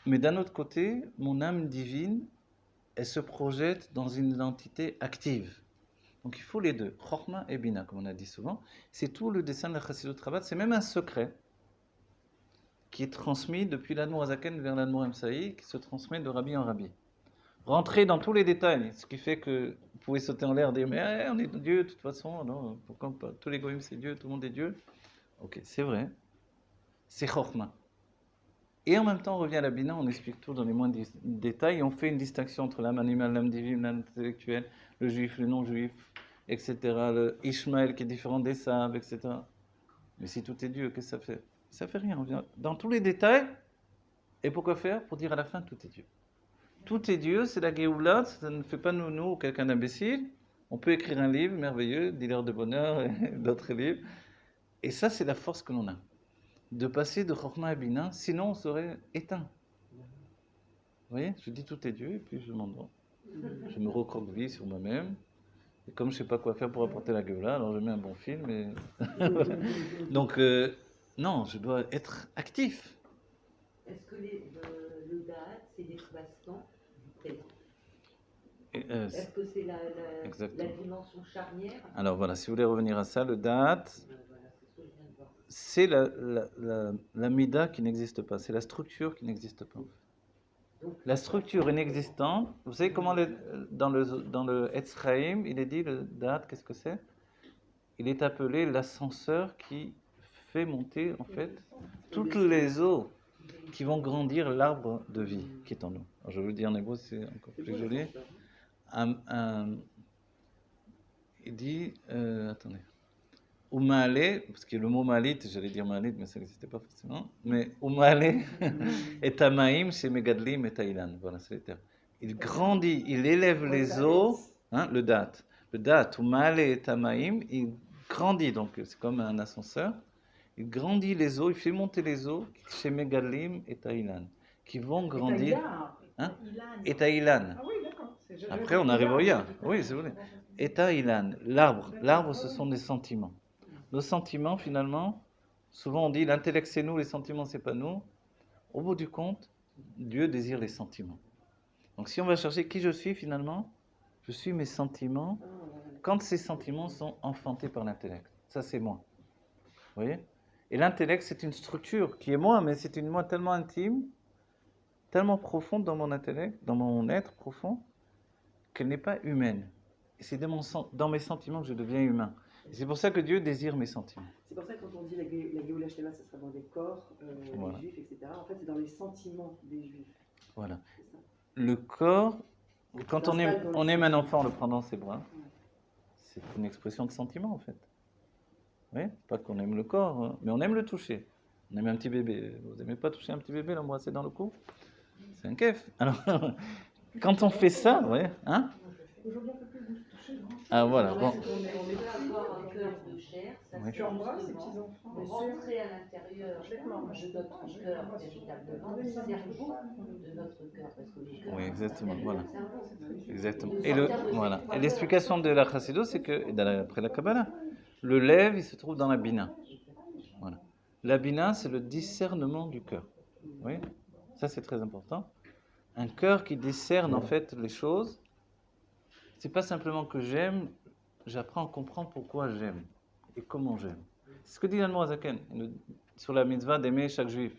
Mais d'un autre côté, mon âme divine, elle se projette dans une identité active. Donc il faut les deux, Chochma et Bina, comme on a dit souvent. C'est tout le dessin de la Chassidut Rabat, c'est même un secret qui est transmis depuis l'Admour Azaken vers l'Admour Emsaï, qui se transmet de rabbi en rabbi. Rentrer dans tous les détails, ce qui fait que vous pouvez sauter en l'air et dire mais on est Dieu de toute façon, non, pourquoi pas, tous les goïms c'est Dieu, tout le monde est Dieu. Ok, c'est vrai, c'est Chochma. Et en même temps, on revient à la Bina, on explique tout dans les moindres détails, et on fait une distinction entre l'âme animale, l'âme divine, l'âme intellectuelle, le juif, le non-juif, etc. Le Ishmaël qui est différent des Saves, etc. Mais si tout est Dieu, qu'est-ce que ça fait? Ça fait rien, on vient dans tous les détails. Et pourquoi faire? Pour dire à la fin, tout est Dieu. Tout est Dieu, c'est la Géoula, ça ne fait pas nous quelqu'un d'imbécile. On peut écrire un livre merveilleux, Dealer de bonheur, et d'autres livres. Et ça, c'est la force que l'on a. De passer de Chochma à Bina, sinon on serait éteint. Vous voyez, je dis tout est Dieu, et puis je m'endors. Je me recroqueville sur moi-même. Et comme je ne sais pas quoi faire pour apporter la Géoula, alors je mets un bon film. Et... Donc, non, je dois être actif. Est-ce que le Da'at, c'est l'espace-temps du présent? Est-ce que c'est la dimension charnière? Alors voilà, si vous voulez revenir à ça, le Da'at, c'est la Mida qui n'existe pas, c'est la structure qui n'existe pas. La structure inexistante, vous savez comment dans le Etz Chaim, il est dit, le Da'at, qu'est-ce que c'est? Il est appelé l'ascenseur qui fait monter en fait toutes les eaux qui vont grandir l'arbre de vie qui est en nous. Alors, je veux le dire en hébreu, c'est encore plus joli. Il dit, attendez, Umaale, parce que le mot Malit, j'allais dire Malit, mais ça n'existait pas forcément, mais Umaale et Tamaim, c'est Megadlim et Taïlan. Voilà, c'est les termes. Il grandit, il élève les eaux, hein, le date, Umaale et Tamaim, il grandit, donc c'est comme un ascenseur, il grandit les eaux, il fait monter les eaux chez Megadlim et Taïlan, qui vont grandir. Hein? Et Taïlan. Ah oui, d'accord. Après, on arrive au Ya. Oui, c'est vrai. Et Taïlan, l'arbre. L'arbre, ce sont des sentiments. Nos sentiments, finalement, souvent on dit l'intellect c'est nous, les sentiments c'est pas nous. Au bout du compte, Dieu désire les sentiments. Donc si on va chercher qui je suis finalement, je suis mes sentiments quand ces sentiments sont enfantés par l'intellect. Ça c'est moi. Vous voyez? Et l'intellect c'est une structure qui est moi, mais c'est une moi tellement intime, tellement profonde dans mon intellect, dans mon être profond, qu'elle n'est pas humaine. Et c'est dans mes sentiments que je deviens humain. Et c'est pour ça que Dieu désire mes sentiments. C'est pour ça que quand on dit la Géoula Shlema, ça sera dans les corps Voilà. des Juifs, etc. En fait, c'est dans les sentiments des Juifs. Voilà. C'est ça. Le corps, quand on S'installe dans le aime un sentiment. enfant en le prenant dans ses bras, c'est une expression de sentiment en fait. Oui, pas qu'on aime le corps, hein, mais on aime le toucher. On aime un petit bébé. Vous n'aimez pas toucher un petit bébé, l'embrasser dans le cou? C'est un kiff. Alors, quand on fait ça, ouais, hein? Aujourd'hui, on peut plus vous toucher, non? Ah voilà, bon. On peut avoir un cœur de chair, ça Oui. c'est Tu embrasses ces justement petits-enfants. rentrer à l'intérieur de notre cœur, véritablement, le cerveau de notre cœur, parce que le cœur, Oui, exactement, c'est voilà. le cerveau. Exactement. Et l'explication de la Chassidoute, c'est que, après la Kabbalah, le lève, il se trouve dans la Bina. Voilà. La Bina, c'est le discernement du cœur. Oui, ça c'est très important. Un cœur qui discerne en fait les choses. C'est pas simplement que j'aime, j'apprends à comprendre pourquoi j'aime et comment j'aime. C'est ce que dit l'Admor Hazaken sur la mitzvah d'aimer chaque juif.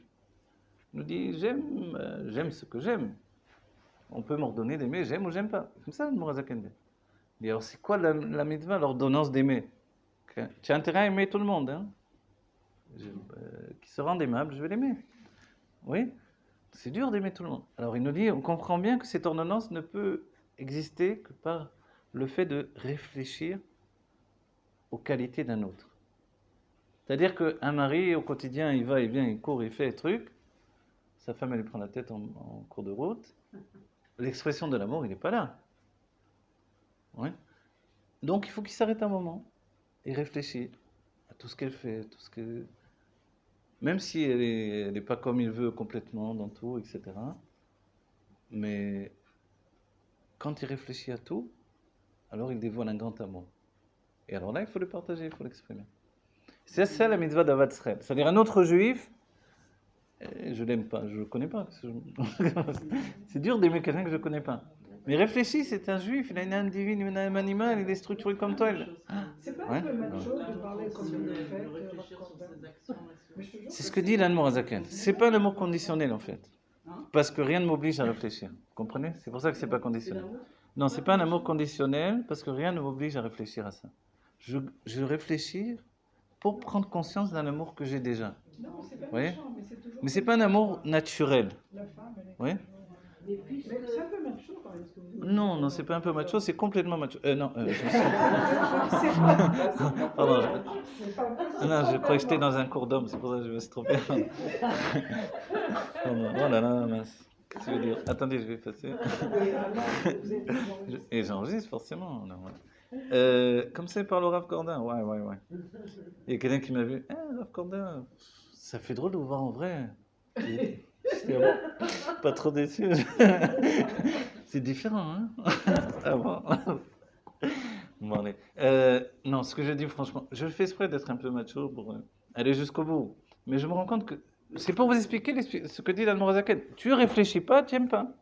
Il nous dit j'aime ce que j'aime. On peut m'ordonner d'aimer, j'aime ou j'aime pas. Comme ça l'Admor Hazaken dit. Il dit alors c'est quoi la mitzvah, l'ordonnance d'aimer? Tu as intérêt à aimer tout le monde. Hein? Qui se rend aimable, je vais l'aimer. Oui, c'est dur d'aimer tout le monde. Alors il nous dit on comprend bien que cette ordonnance ne peut exister que par le fait de réfléchir aux qualités d'un autre. C'est-à-dire qu'un mari, au quotidien, il va, il vient, il court, il fait des trucs. Sa femme, elle lui prend la tête en cours de route. L'expression de l'amour, il n'est pas là. Ouais. Donc, il faut qu'il s'arrête un moment et réfléchisse à tout ce qu'elle fait, tout ce que... Même si elle n'est pas comme il veut complètement dans tout, etc. Mais quand il réfléchit à tout, alors il dévoile un grand amour. Et alors là, il faut le partager, il faut l'exprimer. C'est ça la mitzvah d'Avad Srel. C'est-à-dire un autre juif, je l'aime pas, je le connais pas. C'est dur d'aimer quelqu'un que je connais pas. Mais réfléchis, c'est un juif, il a une âme divine, une âme animale, il est structuré comme toi. C'est pas Ouais. un peu macho de parler comme Si on il le avait fait, voulu réfléchir sur ses actions, Mais je te jure C'est que ce que dit l'Admor Hazaken. C'est pas l'amour conditionnel en fait. Parce que rien ne m'oblige à réfléchir. Vous comprenez? C'est pour ça que c'est pas c'est conditionnel. l'amour. Non, c'est pas un amour conditionnel parce que rien ne m'oblige à réfléchir à ça. Je réfléchis pour prendre conscience d'un amour que j'ai déjà. non, c'est pas Oui. méchant, mais c'est toujours. Mais c'est pas un amour naturel. La femme, elle est Oui. toujours- Mais puisque Mais c'est un peu macho quand même ce que vous dites. Non, c'est pas un peu macho, c'est complètement macho. Non, je me suis- C'est pas- Pardon, c'est pas- non, je crois que j'étais dans un cours d'homme, c'est pour ça que je me suis trompé. Pardon. Oh là là, mince. Qu'est-ce que je veux dire? Attendez, je vais effacer. Et j'enregistre forcément. Non, ouais. Comme ça, il parle au Rav Cordin. Ouais. Il y a quelqu'un qui m'a vu. Rav Cordin, ça fait drôle de vous voir en vrai. J'étais pas trop déçu. C'est différent, hein? Ah bon? Bon, allez. Non, ce que je dis franchement, je fais exprès d'être un peu macho pour aller jusqu'au bout. Mais je me rends compte que c'est pour vous expliquer ce que dit l'Admor Hazaken. Tu réfléchis pas, tu n'aimes pas.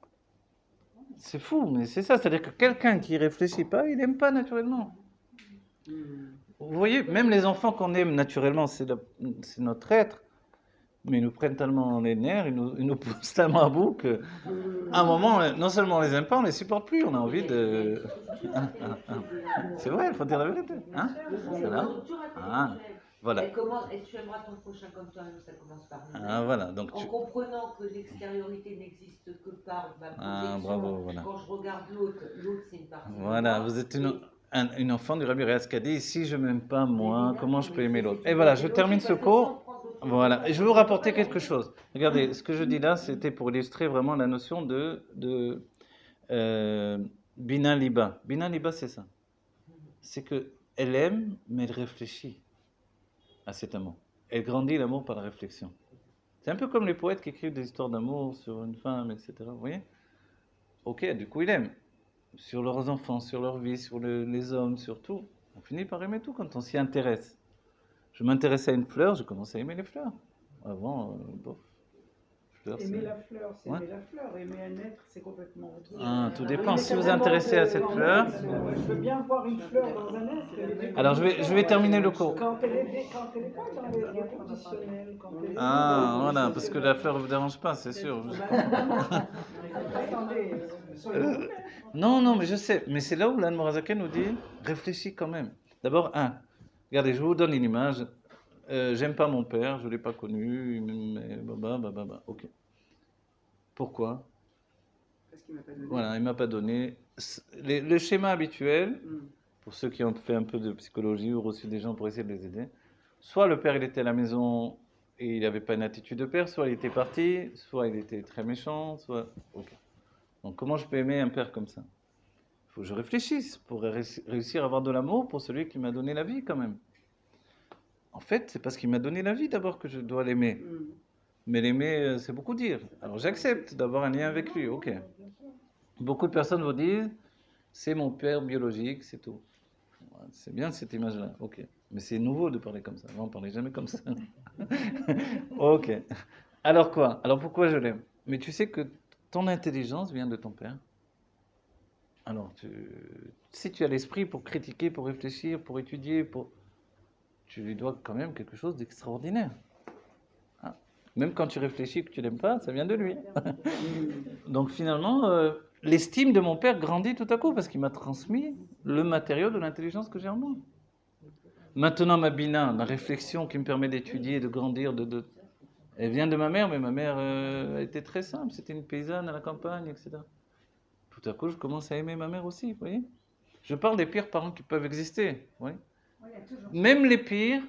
C'est fou, mais c'est ça. C'est-à-dire que quelqu'un qui réfléchit pas, il n'aime pas naturellement. Vous voyez, même les enfants qu'on aime naturellement, c'est notre être. Mais ils nous prennent tellement les nerfs, ils nous poussent tellement à bout qu'à un moment, non seulement on les aime pas, on les supporte plus. On a envie de... C'est vrai, il faut dire la vérité. Hein? Voilà. Voilà. Elle commence, et tu aimeras ton prochain comme toi, ça commence par nous. Ah, voilà. Donc, En comprenant que l'extériorité n'existe que par ma projection. Ah, bravo, voilà. Quand je regarde l'autre, l'autre c'est une partie de Voilà, moi. vous êtes Et- une enfant du Rabbi Rehatz qui a dit, si je m'aime pas moi, Mais comment non, je peux mais aimer ça, l'autre? c'est Et une voilà, je logique, termine ce parce que cours. sans prendre d'autres Voilà, choses, et je vais vous on peut rapporter pas quelque la- chose. Regardez, ce que je dis là, c'était pour illustrer vraiment la notion de Bina Liba. Bina Liba, c'est ça. C'est que elle aime, mais elle réfléchit à cet amour. Elle grandit l'amour par la réflexion. C'est un peu comme les poètes qui écrivent des histoires d'amour sur une femme, etc. Vous voyez? Ok, du coup, il aime. Sur leurs enfants, sur leur vie, sur les hommes, sur tout. On finit par aimer tout quand on s'y intéresse. Je m'intéressais à une fleur, je commençais à aimer les fleurs. Avant, bof. Fleurs, Aimer c'est... la fleur, c'est Ouais. aimer la fleur. Aimer un être, c'est complètement autre chose. Ah, tout Oui, dépend. mais Si ça vous vous dépend intéressez à de- cette quand fleur... même, je veux bien voir une fleur dans un être. mais Alors, je vais terminer le cours. Quand elle est pas dans le conditionnel, quand elle est Ah, dans le voilà, parce que la fleur ne vous dérange pas, c'est sûr. Attendez, soyons honnêtes. Non, non, mais je sais. Mais c'est là où l'Anne Morazaken nous dit, réfléchis quand même. D'abord, regardez, je vous donne une image. J'aime pas mon père, je ne l'ai pas connu, mais ok. Pourquoi? Parce qu'il m'a pas donné. Voilà, il m'a pas donné. Le schéma habituel, Mm. pour ceux qui ont fait un peu de psychologie ou reçu des gens pour essayer de les aider, soit le père il était à la maison et il n'avait pas une attitude de père, soit il était parti, soit il était très méchant, soit... Ok. Donc comment je peux aimer un père comme ça? Il faut que je réfléchisse pour réussir à avoir de l'amour pour celui qui m'a donné la vie quand même. En fait, c'est parce qu'il m'a donné la vie d'abord que je dois l'aimer. Mm. Mais l'aimer, c'est beaucoup dire. Alors j'accepte d'avoir un lien avec lui, ok. Beaucoup de personnes vous disent, c'est mon père biologique, c'est tout. C'est bien cette image-là, ok. Mais c'est nouveau de parler comme ça. Moi, on ne parlait jamais comme ça. Ok. Alors quoi? Alors pourquoi je l'aime? Mais tu sais que ton intelligence vient de ton père. Alors, si tu as l'esprit pour critiquer, pour réfléchir, pour étudier, tu lui dois quand même quelque chose d'extraordinaire. Hein? Même quand tu réfléchis que tu l'aimes pas, ça vient de lui. Donc finalement, l'estime de mon père grandit tout à coup parce qu'il m'a transmis le matériau de l'intelligence que j'ai en moi. Maintenant, ma bina, ma réflexion qui me permet d'étudier, de grandir, elle vient de ma mère, mais ma mère elle était très simple, c'était une paysanne à la campagne, etc. Tout à coup, je commence à aimer ma mère aussi, vous voyez. Je parle des pires parents qui peuvent exister, vous voyez. Même les pires,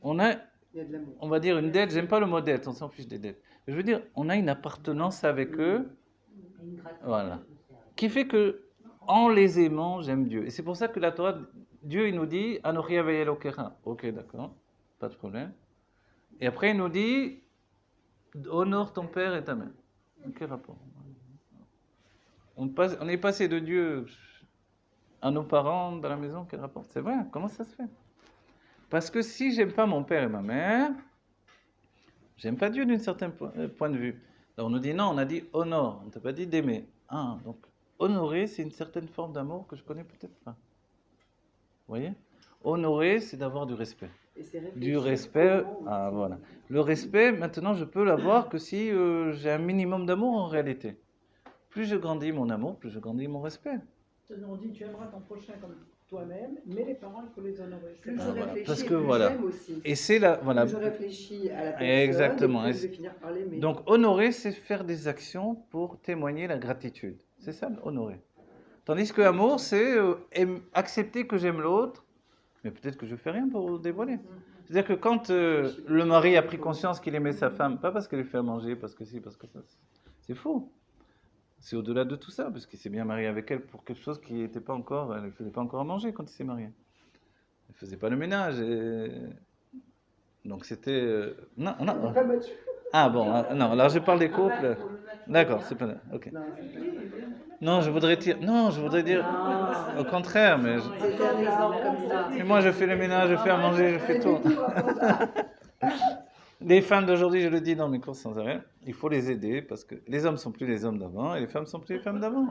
on a, Il y a de l'amour. on va dire, une dette, j'aime pas le mot dette, on s'en fiche des dettes. Je veux dire, on a une appartenance avec eux, Une gratitude. voilà, qui fait que, en les aimant, j'aime Dieu. Et c'est pour ça que la Torah, Dieu, il nous dit, Anochi Havaya Elokecha. Ok, d'accord, pas de problème. Et après, il nous dit, honore ton père et ta mère. Quel rapport? On est passé de Dieu à nos parents dans la maison, quel rapport? C'est vrai, comment ça se fait? Parce que si j'aime pas mon père et ma mère, j'aime pas Dieu d'un certain point de vue. Alors on nous dit non, on a dit honore, on ne t'a pas dit d'aimer. Ah, donc honorer, c'est une certaine forme d'amour que je connais peut-être pas. Vous voyez? Honorer, c'est d'avoir du respect. Et c'est réfléchir Du respect, comment ah aussi. voilà. Le respect, maintenant, je peux l'avoir que si j'ai un minimum d'amour en réalité. Plus je grandis mon amour, plus je grandis mon respect. On dit tu aimeras ton prochain comme toi-même, mais les parents, il faut les honorer. Plus je Ah, voilà. réfléchis, Parce que plus voilà. j'aime aussi. Et c'est là, voilà. Plus je réfléchis à la personne, Exactement. et plus je vais finir par l'aimer. Donc honorer, c'est faire des actions pour témoigner la gratitude. C'est ça, honorer. Tandis que amour, c'est accepter que j'aime l'autre, mais peut-être que je fais rien pour dévoiler. C'est-à-dire que quand le mari a pris conscience qu'il aimait sa femme, pas parce qu'elle lui fait à manger, parce que si, parce que ça, c'est faux. C'est au-delà de tout ça, parce qu'il s'est bien marié avec elle pour quelque chose qui n'était pas encore, elle ne faisait pas encore à manger quand il s'est marié. Elle ne faisait pas le ménage. Donc c'était... Non, non. Pas mature. Ah bon, non, alors je parle des couples. D'accord, c'est pas... Ok. Non, Non, je voudrais dire au contraire, mais... c'était un exemple comme ça. Et moi, je fais le ménage, je fais à manger, je fais tout. Les femmes d'aujourd'hui, je le dis dans mes cours sans arrêt, il faut les aider parce que les hommes sont plus les hommes d'avant et les femmes sont plus les femmes d'avant.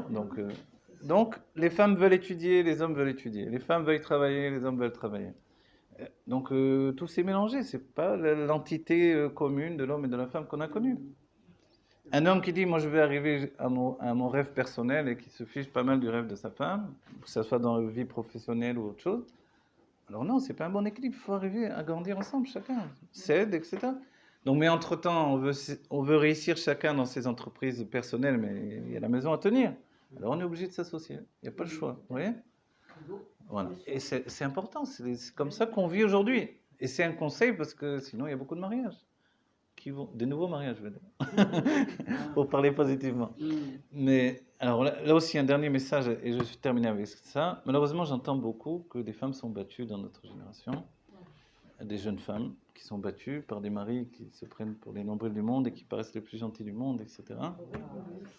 Donc, les femmes veulent étudier, les hommes veulent étudier. Les femmes veulent travailler, les hommes veulent travailler. Donc, tout s'est mélangé. C'est pas l'entité commune de l'homme et de la femme qu'on a connue. Un homme qui dit, moi, je vais arriver à mon rêve personnel et qui se fiche pas mal du rêve de sa femme, que ce soit dans la vie professionnelle ou autre chose, Alors non, c'est pas un bon équilibre. Il faut arriver à grandir ensemble, chacun. S'aide, etc. Donc, mais entre-temps, on veut réussir chacun dans ses entreprises personnelles, mais il y a la maison à tenir. Alors on est obligé de s'associer. Il n'y a pas le choix. Vous voyez? Voilà. Et c'est important. C'est comme ça qu'on vit aujourd'hui. Et c'est un conseil parce que sinon, il y a beaucoup de mariages. Des nouveaux mariages, je veux dire. Pour parler positivement. Mais alors là aussi, un dernier message, et je suis terminé avec ça. Malheureusement, j'entends beaucoup que des femmes sont battues dans notre génération. Des jeunes femmes qui sont battues par des maris qui se prennent pour les nombrils du monde et qui paraissent les plus gentils du monde, etc.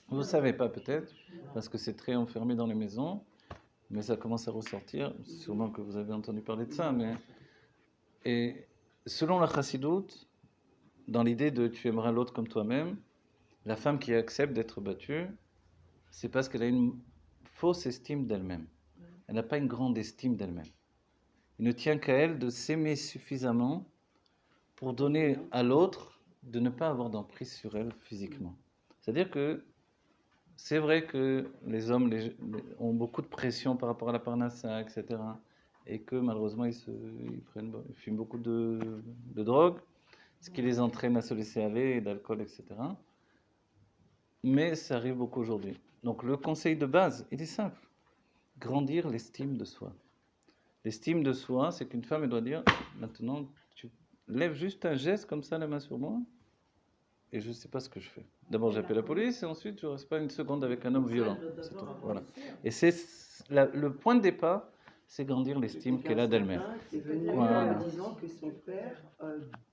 Vous ne savez pas peut-être, parce que c'est très enfermé dans les maisons, mais ça commence à ressortir. Sûrement que vous avez entendu parler de ça. Et selon la chassidoute, dans l'idée de tu aimeras l'autre comme toi-même, la femme qui accepte d'être battue, c'est parce qu'elle a une fausse estime d'elle-même. Elle n'a pas une grande estime d'elle-même. Il ne tient qu'à elle de s'aimer suffisamment pour donner à l'autre de ne pas avoir d'emprise sur elle physiquement. C'est-à-dire que c'est vrai que les hommes ont beaucoup de pression par rapport à la parnassa, etc. Et que malheureusement ils fument beaucoup de drogue, ce qui les entraîne à se laisser aller, et d'alcool, etc. Mais ça arrive beaucoup aujourd'hui. Donc le conseil de base, il est simple. Grandir l'estime de soi. L'estime de soi, c'est qu'une femme, elle doit dire, maintenant, tu lèves juste un geste comme ça, la main sur moi, et je ne sais pas ce que je fais. D'abord, j'appelle la police, et ensuite, je ne reste pas une seconde avec un homme violent. Voilà. Et c'est le point de départ, c'est grandir l'estime qu'elle a d'elle-même. C'est venu en disant que son père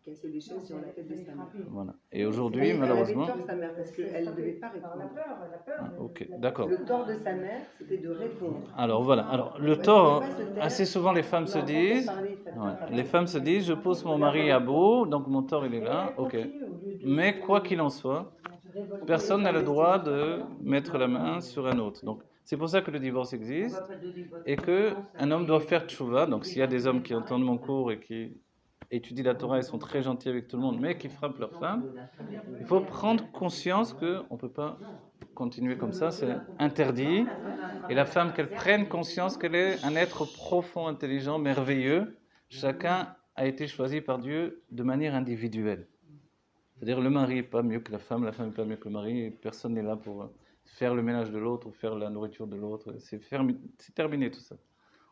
cassait des chaises sur la tête de sa mère. Voilà. Et aujourd'hui, malheureusement... Elle avait tort, sa mère, parce qu'elle ne devait pas répondre. Ok, d'accord. Le tort de sa mère, c'était de répondre. Alors voilà. Alors le tort, assez souvent les femmes se disent, je pousse mon mari à bout, donc mon tort il est là, ok. Mais quoi qu'il en soit, personne n'a le droit de mettre la main sur un autre. Donc c'est pour ça que le divorce existe et que un homme doit faire tchouva. Donc s'il y a des hommes qui entendent mon cours et qui étudient la Torah, ils sont très gentils avec tout le monde, mais qui frappent leur femme, il faut prendre conscience qu'on ne peut pas continuer comme ça, c'est interdit. Et la femme, qu'elle prenne conscience qu'elle est un être profond, intelligent, merveilleux. Chacun a été choisi par Dieu de manière individuelle. C'est-à-dire le mari n'est pas mieux que la femme n'est pas mieux que le mari, et personne n'est là pour faire le ménage de l'autre ou faire la nourriture de l'autre. C'est terminé tout ça.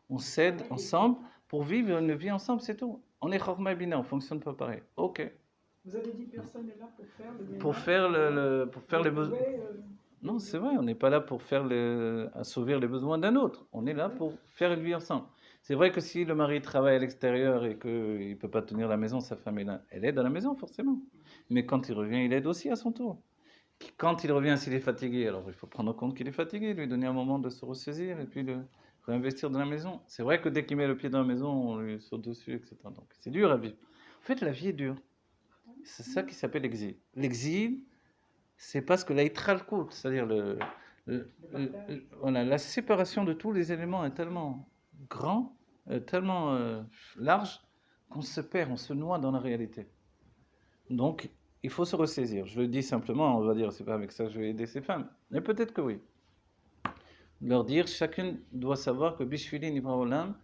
On s'aide ensemble pour vivre une vie ensemble, c'est tout. On est chorma et bina, on ne fonctionne pas pareil. Ok. Vous avez dit personne n'est là pour faire le ménage. Pour faire les besoins. Non, c'est vrai, on n'est pas là pour assouvir les besoins d'un autre. On est là pour faire une vie ensemble. C'est vrai que si le mari travaille à l'extérieur et qu'il ne peut pas tenir la maison, sa femme est là, elle aide à la maison forcément. Mais quand il revient, il aide aussi à son tour. Quand il revient, s'il est fatigué, alors il faut prendre en compte qu'il est fatigué, lui donner un moment de se ressaisir et puis le réinvestir dans la maison. C'est vrai que dès qu'il met le pied dans la maison, on lui saute dessus, etc. Donc c'est dur à vivre. En fait, la vie est dure. C'est ça qui s'appelle l'exil. L'exil, c'est parce que l'aïtralkout, c'est-à-dire voilà, la séparation de tous les éléments est tellement grand, tellement large, qu'on se perd, on se noie dans la réalité. Donc, il faut se ressaisir. Je le dis simplement, on va dire, c'est pas avec ça que je vais aider ces femmes. Mais peut-être que oui. Leur dire, chacun doit savoir que Bishvili Nivra Olam,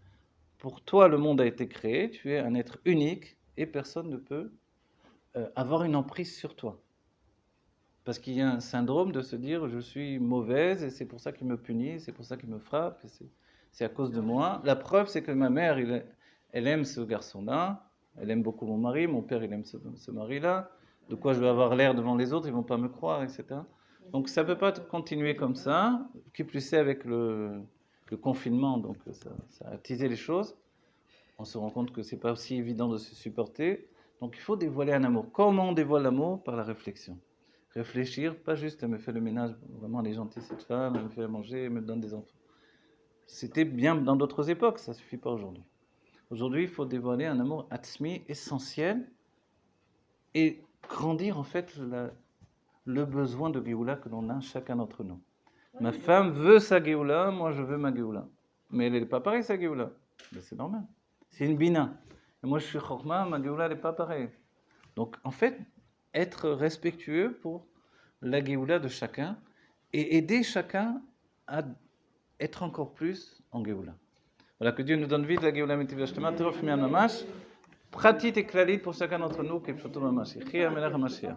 pour toi le monde a été créé, tu es un être unique et personne ne peut avoir une emprise sur toi. Parce qu'il y a un syndrome de se dire je suis mauvaise et c'est pour ça qu'il me punit, c'est pour ça qu'il me frappe, c'est à cause de moi. La preuve, c'est que ma mère, elle aime ce garçon-là, elle aime beaucoup mon mari, mon père, il aime ce mari-là. De quoi je vais avoir l'air devant les autres, ils ne vont pas me croire, etc. Donc ça ne peut pas continuer comme ça, qui plus est avec le confinement, donc ça a attisé les choses. On se rend compte que ce n'est pas aussi évident de se supporter. Donc il faut dévoiler un amour. Comment on dévoile l'amour? Par la réflexion. Réfléchir, pas juste elle me fait le ménage, vraiment elle est gentille cette femme, elle me fait à manger, elle me donne des enfants. C'était bien dans d'autres époques, ça ne suffit pas aujourd'hui. Aujourd'hui, il faut dévoiler un amour atzmi essentiel et grandir en fait le besoin de Géoula que l'on a chacun d'entre nous. Ma femme veut sa Géoula, moi je veux ma Géoula. Mais elle n'est pas pareille sa Géoula. Mais c'est normal. C'est une bina. Et moi je suis chorma, ma Géoula n'est pas pareille. Donc en fait, être respectueux pour la Géoula de chacun et aider chacun à être encore plus en Géoula. Voilà, que Dieu nous donne vite la Géoula Mitivya Shlema, Terov Mian Mamash, pratique et clalit pour chacun d'entre nous, Kepshoto Mamash, Yechia Melech HaMashiach.